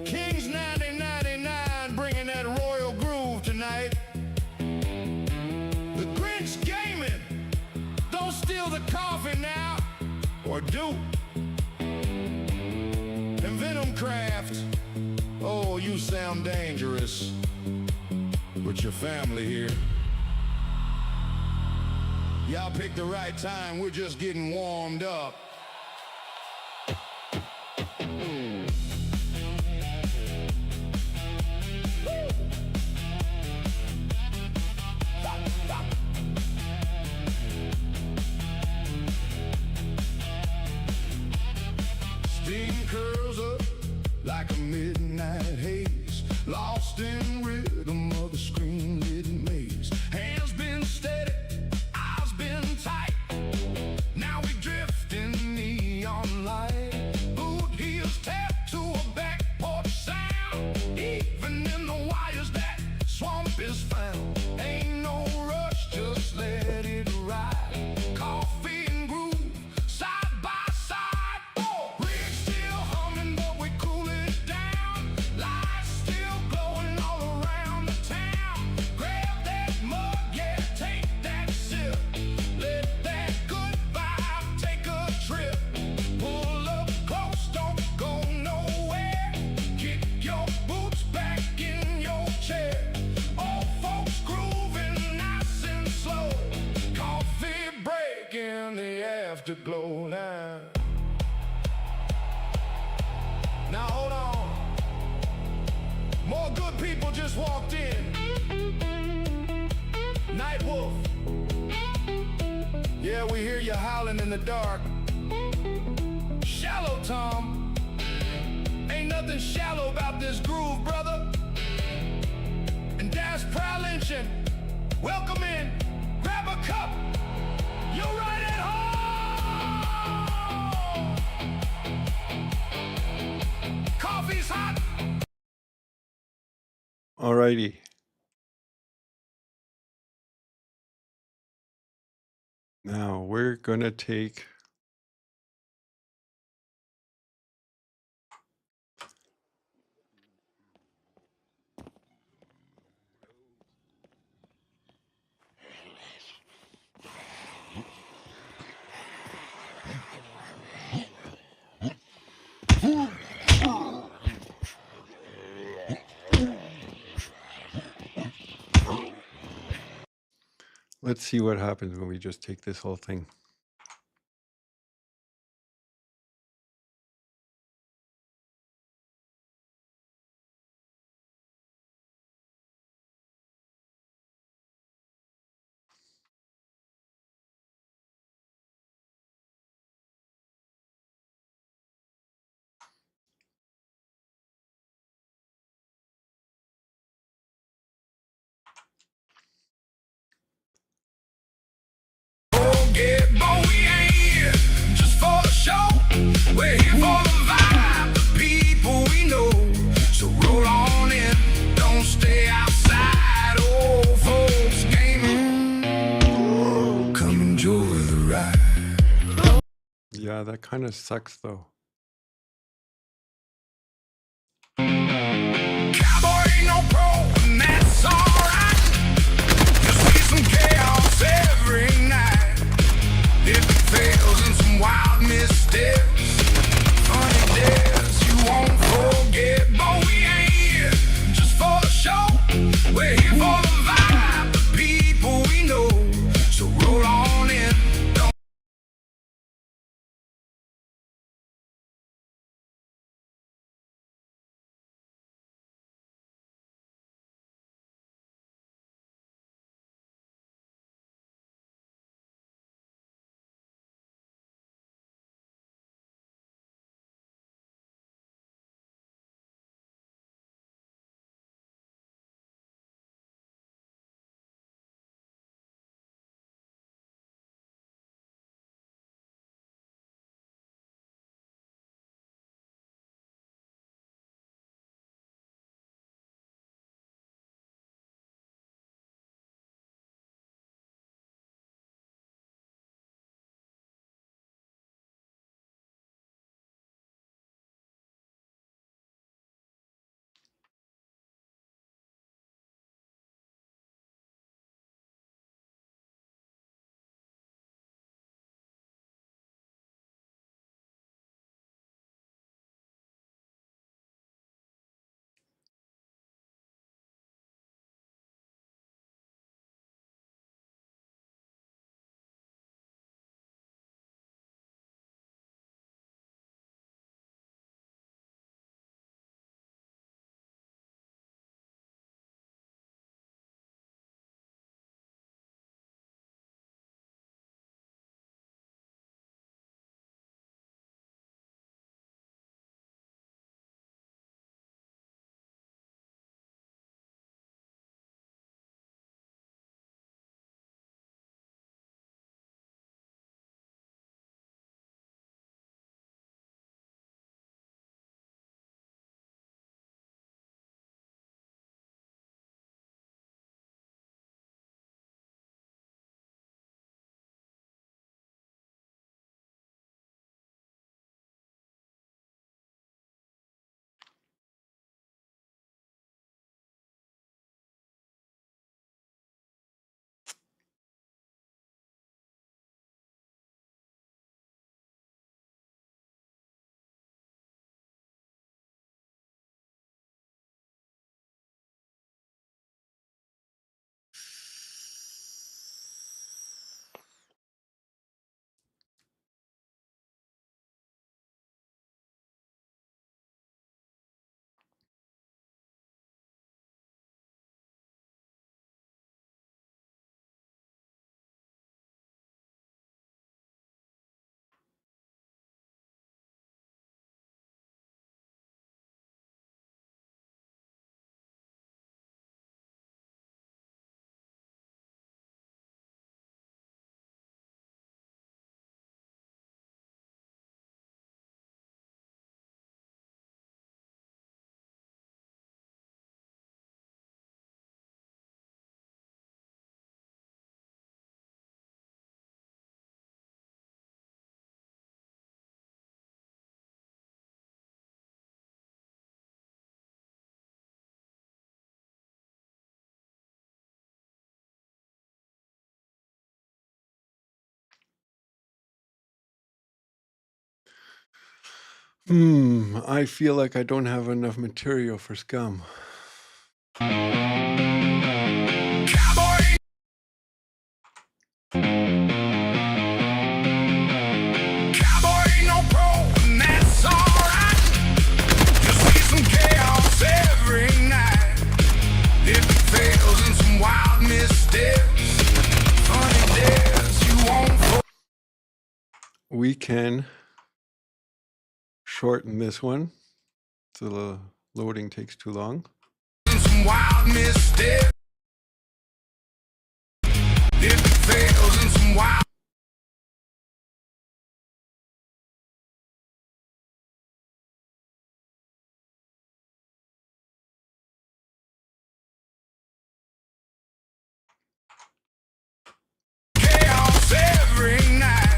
King's 9099 bringing that royal groove tonight. The Grinch gaming. Don't steal the coffee now, or do. And Venom Craft. Oh, you sound dangerous. With your family here. Y'all picked the right time, we're just getting warmed up. Steam curls up like a midnight haze, lost in rhythm of the screen-lit maze. is found. Ain't no rush, just let it ride. Coffee and groove, side by side. Oh, rig still humming, but we cool it down. Lights still glowing all around the town. Grab that mug, yeah, take that sip. Let that good vibe take a trip. Pull up close, don't go nowhere. Kick your boots back in your chair. Old folks grooving nice and slow. Coffee break in the afterglow now. Now hold on. More good people just walked in. Night Wolf. Yeah, we hear you howling in the dark. Shallow Tom. Ain't nothing shallow about this groove, brother. And Dash Proud Lynching. Welcome in. Grab a cup. You're right at home. Coffee's hot. Alrighty. Now we're gonna take let's see what happens when we just take this whole thing. Forget, but we ain't here just for the show. We're here for the vibe, the people we know. So roll on in, don't stay outside. Old folks gaming, come enjoy the ride. Yeah, that kind of sucks though. Cowboy ain't no pro, and that's alright. You'll see some chaos every night. If it fails in some wild missteps, funny days you won't forget. But we ain't here just for the show. We're here for the vibe, the people we know. So roll on in. I feel like I don't have enough material for scum. Cowboy, cowboy ain't no pro, and that's alright. Just need some chaos every night. If it fails in some wild missteps, funny days you won't We can shorten this one so the loading takes too long. in some wild missteps. If it fails in some wild chaos every night.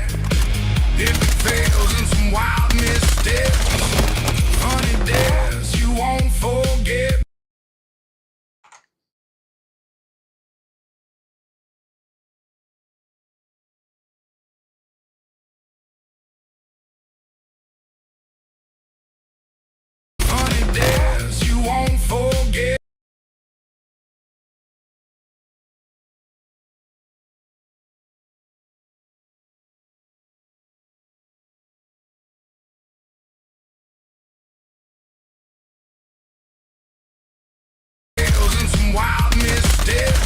If it fails in some wild missteps, funny days you won't forget. Funny days you won't forget. Fails in some wild missteps,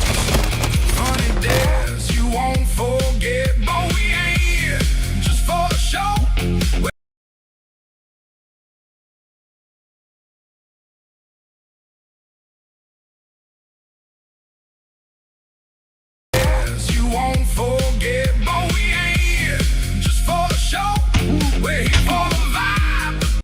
funny days you won't forget. But we ain't here just for the show. You won't forget, but we ain't here just for the show. We're here for the vibe.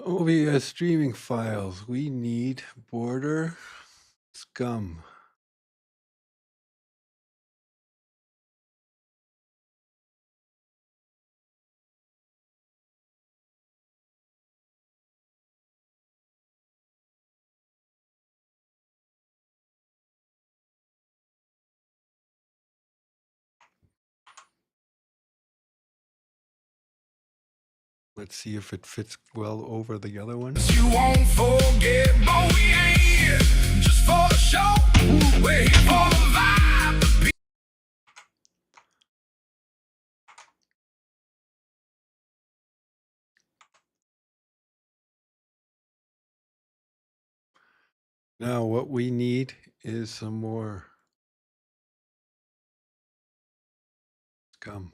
OBS streaming files. We need border scum. Let's see if it fits well over the other one. You won't forget, but we ain't here just for the show. We're here for the vibe. Now what we need is some more scum.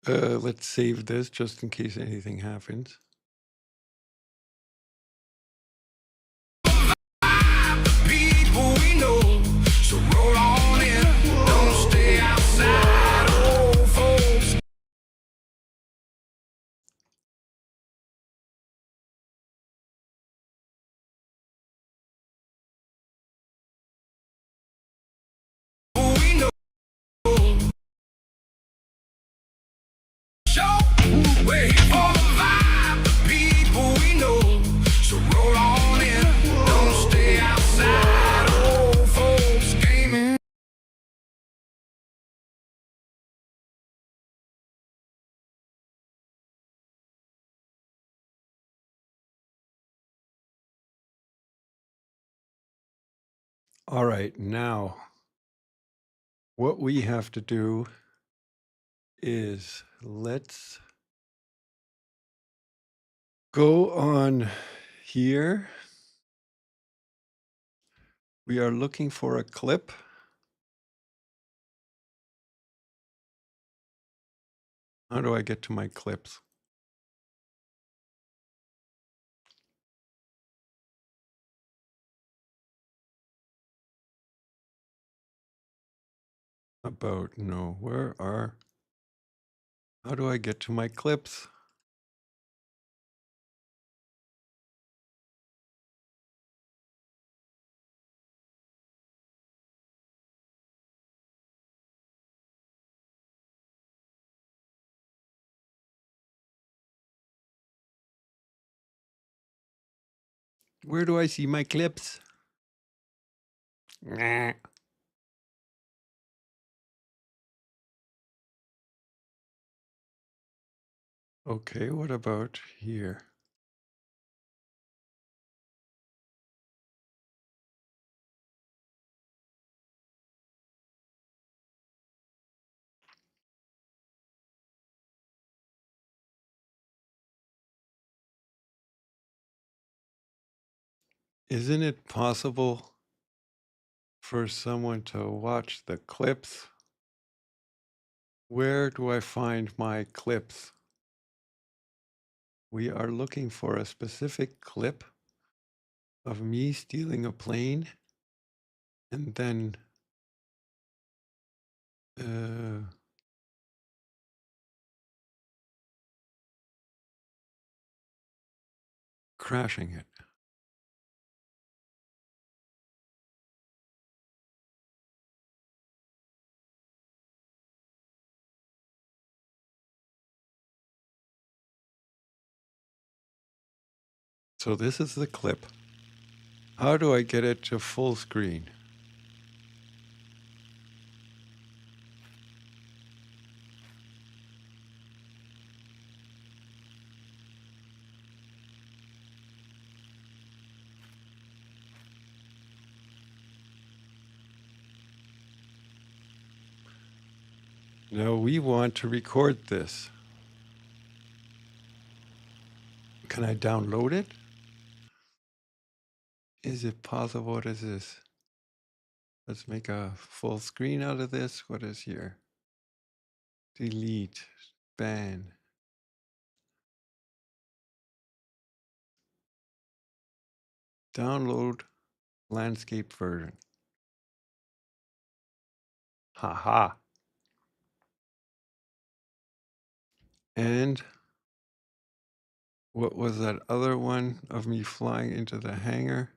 Let's save this just in case anything happens. People we know, so roll on in. Don't stay outside, old folks. We know. Show, we're here for the vibe. The people we know, so roll on in. Don't stay outside, old folks gaming. All right, now what we have to do is let's go on here. We are looking for a clip. How do I get to my clips? About, no, how do I get to my clips? Where do I see my clips? Nah. Okay, what about here? Isn't it possible for someone to watch the clips? Where do I find my clips? We are looking for a specific clip of me stealing a plane and then crashing it. So this is the clip. How do I get it to full screen? Now we want to record this. Can I download it? Is it possible? What is this? Let's make a full screen out of this. What is here? Delete, ban. Download landscape version. Haha. And what was that other one of me flying into the hangar?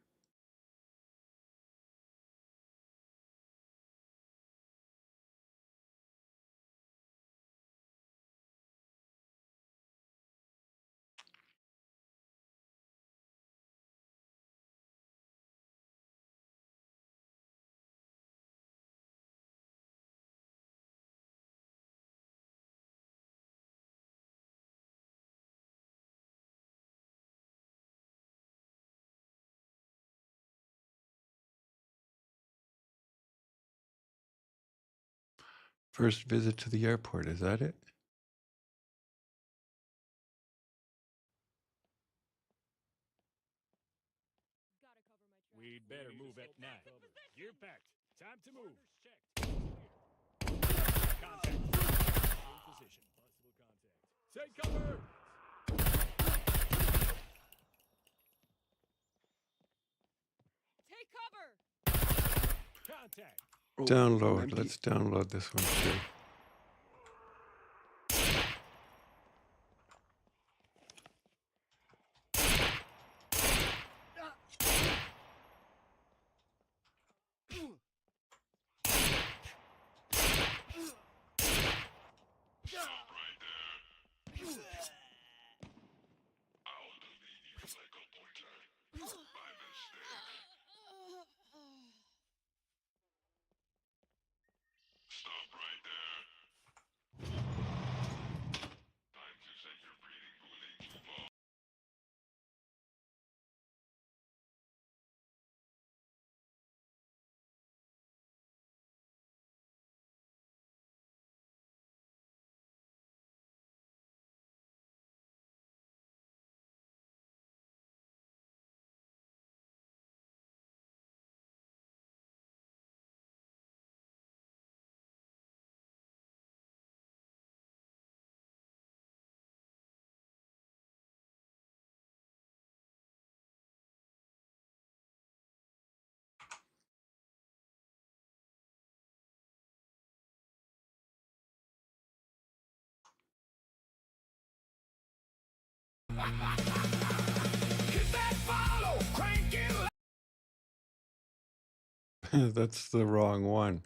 First visit to the airport, is that it? We'd better move at 9. Gear packed. Time to move. Contact. In position. Take cover! Take cover! Contact! Download. Let's download this one too. Hit that follow, crank it That's the wrong one.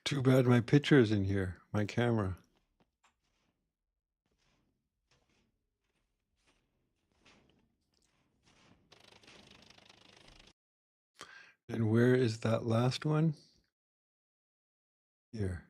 Too bad my picture's in here, my camera. And where is that last one? Here.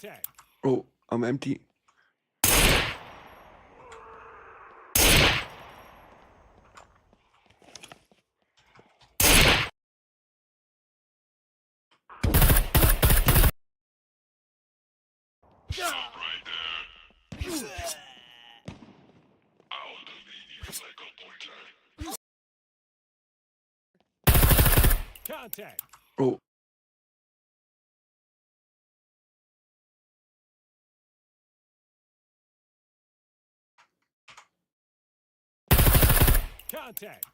Contact. Oh, I'm empty. Contact. Oh, Contact.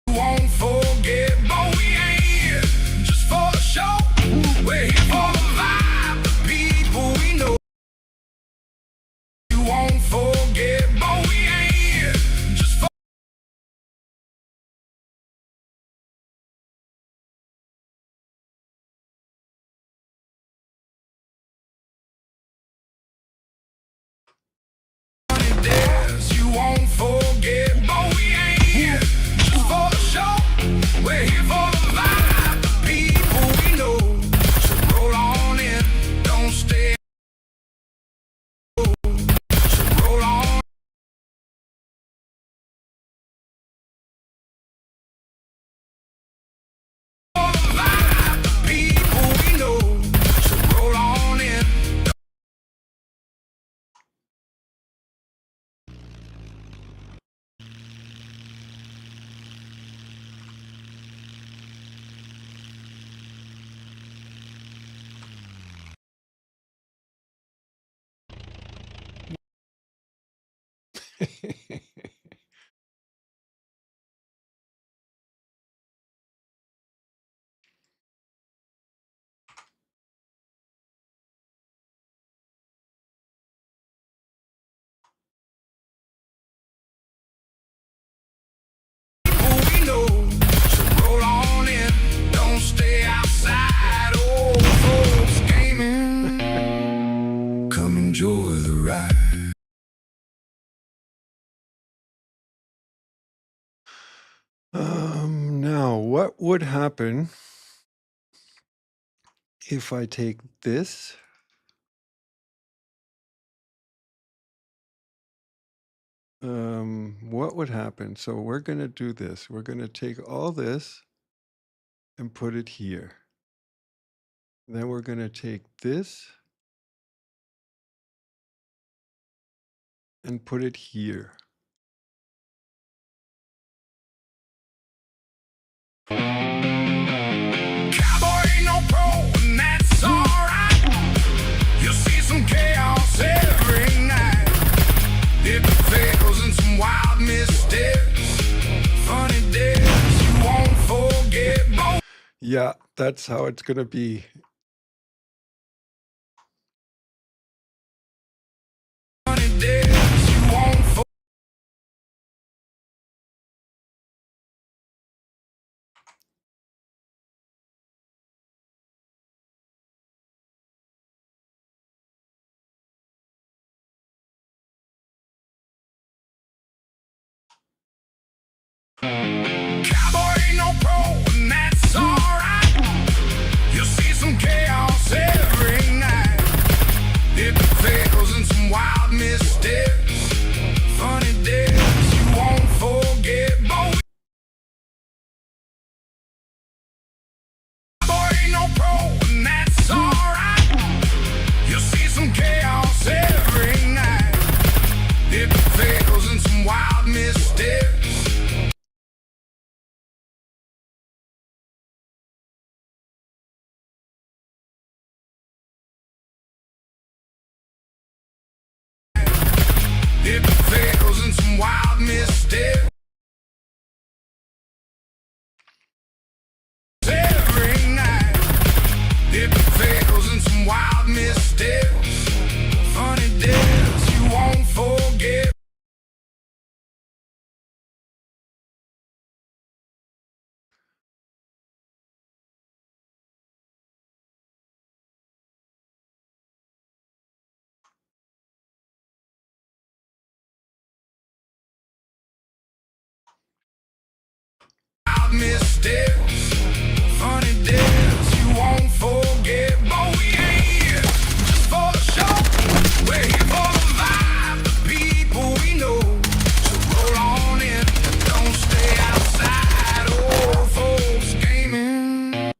Won't forget, but we ain't here just for the show. We're here for the vibe, the people we know. You won't forget, but we ain't here just for. You won't forget, but we ain't here just for the show. We're here for the vibe, the people we know. So roll on in, don't stay. So roll on. For the vibe, the people we know. So roll on in. We know. So roll on in, don't stay outside. Old folks gaming, come enjoy the ride. Now what would happen if I take this? What would happen? So we're going to do this. We're going to take all this and put it here. Then we're going to take this and put it here. Cowboy ain't no pro, and that's alright. You'll see some chaos every night. Hit the fails and some wild missteps. Funny days you won't forget. Yeah, that's how it's going to be. Funny days you won't forget. Cowboy ain't no pro, and that's alright. You'll see some chaos every night. Hit the fails and some wild missteps. Funny days you won't forget. Cowboy ain't no pro, and that's alright. You'll see some chaos every night. Hit the fails and some wild missteps. wild missteps, funny days you won't forget. But we ain't here just for the show. We're here for the vibe, the people we know. So roll on in, don't stay outside. Old folks gaming.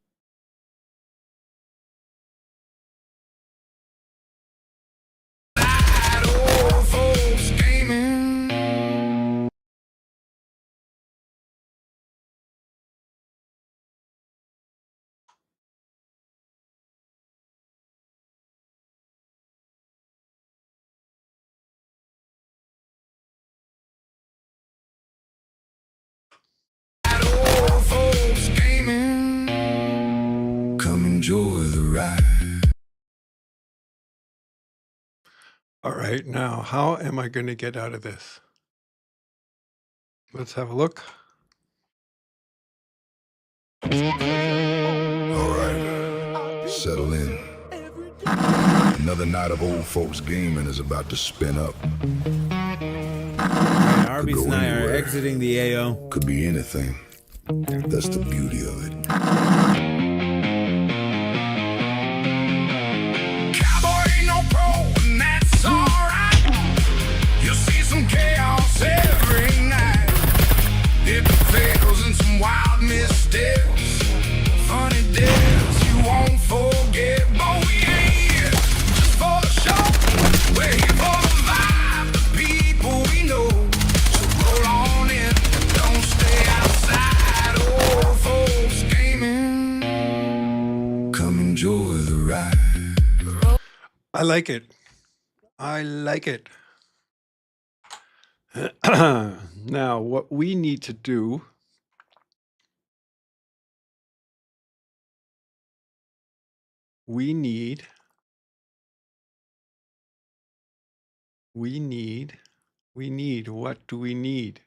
Old folks gaming. Old folks gaming. Come enjoy the ride. All right, now how am I going to get out of this? Let's have a look. All right, settle in. Another night of old folks gaming is about to spin up. Arby's and I are exiting the AO. Could be anything. That's the beauty of it. Cowboy ain't no pro, and that's alright. You'll see some chaos every night. Hit the fails and some wild missteps. Funny days you won't forget. But we ain't here just for the show. We're here for the vibe, the people we know. So roll on in, don't stay outside. Old folks gaming. Come enjoy the ride. I like it. I like it. Now, what we need to do we need what do we need?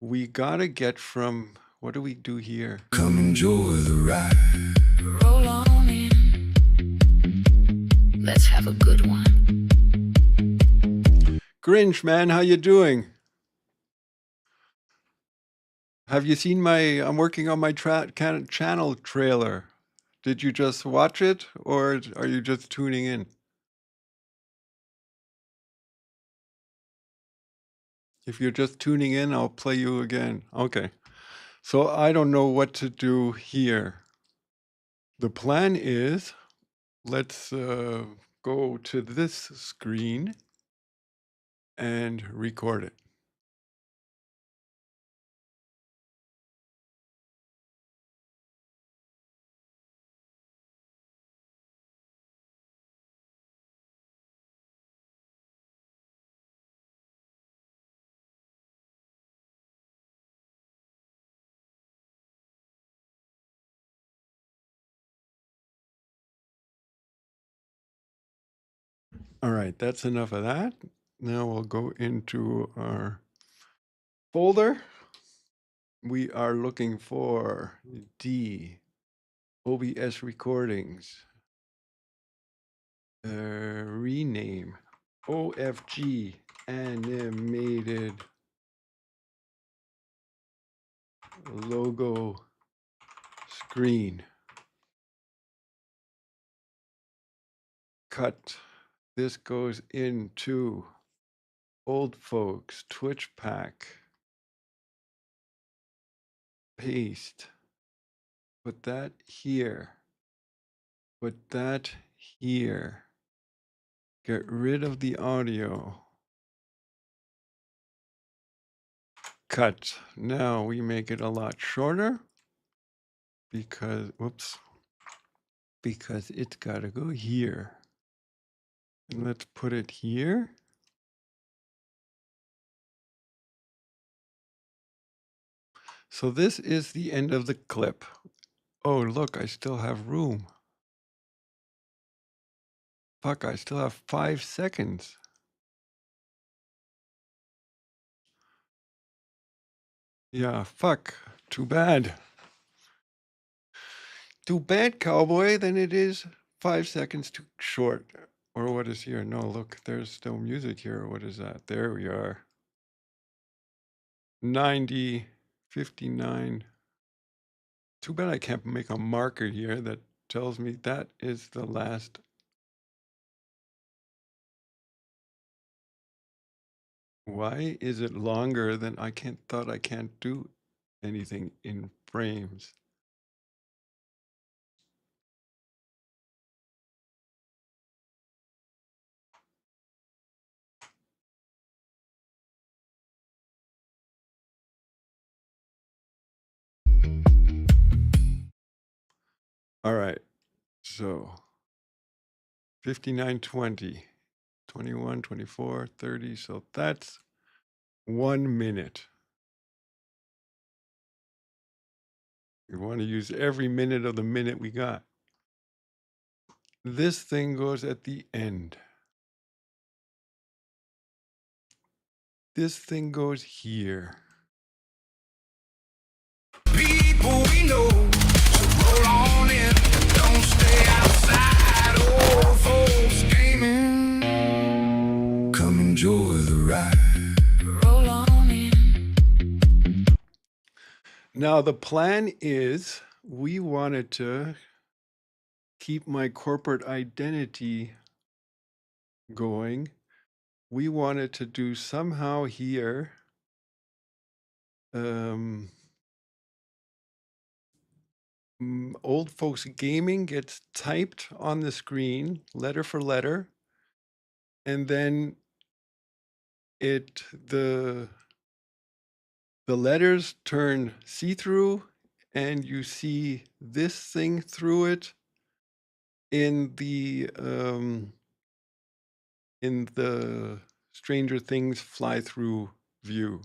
We gotta get from, what do we do here? Come enjoy the ride. Roll on in. Let's have a good one. Grinch, man, how you doing? Have you seen I'm working on my channel trailer. Did you just watch it, or are you just tuning in? If you're just tuning in, I'll play you again. Okay. So I don't know what to do here. The plan is, let's go to this screen and record it. All right, that's enough of that. Now we'll go into our folder. We are looking for D, OBS recordings, rename, OFG, animated logo screen. Cut. This goes into old folks, Twitch pack. Paste. Put that here. Put that here. Get rid of the audio. Cut. Now we make it a lot shorter because, whoops, because it's got to go here. And let's put it here. So this is the end of the clip. Oh, look, I still have room. Fuck, I still have 5 seconds. Yeah, fuck. Too bad. Too bad, cowboy. Then it is 5 seconds too short. Or what is here? No, look, there's still music here. What is that? There we are. 90, 59. Too bad I can't make a marker here that tells me that is the last. Why is it longer than I thought I can't do anything in frames? All right, so 59, 20, 21, 24, 30. So that's 1 minute. We want to use every minute of the minute we got. This thing goes at the end. This thing goes here. People we know, so roll on in, don't stay outside. Old folks gaming, come enjoy the ride. Roll on in. Now the plan is we wanted to keep my corporate identity going. We wanted to do somehow here old folks gaming gets typed on the screen letter for letter, and then the letters turn see-through and you see this thing through it in the Stranger Things fly-through view.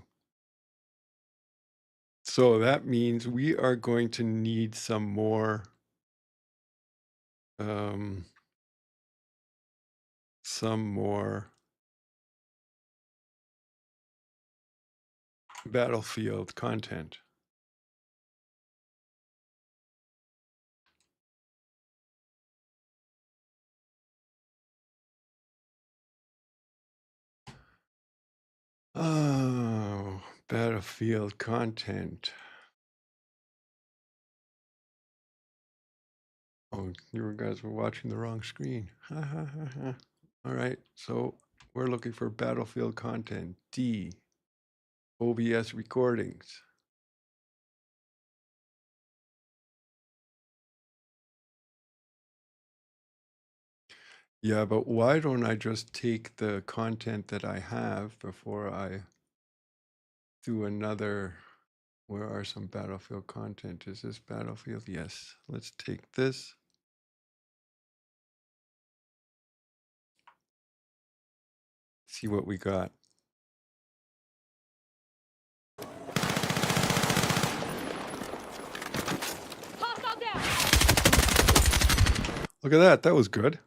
So that means we are going to need some more Battlefield content. Oh, Battlefield content. Oh, you guys were watching the wrong screen. All right, so we're looking for Battlefield content. D, OBS recordings. Yeah, but why don't I just take the content that I have before I do another? Where are some Battlefield content? Is this Battlefield? Yes. Let's take this. See what we got. Look at that. That was good.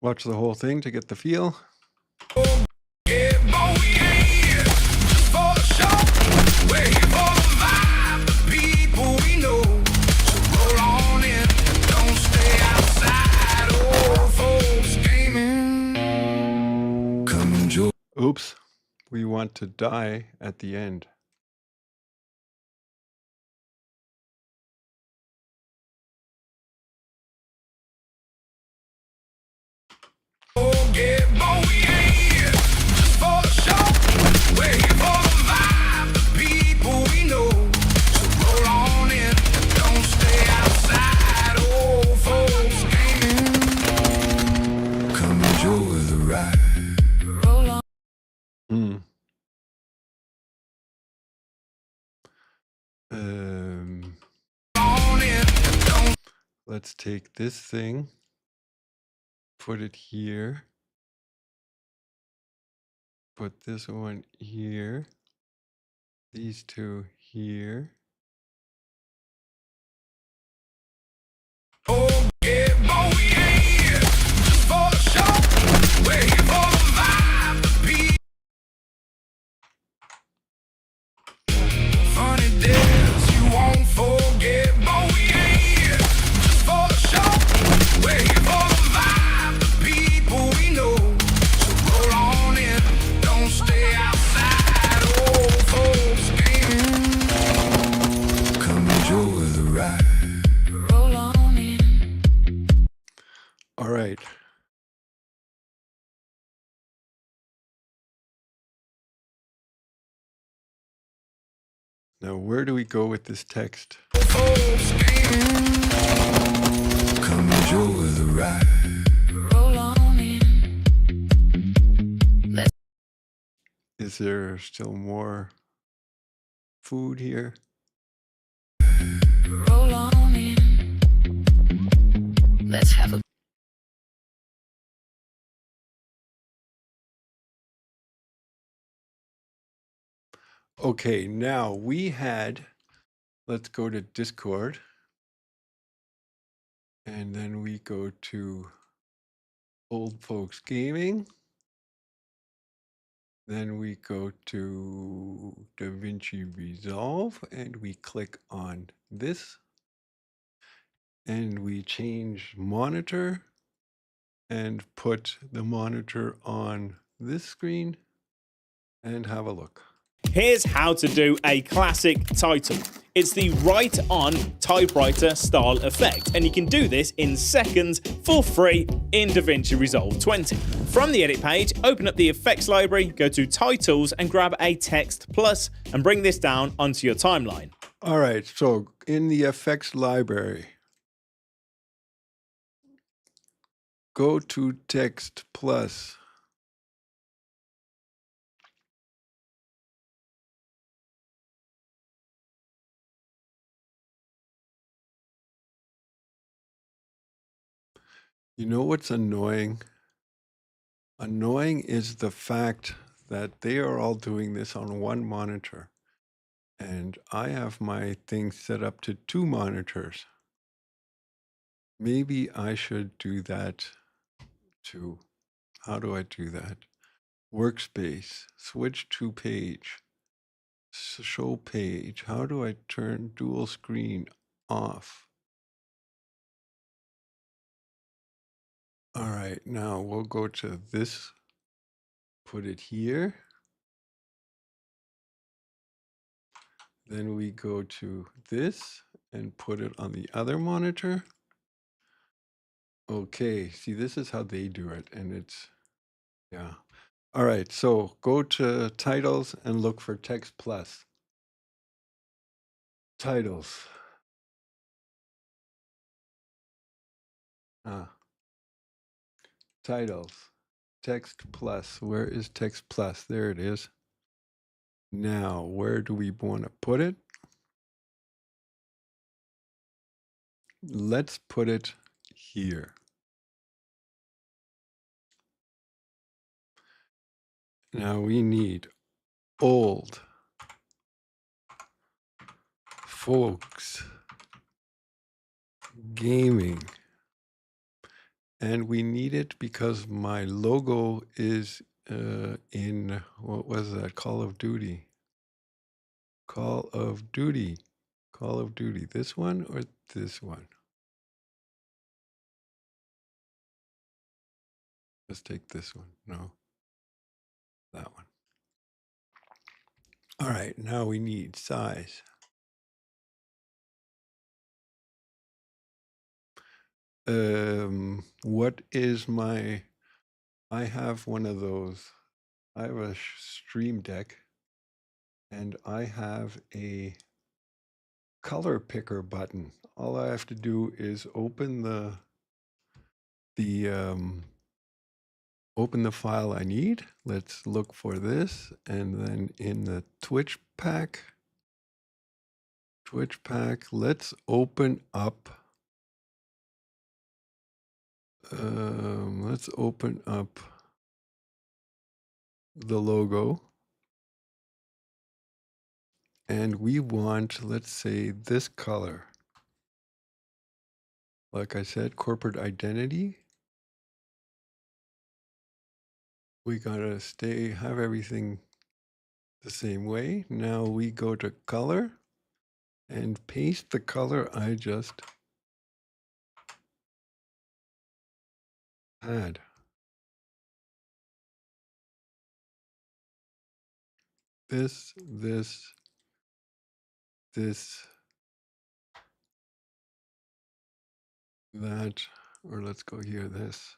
Watch the whole thing to get the feel. Yeah, boy, we ain't here just for the show. We're here for the vibe, the people we know. So roll on in, don't stay outside. Old folks gaming, come enjoy. Oops. We want to die at the end. Yeah, boy, we ain't here just for the show. We're here for the vibe, the people we know. So roll on in, don't stay let's take this thing, put it here, put this one here, these two here. Oh, yeah, but we ain't here just for the show. We're here for the vibe, the beat. Funny days you won't forget, but we ain't here just for the show. We're here for the vibe, the people we know. So roll on in, don't stay outside. Old folks gaming, come enjoy the ride. Roll on in. All right. Now, where do we go with this text? Folks gaming, come enjoy the ride. Roll on in. Is there still more food here? Roll on in. Let's have a Okay, now let's go to Discord. And then we go to Old Folks Gaming. Then we go to Davinci Resolve and we click on this. And we change monitor and put the monitor on this screen and have a look. Here's how to do a classic title. It's the write-on typewriter style effect, and you can do this in seconds for free in DaVinci Resolve 20. From the edit page, open up the effects library, go to titles and grab a text plus and bring this down onto your timeline. All right, so in the effects library, go to text plus. You know what's annoying? Annoying is the fact that they are all doing this on one monitor. And I have my thing set up to 2 monitors. Maybe I should do that too. How do I do that? Workspace, switch to page, show page. How do I turn dual screen off? All right, now we'll go to this, put it here. Then we go to this and put it on the other monitor. Okay, see, this is how they do it, and it's, yeah. All right, so go to titles and look for text plus. Titles. Titles. Text plus. Where is text plus? There it is. Now, where do we want to put it? Let's put it here. Now we need old folks gaming. And we need it because my logo is in, what was that? Call of Duty. Call of Duty. Call of Duty. This one or this one? Let's take this one. No. That one. All right, now we need size. What is my, I have one of those. I have a Stream Deck and I have a color picker button. All I have to do is open the file I need. Let's look for this, and then in the Twitch pack, let's open up Let's open up the logo. And we want, let's say, this color. Like I said, corporate identity. We gotta have everything the same way. Now we go to color and paste the color I just had. This, that, or let's go here, this.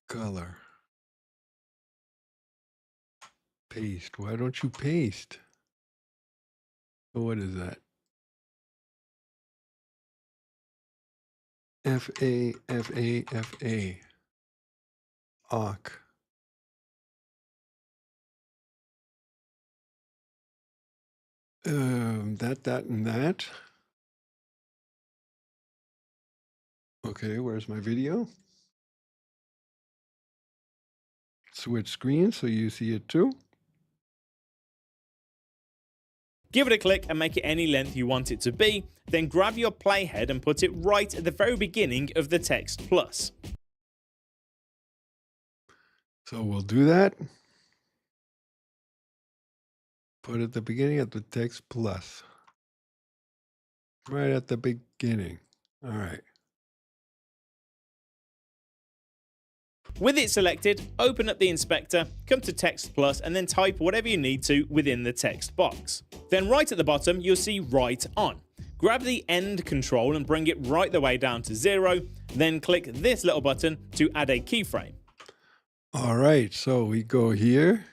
Color. Paste. Why don't you paste? Oh, what is that? FA, FA, FA. Awk. That, and that. Okay, where's my video? Switch screen so you see it too. Give it a click and make it any length you want it to be, then grab your playhead and put it right at the very beginning of the text plus. So we'll do that. Put at the beginning of the text plus. Right at the beginning. All right. With it selected, open up the inspector, come to Text Plus and then type whatever you need to within the text box. Then right at the bottom you'll see Write On. Grab the end control and bring it right the way down to 0, then click this little button to add a keyframe. All right, so we go here.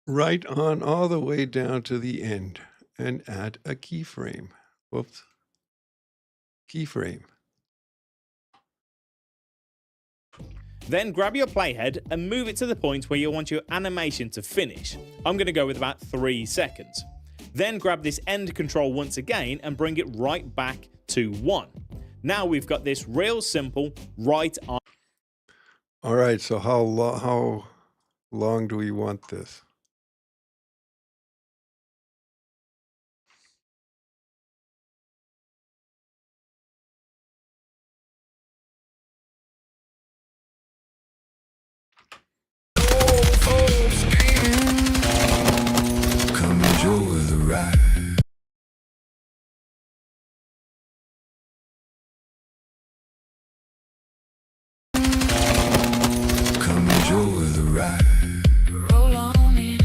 Right on all the way down to the end and add a keyframe. Whoops. Keyframe. Then grab your playhead and move it to the point where you want your animation to finish. I'm going to go with about 3 seconds. Then grab this end control once again and bring it right back to 1. Now we've got this real simple right on. All right, so how long do we want this? Come enjoy the ride. Come enjoy the ride. Roll on in.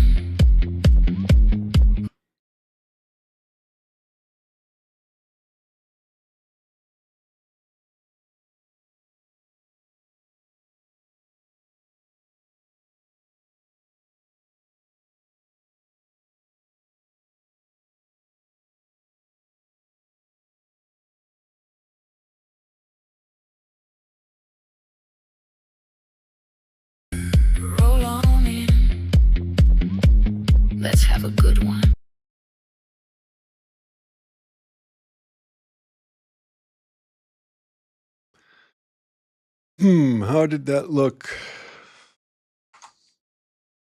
Roll on in. Let's have a good one. How did that look?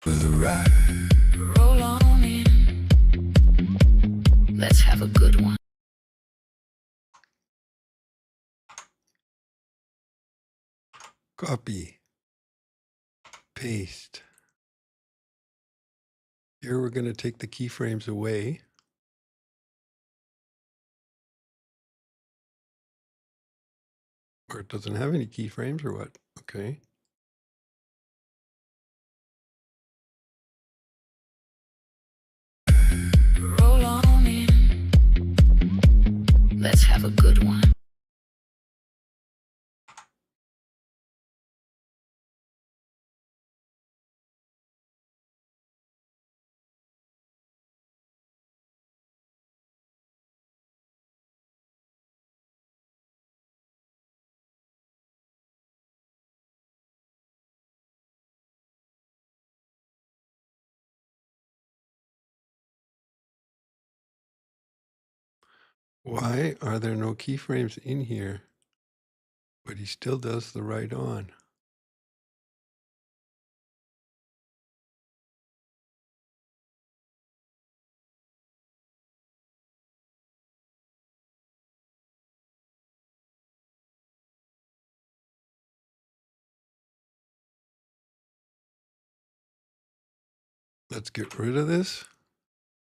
With a ride. Roll on in. Let's have a good one. Copy. Paste. Here we're going to take the keyframes away. Or it doesn't have any keyframes or what? Okay. Roll on in. Let's have a good one. Why are there no keyframes in here, but he still does the right on? Let's get rid of this.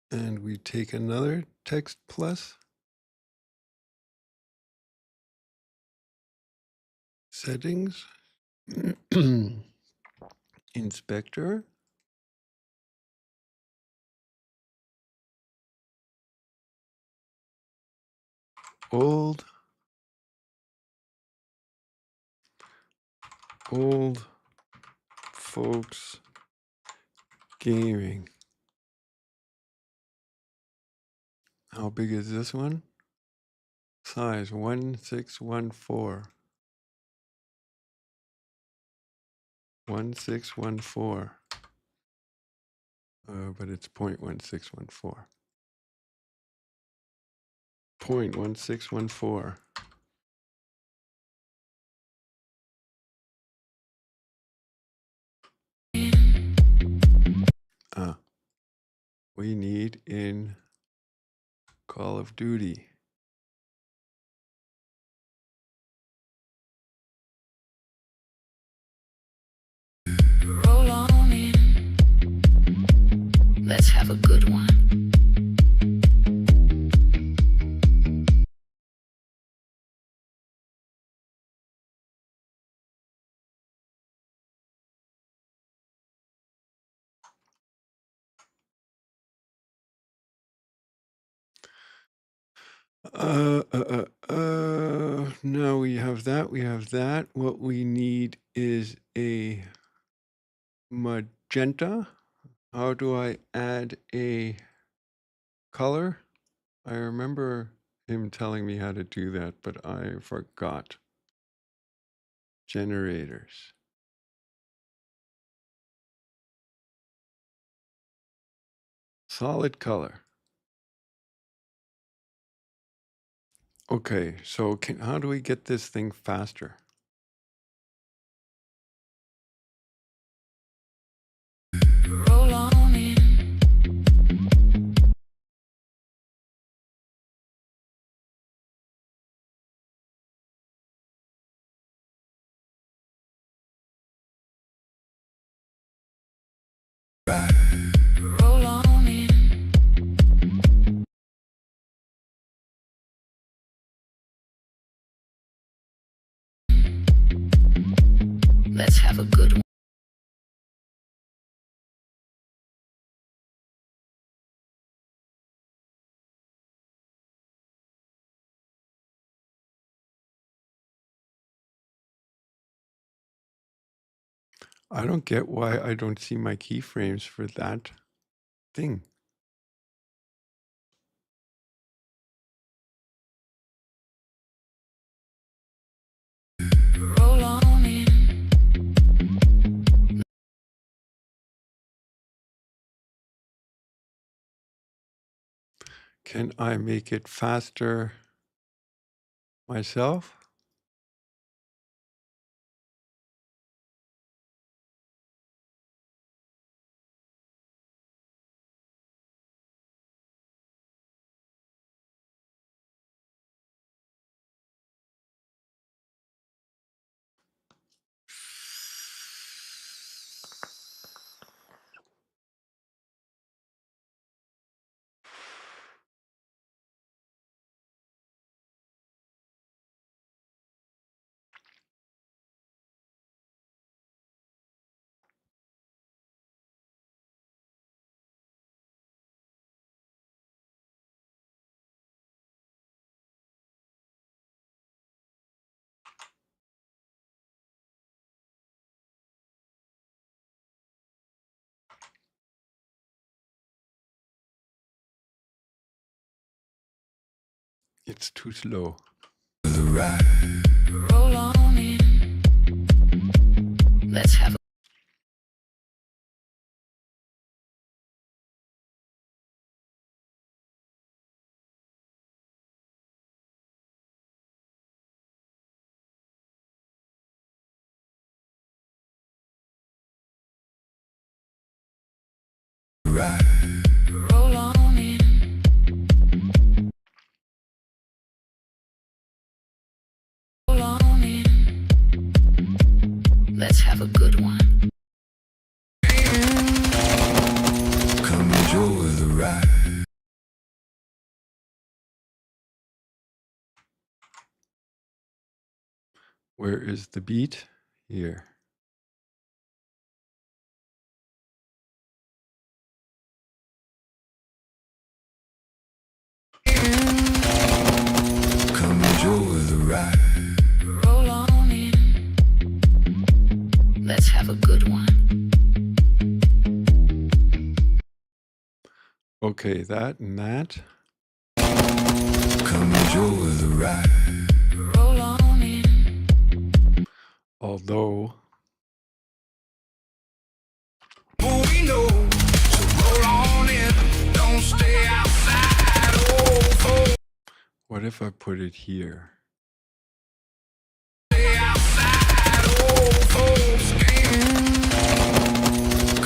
And we take another text plus. Settings. Inspector. Old folks gaming. How big is this one? Size 1614. 1614. But it's 0.1614. 0.1614. We need in Call of Duty. Roll on in. Let's have a good one. Now we have that. We have that. What we need is a magenta. How do I add a color? I remember him telling me how to do that, but I forgot. Generators. Solid color. Okay, so how do we get this thing faster? Roll on in. Roll on in. Let's have a good one. I don't get why I don't see my keyframes for that thing. Roll on in. Can I make it faster myself? It's too slow. Roll on in. Let's have a ride. Roll on in. Roll on in. Let's have a good one. Come enjoy the ride. Where is the beat? Here. Come enjoy the ride. Roll on in. Let's have a good one. Okay, that and that. Come enjoy the ride. Roll on in. Although Oh, we know. So roll on in. Don't stay outside. Oh, folks, what if I put it here? stay outside. Oh, folks.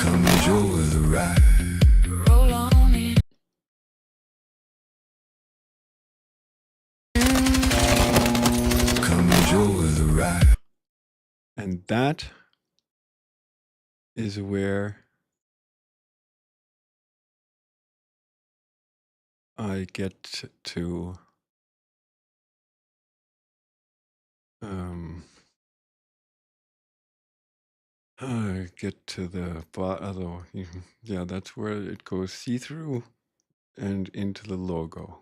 Come enjoy the ride. Roll on in. Come enjoy the ride. And that is where I get to get to the other. Yeah, that's where it goes see-through and into the logo.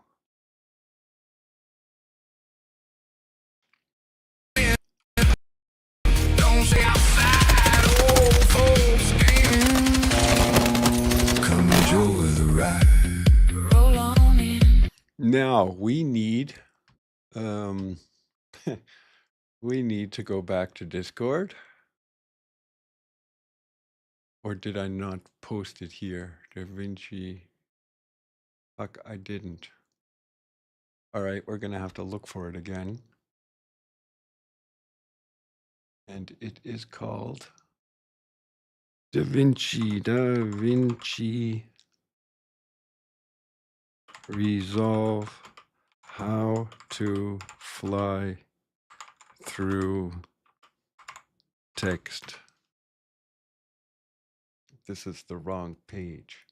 Don't stay outside. Oh, folks. Come enjoy the ride. Roll on in. Now we need we need to go back to Discord. Or did I not post it here? Davinci. Fuck, I didn't. All right, we're gonna have to look for it again. And it is called Davinci Resolve How to Fly Through Text. This is the wrong page.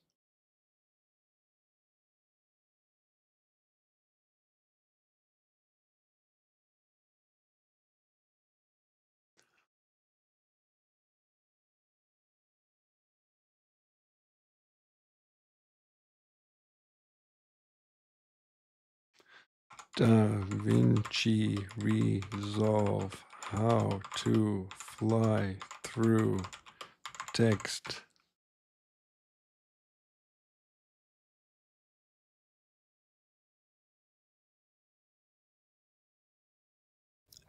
Davinci Resolve How to Fly Through Text.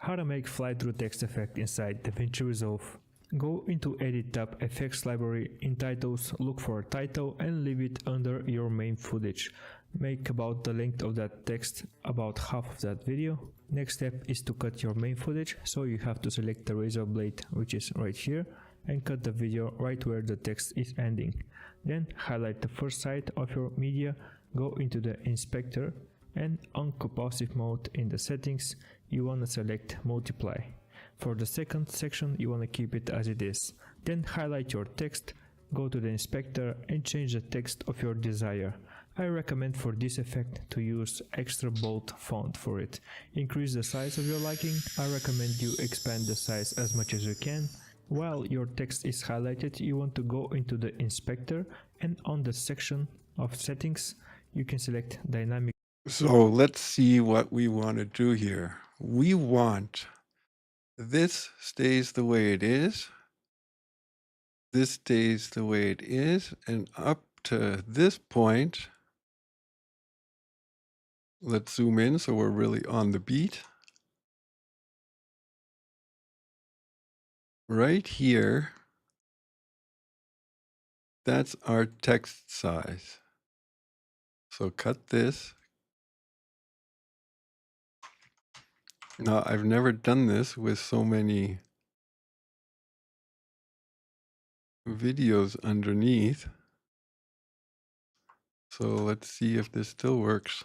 How to make fly-through text effect inside Davinci Resolve. Go into Edit tab, Effects Library, in Titles, look for a title and leave it under your main footage. Make about the length of that text about half of that video. Next step is to cut your main footage, so you have to select the razor blade, which is right here, and cut the video right where the text is ending. Then highlight the first side of your media, go into the inspector, and on compositive mode in the settings, you want to select multiply. For the second section, you want to keep it as it is. Then highlight your text, go to the inspector and change the text of your desire. I recommend for this effect to use extra bold font for it. Increase the size of your liking. I recommend you expand the size as much as you can. While your text is highlighted, you want to go into the inspector and on the section of settings, you can select dynamic. So let's see what we want to do here. We want this stays the way it is. This stays the way it is. And up to this point, let's zoom in so we're really on the beat. Right here, that's our text size. So cut this. Now, I've never done this with so many videos underneath. So let's see if this still works.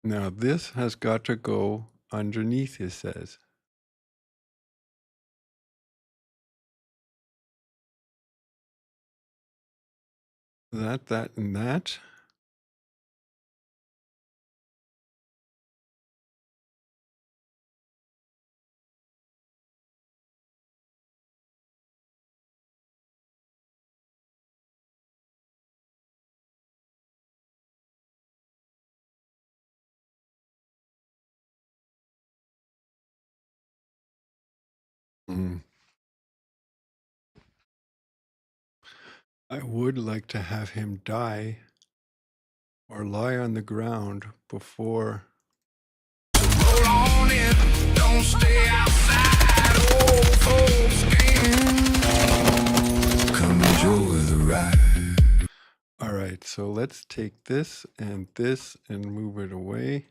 Now this has got to go underneath, it says. That, and that. I would like to have him die or lie on the ground before. Roll on in, don't stay outside. Old folks gaming. Come enjoy the ride. All right, so let's take this and move it away.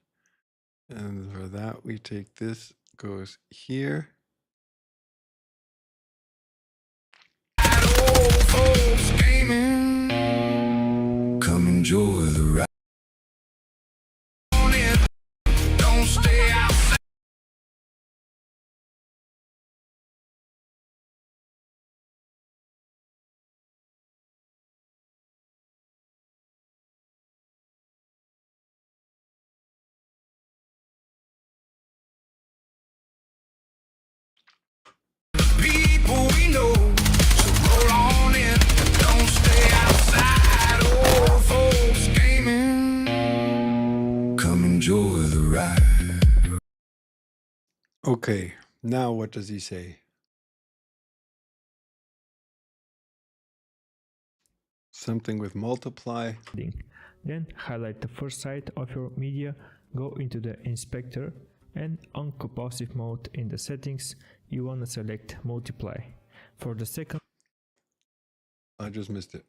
And for that, we take this, goes here. Old folks gaming. Come enjoy the ride. On in, don't stay outside. People we know, so roll on in, don't stay outside. Old folks gaming. Come enjoy the ride. Okay, now what does he say? Something with multiply. Then highlight the first side of your media, go into the inspector, and on compositive mode in the settings, you want to select multiply. For the second, I just missed it.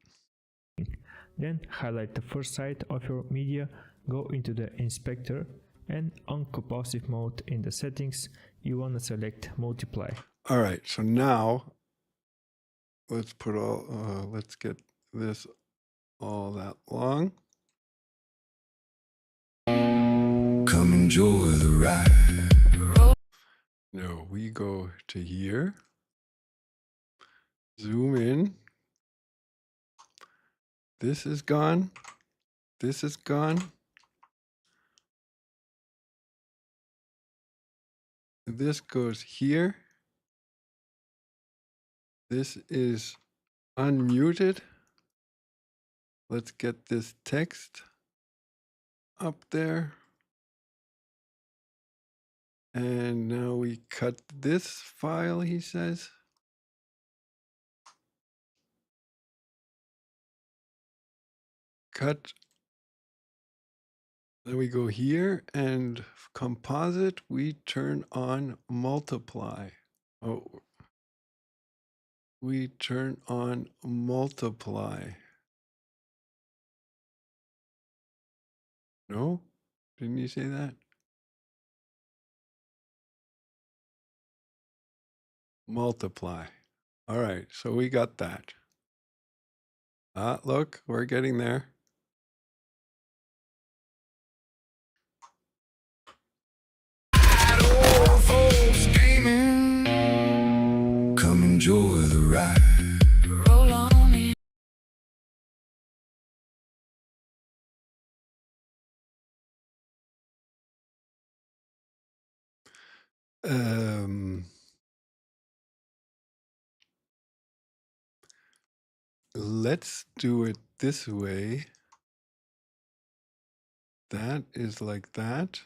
then highlight the first side of your media, go into the inspector, and on compositive mode in the settings, you want to select multiply. All right, so now let's put let's get this all that long. Come enjoy the ride. No, we go to here, zoom in. This is gone. This is gone. This goes here. This is unmuted. Let's get this text up there. And now we cut this file, he says. Cut. Then we go here and composite, we turn on multiply. Oh, we turn on multiply. No? Didn't you say that? Multiply. All right, so we got that. Look, we're getting there. Old folks gaming. Come enjoy the ride. Roll on in. Let's do it this way. That is like that.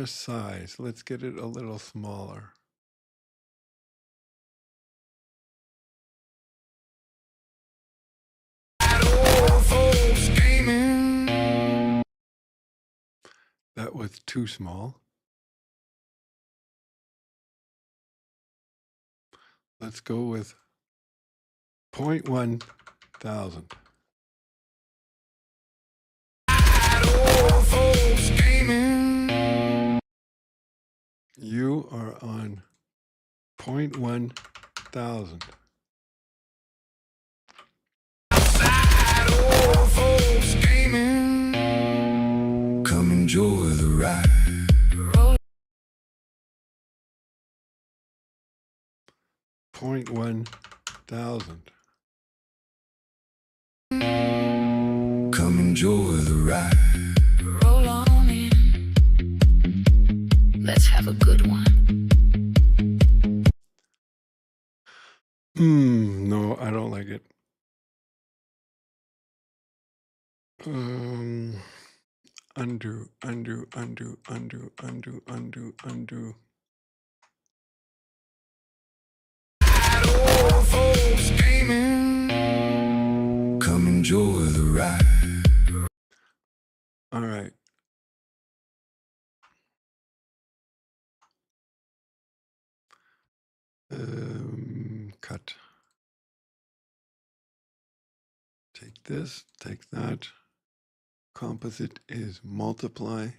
Size. Let's get it a little smaller. Old folks gaming. That was too small. Let's go with 0.1 thousand. Old folks gaming. You are on 0.1 thousand. Old folks gaming. Come enjoy the ride. 0.1 thousand. Come enjoy the ride. Roll on in. Let's have a good one. No, I don't like it. Undo. Old folks gaming. Come enjoy the ride. All right. Cut. Take this, take that. Composite is multiply.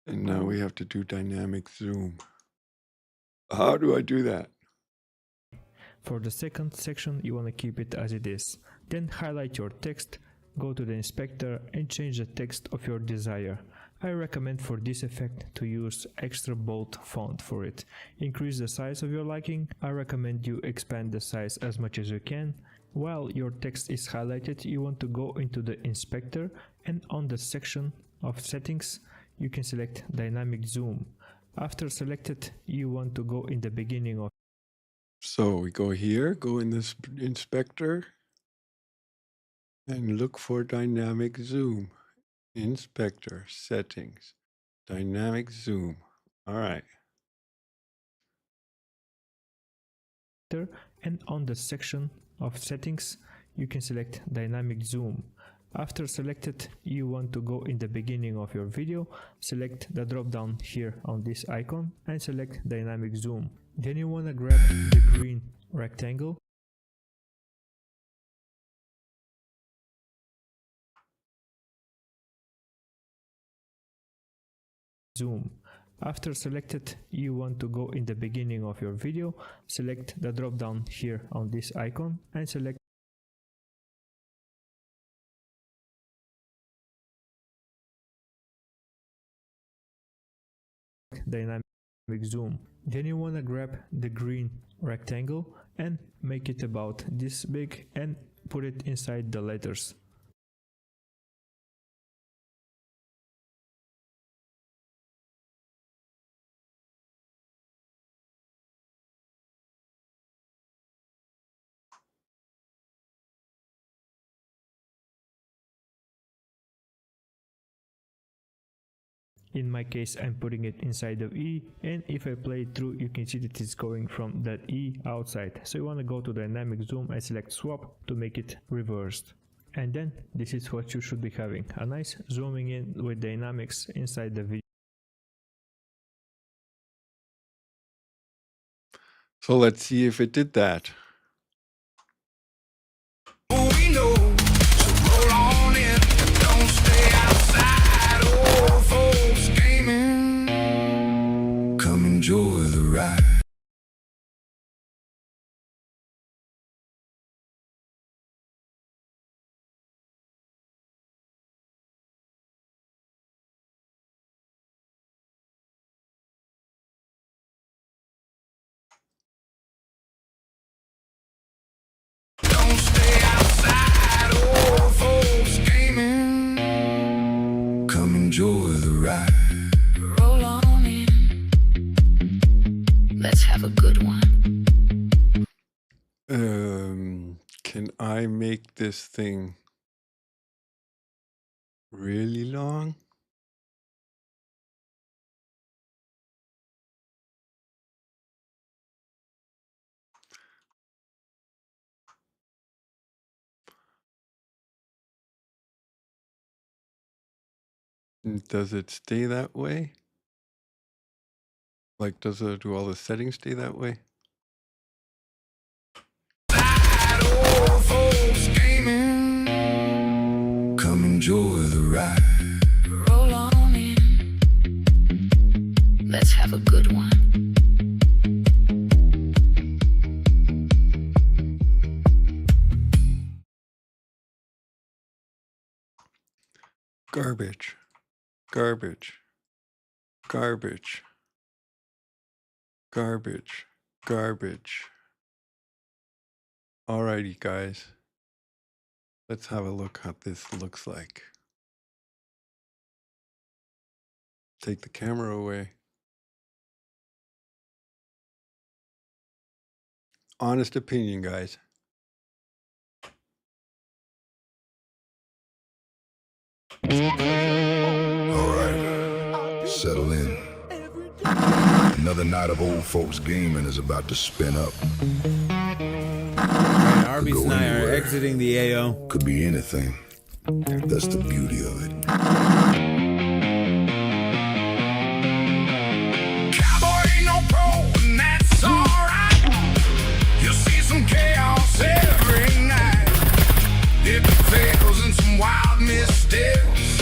And now we have to do dynamic zoom. How do I do that? For the second section, you want to keep it as it is. Then highlight your text, go to the inspector and change the text of your desire. I recommend for this effect to use extra bold font for it. Increase the size of your liking. I recommend you expand the size as much as you can. While your text is highlighted, you want to go into the inspector and on the section of settings, you can select dynamic zoom. After selected, you want to go in the beginning of. So we go here, go in this inspector, and look for dynamic zoom. Inspector, settings, dynamic zoom. All right. And on the section of settings, you can select dynamic zoom. After selected, you want to go in the beginning of your video, select the drop down here on this icon and select dynamic zoom. Then you want to grab the green rectangle zoom. After selected, you want to go in the beginning of your video, select the drop down here on this icon and select dynamic zoom. Then you want to grab the green rectangle and make it about this big and put it inside the letters. In my case, I'm putting it inside of E, and if I play it through, you can see that it's going from that E outside. So you want to go to dynamic zoom and select swap to make it reversed. And then this is what you should be having, a nice zooming in with dynamics inside the video. So let's see if it did that. We know, so roll on in and don't stay outside. Old folks gaming. Come enjoy the ride. Don't stay outside. Old folks gaming. Come enjoy the ride. Roll on in. Let's have a good one. Can I make this thing really long? Does it stay that way? Like, do all the settings stay that way? ride. Roll on in. Let's have a good one. Garbage. Garbage. Garbage. Garbage. Garbage. Alrighty, guys. Let's have a look how this looks like. Take the camera away. Honest opinion, guys. Alright, settle in. Another night of old folks gaming is about to spin up. Arby's go and I are anywhere. exiting the AO. Could be anything. That's the beauty of it. Cowboy ain't no pro, and that's alright. You'll see some chaos every night. It fails in some wild missteps.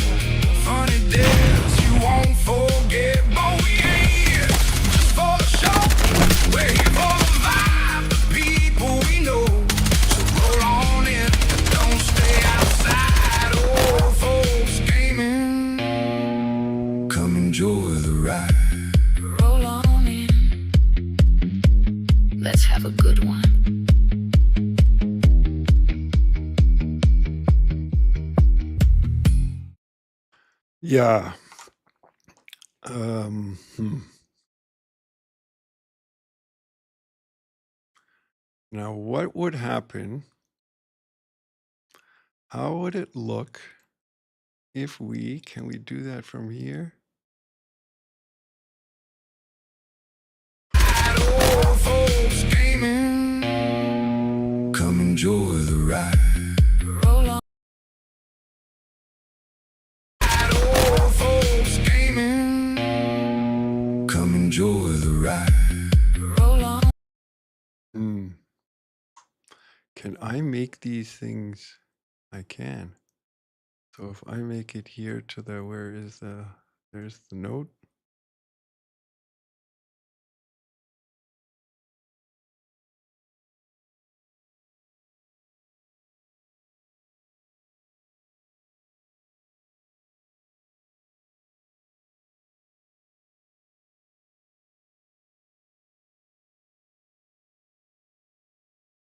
Funny days you won't forget. But we ain't here just for the show. We're here for the vibe, the people we know. So roll on in, don't stay outside. Old folks gaming, come enjoy the ride. Roll on in. Let's have a good one. Yeah. Now, what would happen? How would it look if can we do that from here? Old folks gaming, come enjoy the ride. Roll on. Old folks gaming, come enjoy the ride. Roll on. Can I make these things? I can. So if I make it here to the, there's the note.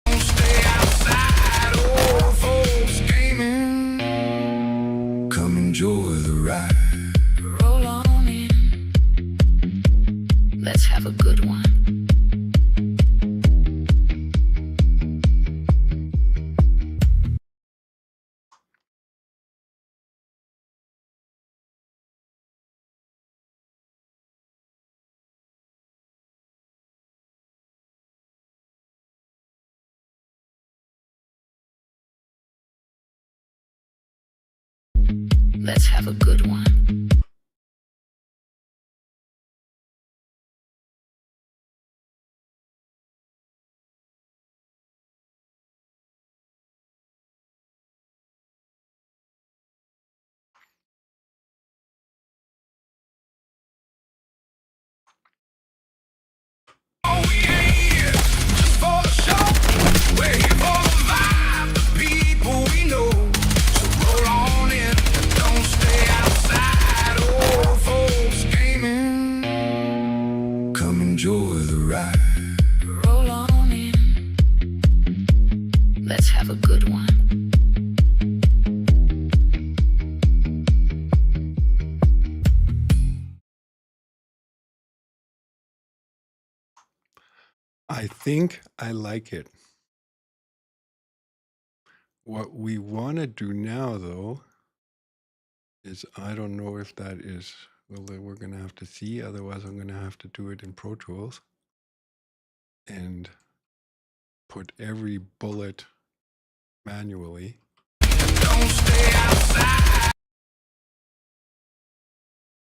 Don't stay outside. Old folks gaming, come enjoy the ride. Roll on in. Let's have a good one. Let's have a good one. Oh, we ain't here just for the show. We're here for the vibe, the people we know. So roll on in, don't stay outside. Old folks gaming, come enjoy the ride. Roll on in. Let's have a good one. I think I like it. What we want to do now, though, is I don't know if that is, well, then we're going to have to see. Otherwise, I'm going to have to do it in Pro Tools and put every bullet manually. Don't stay outside.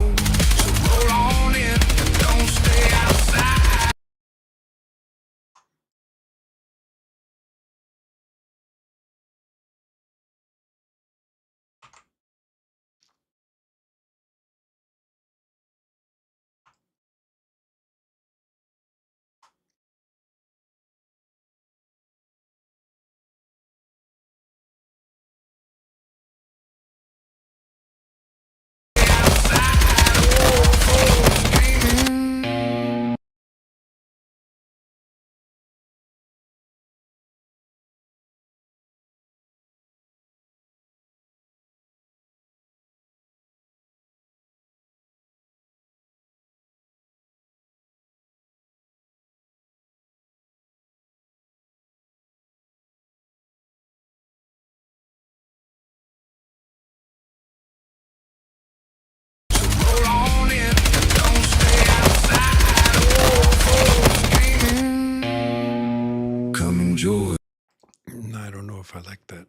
So roll on in, don't stay outside. if I like that.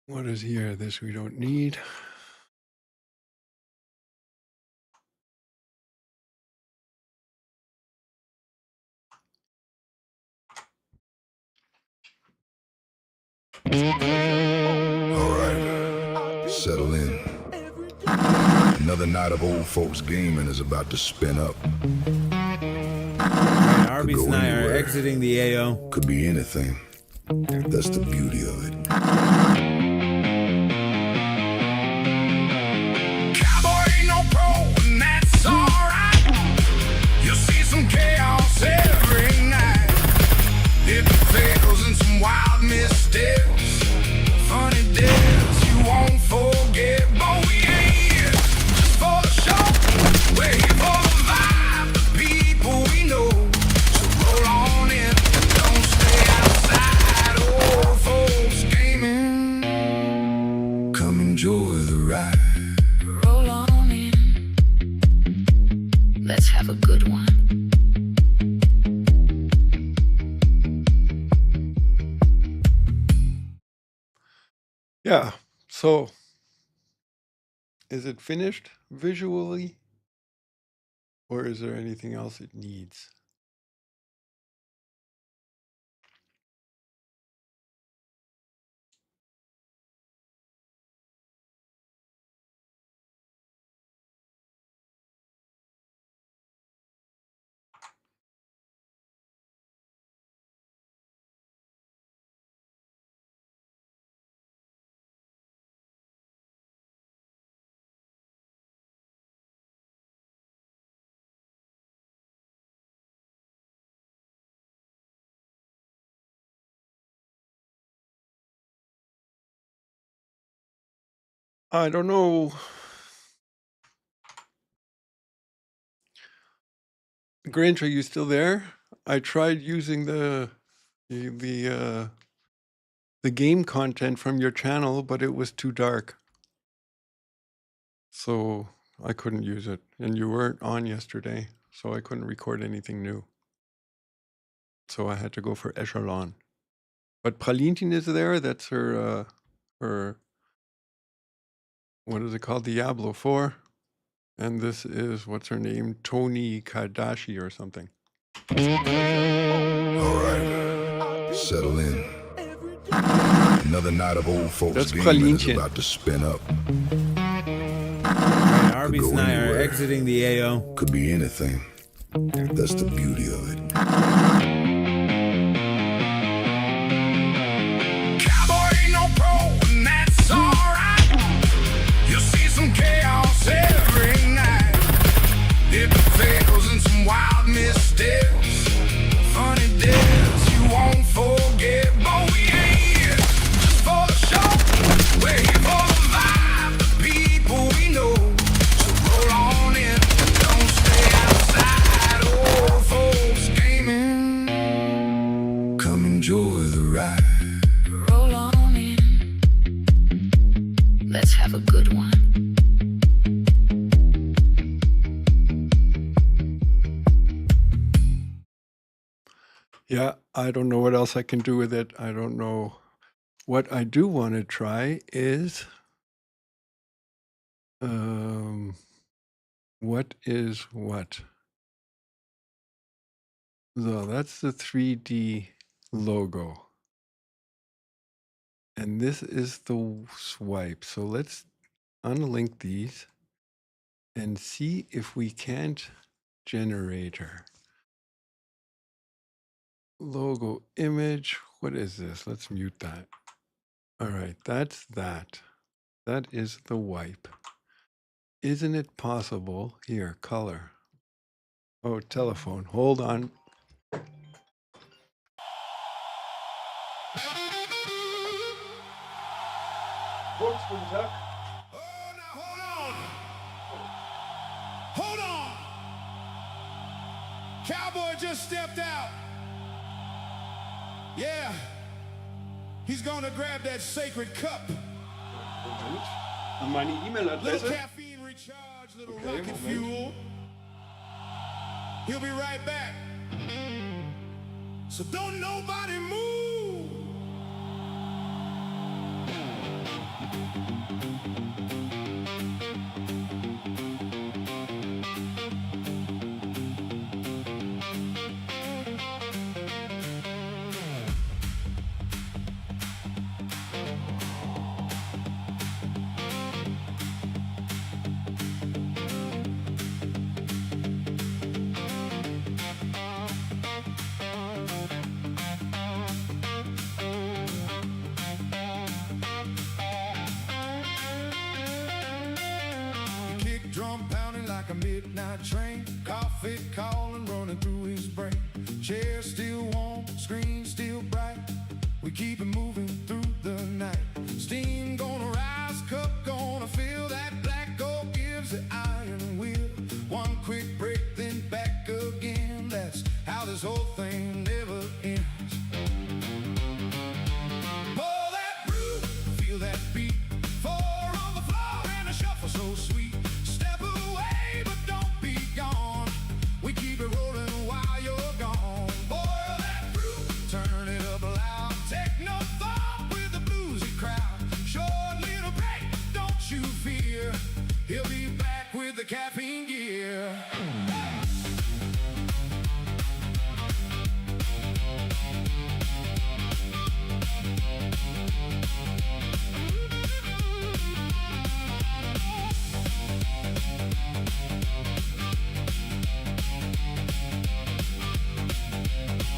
What is here? This we don't need. All right, settle in. Another night of old folks gaming is about to spin up. Arby's and I are exiting the AO. Could be anything. That's the beauty of it. Cowboy ain't no pro, and that's alright. You'll see some chaos every night. It fails in some wild missteps. Funny deaths you won't forget. But we ain't here just for the show. We're here for the vibe, the people we know. So roll on in and don't stay outside. Old folks gaming. Come enjoy the ride. Roll on in. Let's have a good one. Yeah, so is it finished visually? Or is there anything else it needs? I don't know. Grinch, are you still there? I tried using the game content from your channel, but it was too dark. So I couldn't use it. And you weren't on yesterday, so I couldn't record anything new. So I had to go for Echelon. But Pralintin is there. That's her, what is it called? Diablo 4. And this is, what's her name? Tony Kadashi or something. All right, settle in. Another night of old folks gaming is about to spin up. Arby's and I are exiting the AO. Could be anything. That's the beauty of it. Cowboy ain't no pro, and that's alright. You'll see some chaos every night. It fails in some wild missteps. Funny deaths you won't forget. But we ain't here just for the show. We're here for the vibe, the people we know. So roll on in and don't stay outside. Old folks gaming. Come enjoy the ride. Roll on in. Let's have a good one. Yeah, I don't know what else I can do with it. I don't know. What I do want to try is, what is what? So that's the 3D logo. And this is the swipe. So let's unlink these and see if we can't generator. Logo image. What is this? Let's mute that. All right, that's that. That is the wipe. Isn't it possible? Here, color. Oh, telephone. Hold on. Hold on. Cowboy just stepped out. Yeah. He's gonna grab that sacred cup. Meine Little E-Mail-Adresse. caffeine recharge, little Okay, rocket Moment. fuel. He'll be right back. So don't nobody move. Kick drum pounding like a midnight train. Coffee calling, running through his brain. Chair still warm, screen still bright. We keep it moving through the night. Steam gonna rise, cup gonna fill. That black gold gives the iron wheel. One quick break, then back again. That's how this whole thing never ends. Pull that root, feel that beat. Four on the floor and a shuffle so sweet. Step away, but don't be gone. We keep it rolling while you're gone. Boil that fruit, turn it up loud. Techno thump with the bluesy crowd. Short little break, don't you fear. He'll be back with the caffeine gear.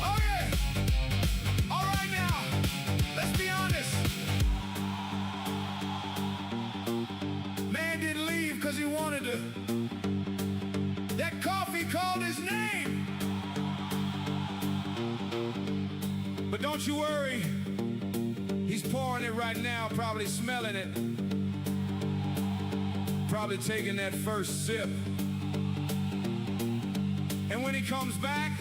Oh yeah! All right now, let's be honest. Man didn't leave because he wanted to. That coffee called his name. But don't you worry. He's pouring it right now, probably smelling it. Probably taking that first sip. And when he comes back,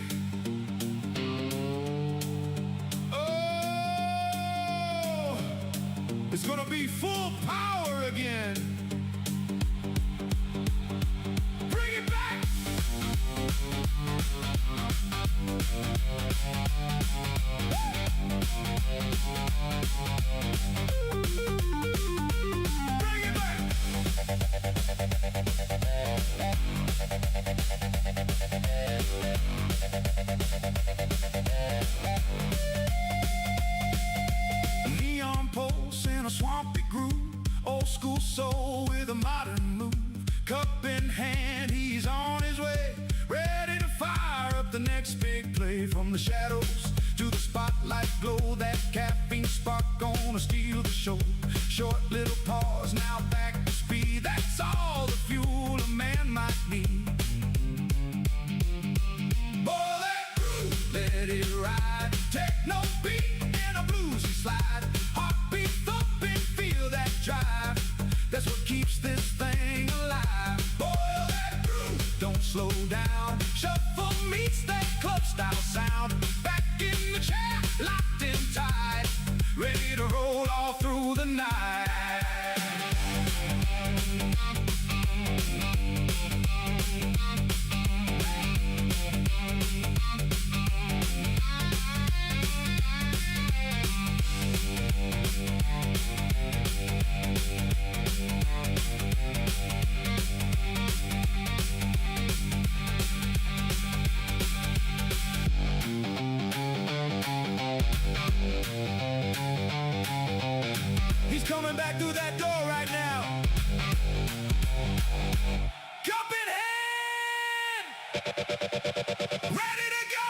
oh, it's gonna be full power again. Bring it back. Bring it back. A neon pulse in a swampy groove. Old school soul with a modern move. Cup in hand, he's on his way. Ready to fire up the next big play. From the shadows to the spotlight glow. That caffeine spark gonna steal the show. Short little pause, now back to speed. That's all the fuel a man might need. Boil that groove, let it ride. Techno beat and a bluesy slide. Heartbeat thumping, feel that drive. That's what keeps this thing alive. Boil that groove, don't slow down. Shuffle meets that club style sound. Back in the chair, locked in tight. Ready to roll all through the night. He's coming back through that door right now. Cup in hand! Ready to go!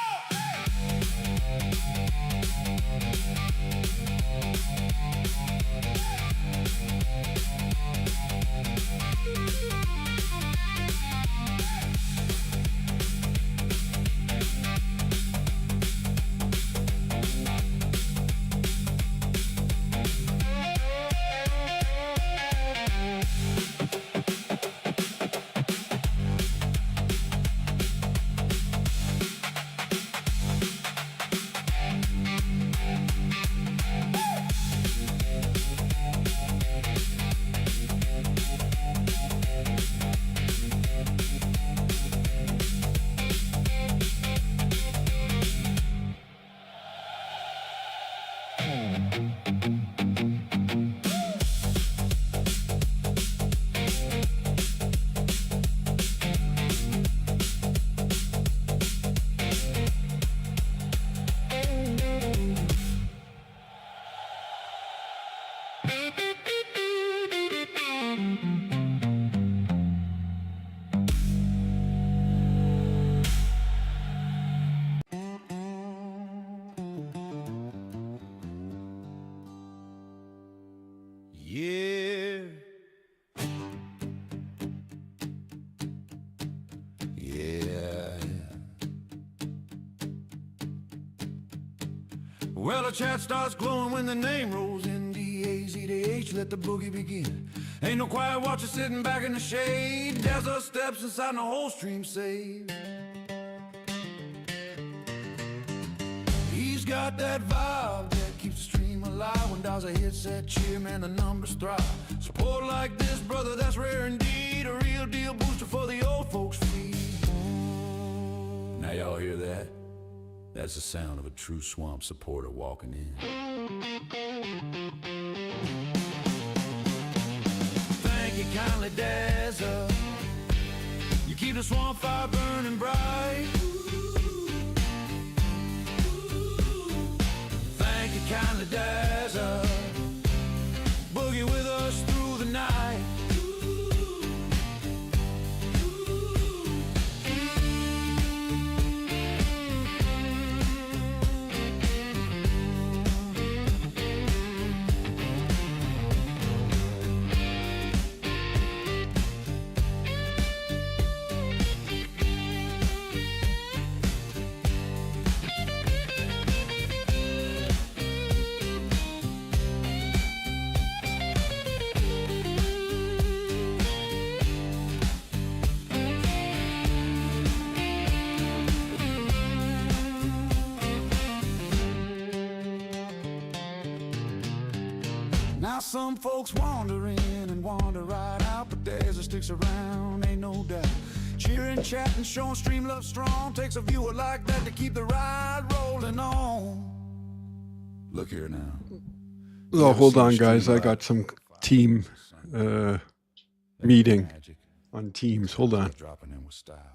Well, the chat starts glowing when the name rolls in. D-A-Z-D-H, let the boogie begin. Ain't no quiet watcher sitting back in the shade. Desert steps inside and the whole stream saves. He's got that vibe that keeps the stream alive. When Dowser hits that cheer, man, the numbers thrive. Support like this, brother, that's rare indeed. A real deal booster for the old folks' feed. Now y'all hear that? That's the sound of a true swamp supporter walking in. Thank you kindly, Desert. You keep the swamp fire burning bright. Thank you kindly, Desert. Boogie with us through the night. Now some folks wander in and wander right out, but Desert sticks around, ain't no doubt. Cheering, chatting, showing stream love strong. Takes a viewer like that to keep the ride rolling on. Look here now. Oh, hold on, guys. I got some team meeting on Teams. Hold on. Dropping in with style.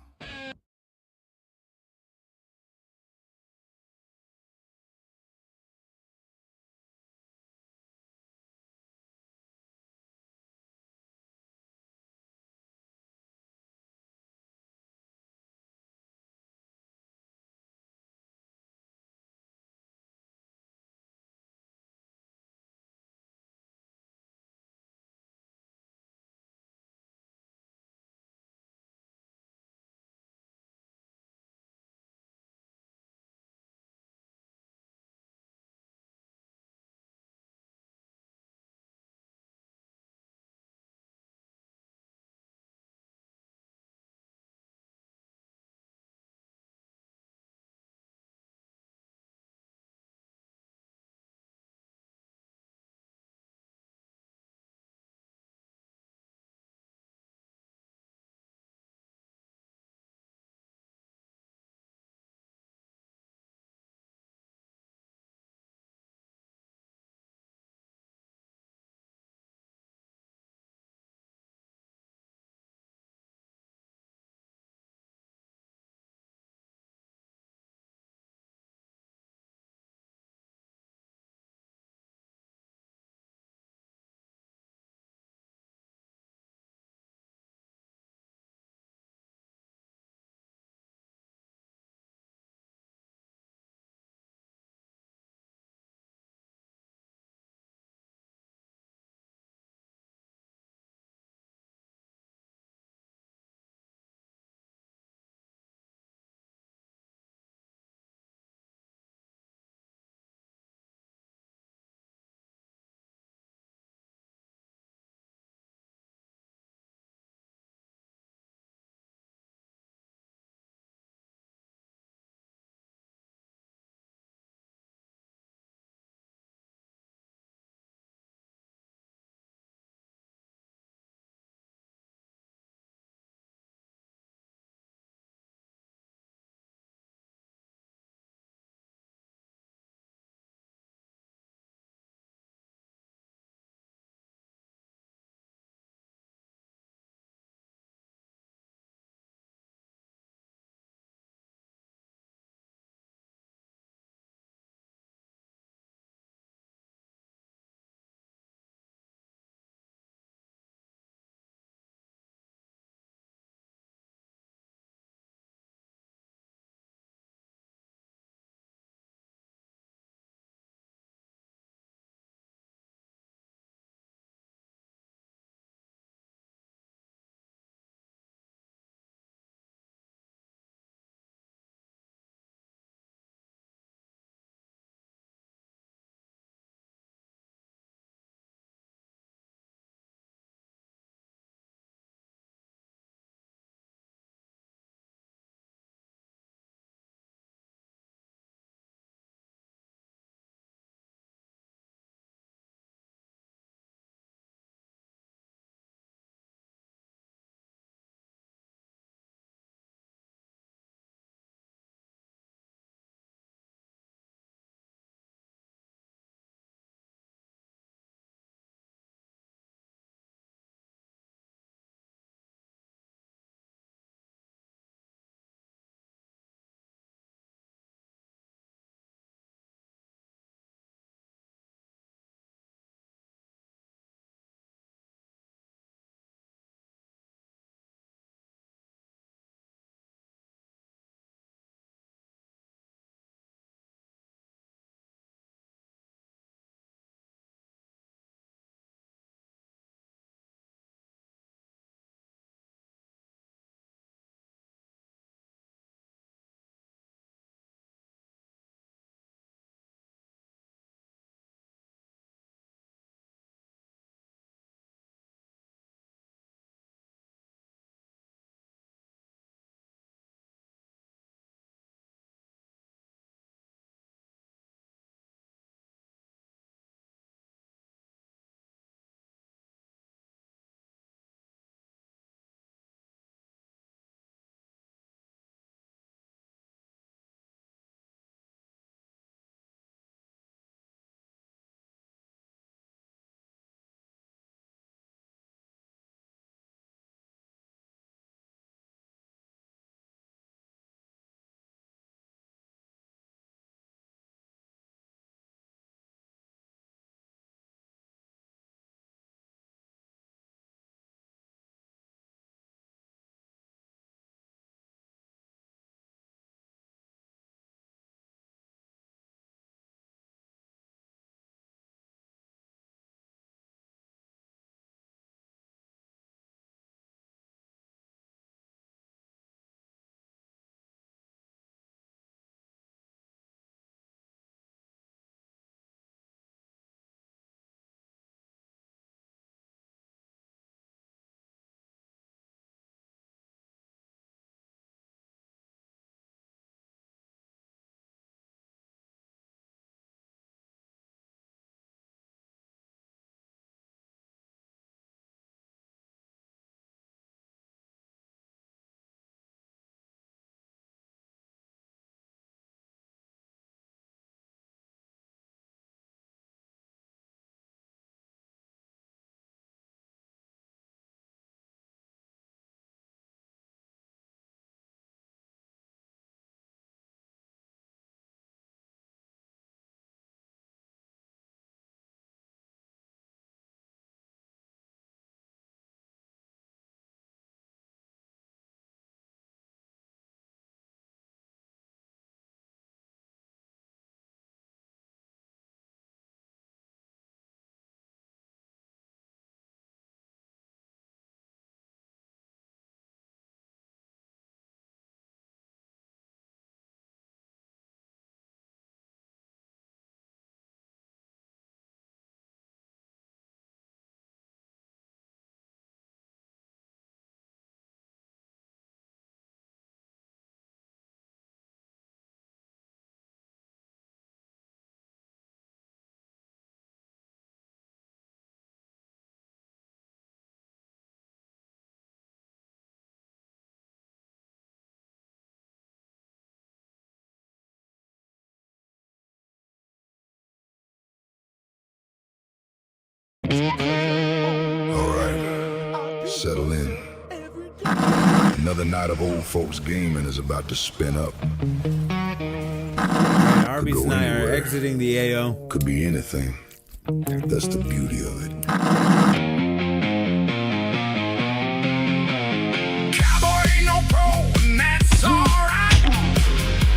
Alright, settle in. Another night of old folks gaming is about to spin up. Arby's and I are exiting the AO. Could be anything. That's the beauty of it. Cowboy ain't no pro, and that's alright.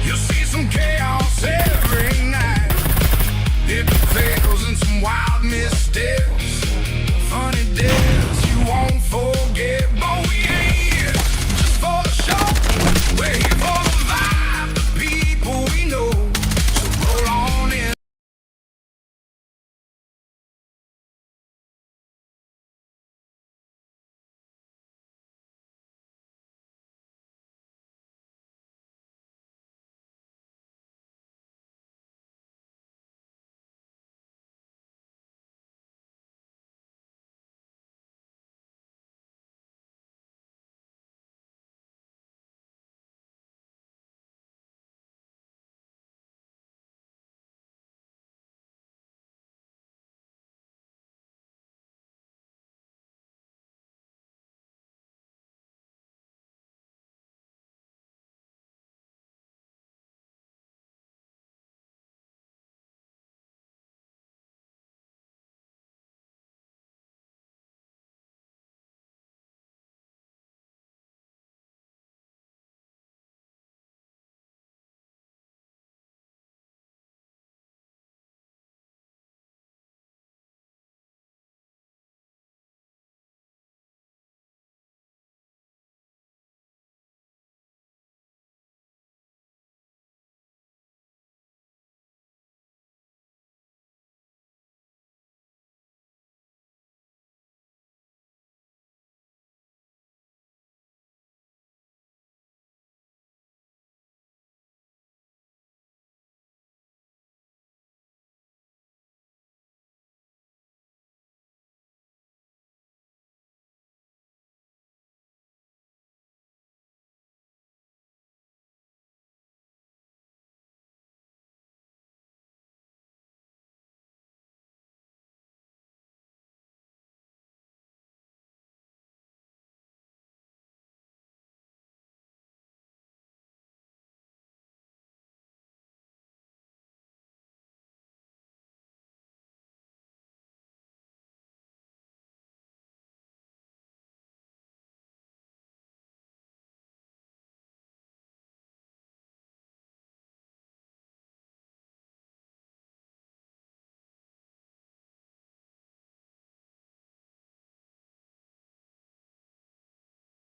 You'll see some chaos every night. Hidden fails and some wild missteps. Funny deaths.